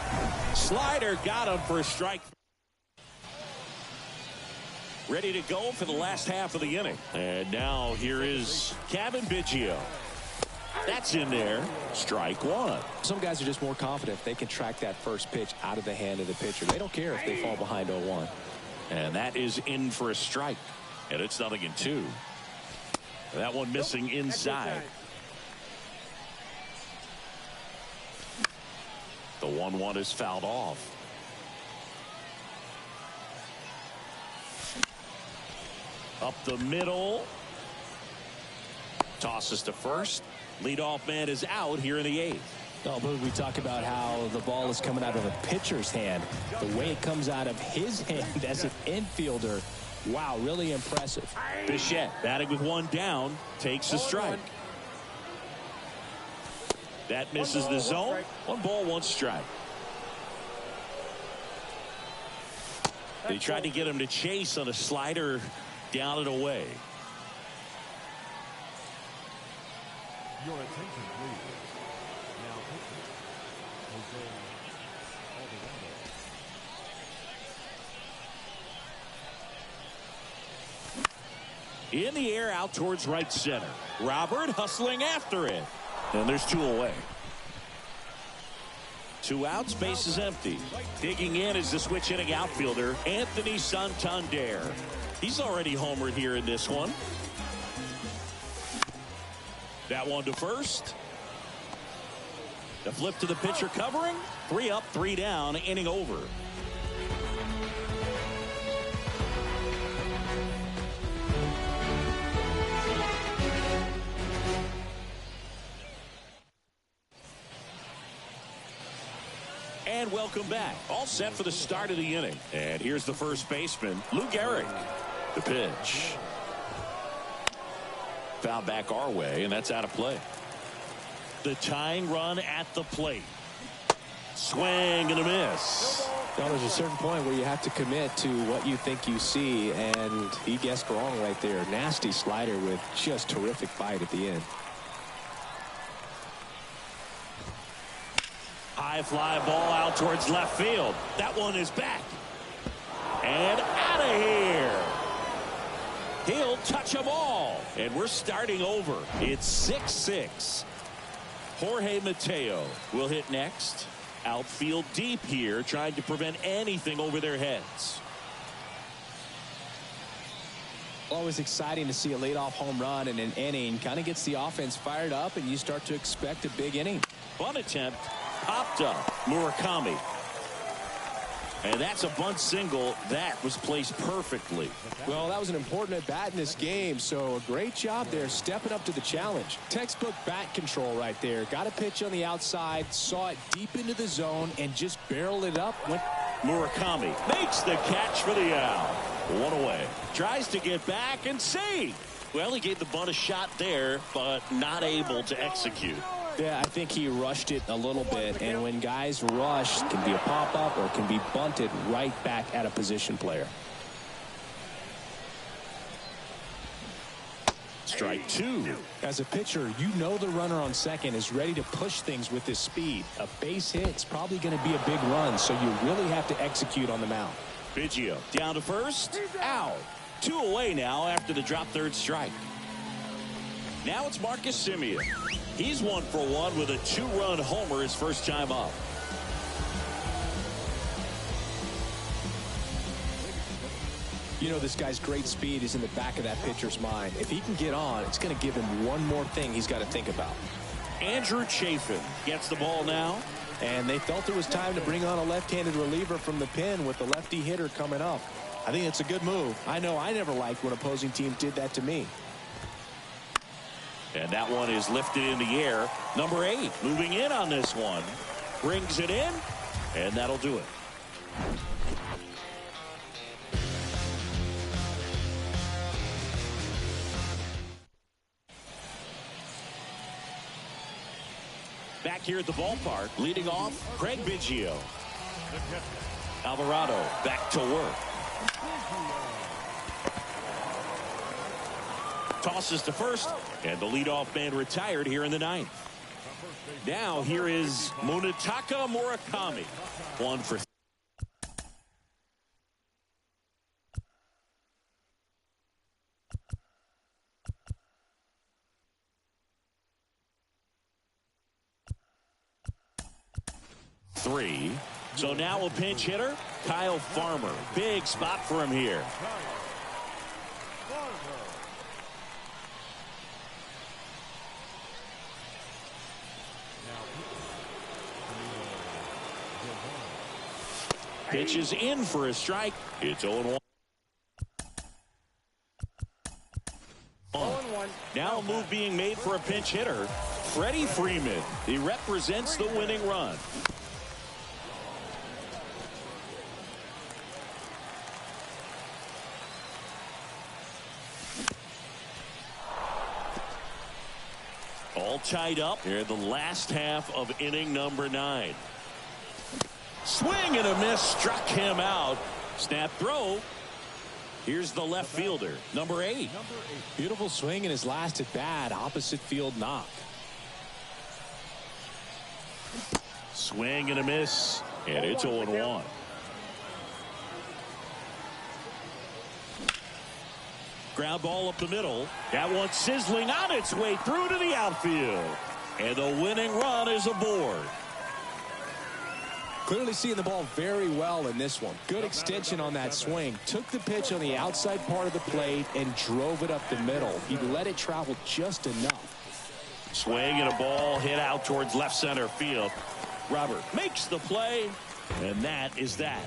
Slider got him for a strike. Ready to go for the last half of the inning. And now here is Kevin Biggio. That's in there. Strike one. Some guys are just more confident if they can track that first pitch out of the hand of the pitcher. They don't care if they fall behind 0-1. And that is in for a strike. And it's 0-2. That one missing inside. The 1-1 is fouled off. Up the middle. Tosses to first. Leadoff man is out here in the 8th. Oh, but we talk about how the ball is coming out of a pitcher's hand. The way it comes out of his hand as an infielder. Wow, really impressive. Bichette batting with one down, takes a strike. That misses the zone. 1 ball, 1 strike. They tried to get him to chase on a slider down and away. Your attention, please. Now pitching, Jose Alvarado. In the air, out towards right center. Robert hustling after it. And there's 2 away. 2 outs, base is empty. Digging in is the switch hitting outfielder, Anthony Santander. He's already homered here in this one. That one to first. The flip to the pitcher covering. 3 up, 3 down, inning over. And welcome back. All set for the start of the inning. And here's the first baseman, Lou Gehrig. The pitch. Foul back our way, and that's out of play. The tying run at the plate. Swing and a miss. Well, there's a certain point where you have to commit to what you think you see, and he guessed wrong right there. Nasty slider with just terrific bite at the end. High fly ball out towards left field. That one is back. And out of here. He'll touch them all. And we're starting over. It's 6-6. Jorge Mateo will hit next. Outfield deep here, trying to prevent anything over their heads. Always exciting to see a leadoff home run in an inning. Kind of gets the offense fired up, and you start to expect a big inning. Bunt attempt. Popped up. Murakami. And that's a bunt single that was placed perfectly. Well, that was an important at bat in this game, so a great job there stepping up to the challenge. Textbook bat control right there. Got a pitch on the outside, saw it deep into the zone, and just barreled it up. Murakami makes the catch for the out. 1 away. Tries to get back and save. Well, he gave the bunt a shot there, but not able to execute. Yeah, I think he rushed it a little bit, and when guys rush, it can be a pop-up or it can be bunted right back at a position player. Strike 2. As a pitcher, you know the runner on second is ready to push things with his speed. A base hit's probably going to be a big run, so you really have to execute on the mound. Biggio down to first. Out. 2 away now after the drop third strike. Now it's Marcus Semien. He's 1 for 1 with a 2-run homer his first time up. You know, this guy's great speed is in the back of that pitcher's mind. If he can get on, it's going to give him one more thing he's got to think about. Andrew Chafin gets the ball now. And they felt it was time to bring on a left-handed reliever from the pen with the lefty hitter coming up. I think it's a good move. I know I never liked when opposing teams did that to me. And that one is lifted in the air. Number 8 moving in on this one. Brings it in, and that'll do it. Back here at the ballpark, leading off, Craig Biggio. Alvarado back to work. tosses to first, and the leadoff man retired here in the ninth. Now here is Munetaka Murakami. 1 for 3. So now a pinch hitter, Kyle Farmer. Big spot for him here. Pitch is in for a strike. It's 0-1. Now a move being made for a pinch hitter, Freddie Freeman. He represents the winning run. All tied up here in the last half of inning number 9. Swing and a miss, struck him out. Snap throw. Here's the left fielder, number 8. Beautiful swing in his last at bat, opposite field knock. Swing and a miss, and it's 0-1. Ground ball up the middle. That one sizzling on its way through to the outfield. And the winning run is aboard. Clearly seeing the ball very well in this one. Good extension on that swing. Took the pitch on the outside part of the plate and drove it up the middle. He let it travel just enough. Swing and a ball hit out towards left center field. Robert makes the play, and that is that.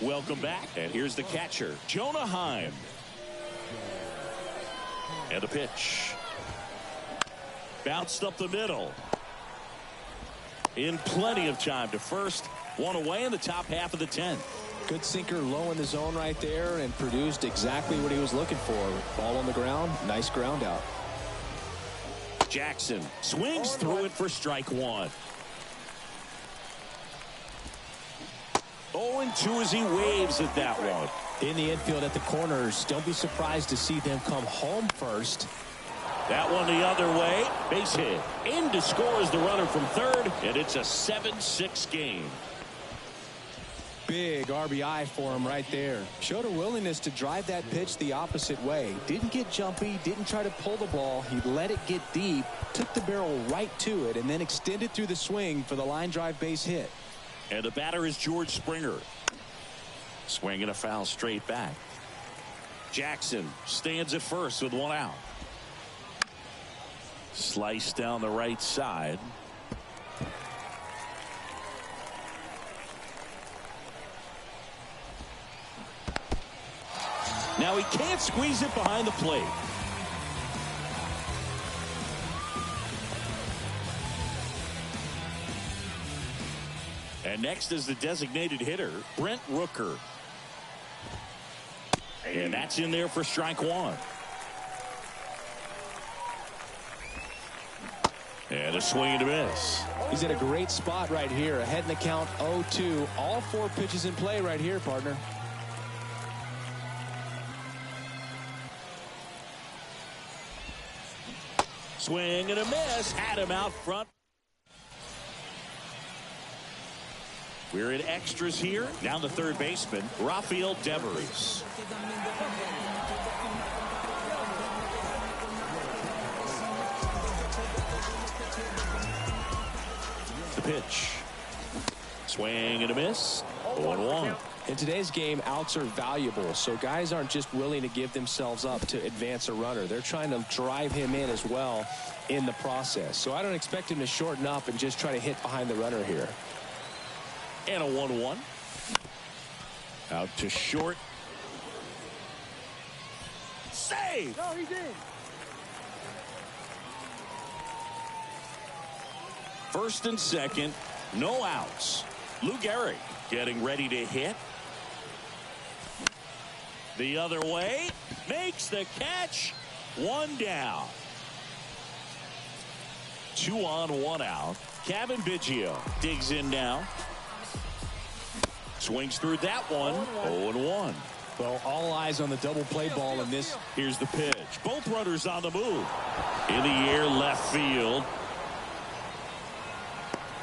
Welcome back, and here's the catcher, Jonah Heim. And a pitch. Bounced up the middle. In plenty of time to first. One away in the top half of the 10th. Good sinker low in the zone right there and produced exactly what he was looking for. Ball on the ground. Nice ground out. Jackson swings through it for strike 1. 0-2 as he waves at that one. In the infield at the corners, don't be surprised to see them come home first. That one the other way. Base hit. In to score is the runner from third, and it's a 7-6 game. Big RBI for him right there. Showed a willingness to drive that pitch the opposite way. Didn't get jumpy, didn't try to pull the ball. He let it get deep, took the barrel right to it, and then extended through the swing for the line drive base hit. And the batter is George Springer. Swinging a foul straight back. Jackson stands at first with 1 out. Slice down the right side. Now he can't squeeze it behind the plate. And next is the designated hitter, Brent Rooker. And that's in there for strike 1. And a swing and a miss. He's in a great spot right here. Ahead in the count 0-2. All 4 pitches in play right here, partner. Swing and a miss. Had him out front. We're in extras here. Down the third baseman, Rafael Devers. The pitch. Swing and a miss. 0-1. In today's game, outs are valuable, so guys aren't just willing to give themselves up to advance a runner. They're trying to drive him in as well in the process. So I don't expect him to shorten up and just try to hit behind the runner here. And a 1-1. Out to short. Save! No, he did. First and second, no outs. Lou Gehrig getting ready to hit. The other way, makes the catch. 1 down. 2 on, 1 out. Kevin Biggio digs in now. Swings through that one. 0-1. Well, all eyes on the double play ball in this. Here's the pitch. Both runners on the move. In the air, left field.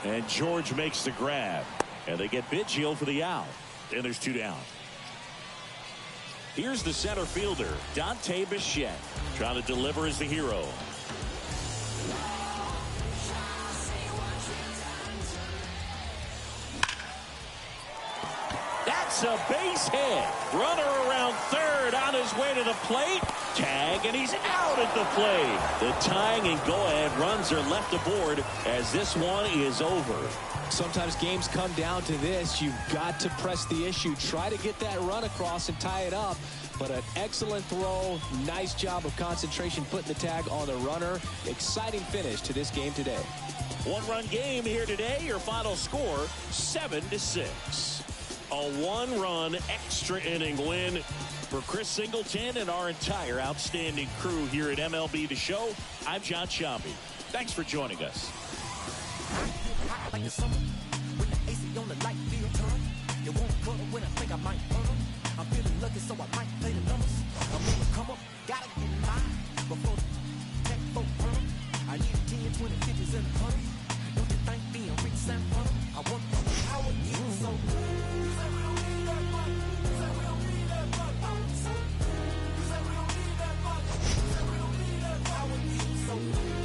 And George makes the grab. And they get Biggio for the out. And there's 2 down. Here's the center fielder, Dante Bichette, trying to deliver as the hero. That's a base hit. Runner around third on his way to the plate. Tag, and he's out at the plate. The tying and go-ahead runs are left aboard as this one is over. Sometimes games come down to this. You've got to press the issue. Try to get that run across and tie it up. But an excellent throw. Nice job of concentration putting the tag on the runner. Exciting finish to this game today. 1-run game here today. Your final score, 7-6. A 1-run extra inning win for Chris Singleton and our entire outstanding crew here at MLB The Show. I'm John Shambi. Thanks for joining us. Like the summer, when the AC on the light field turn. You won't cuddle when I think I might burn. I'm feeling lucky, so I might play the numbers. I'm gonna come up, gotta get mine before the tech folk burn. I need 10, 20, 50s and 100. Don't you think being rich sound fun? I want the power, you so good. You say we don't need that money. You say we don't need that money. You say we don't need that money. You say we don't need that power, you so good.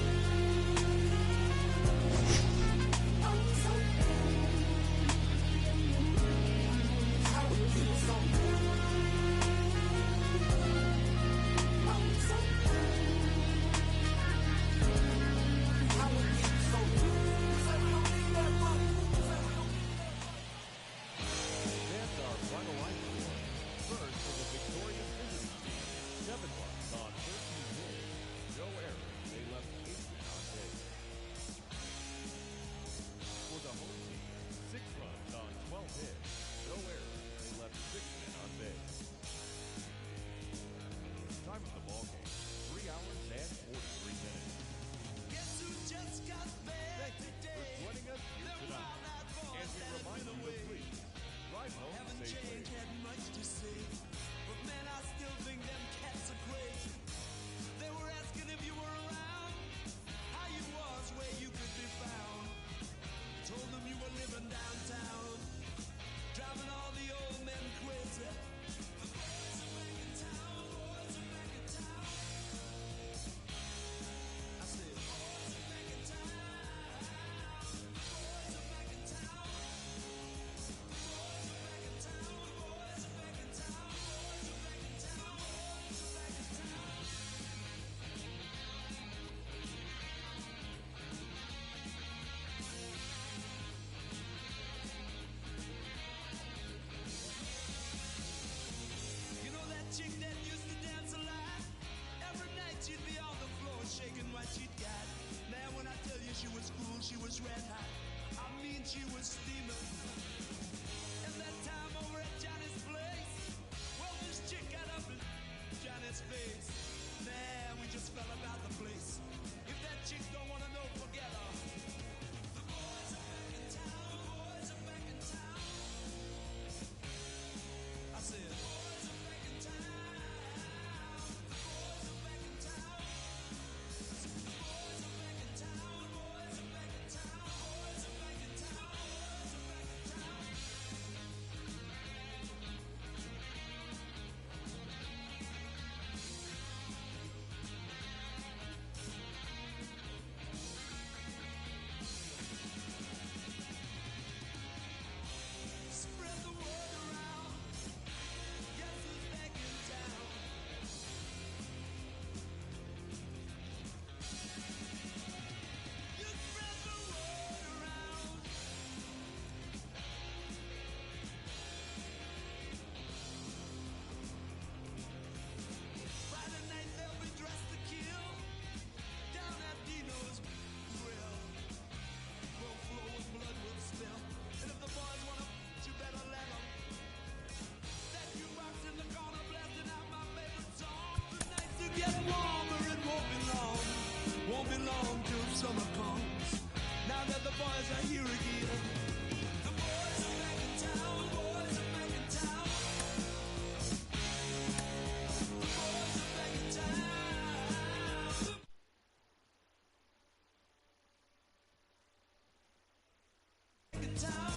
talk.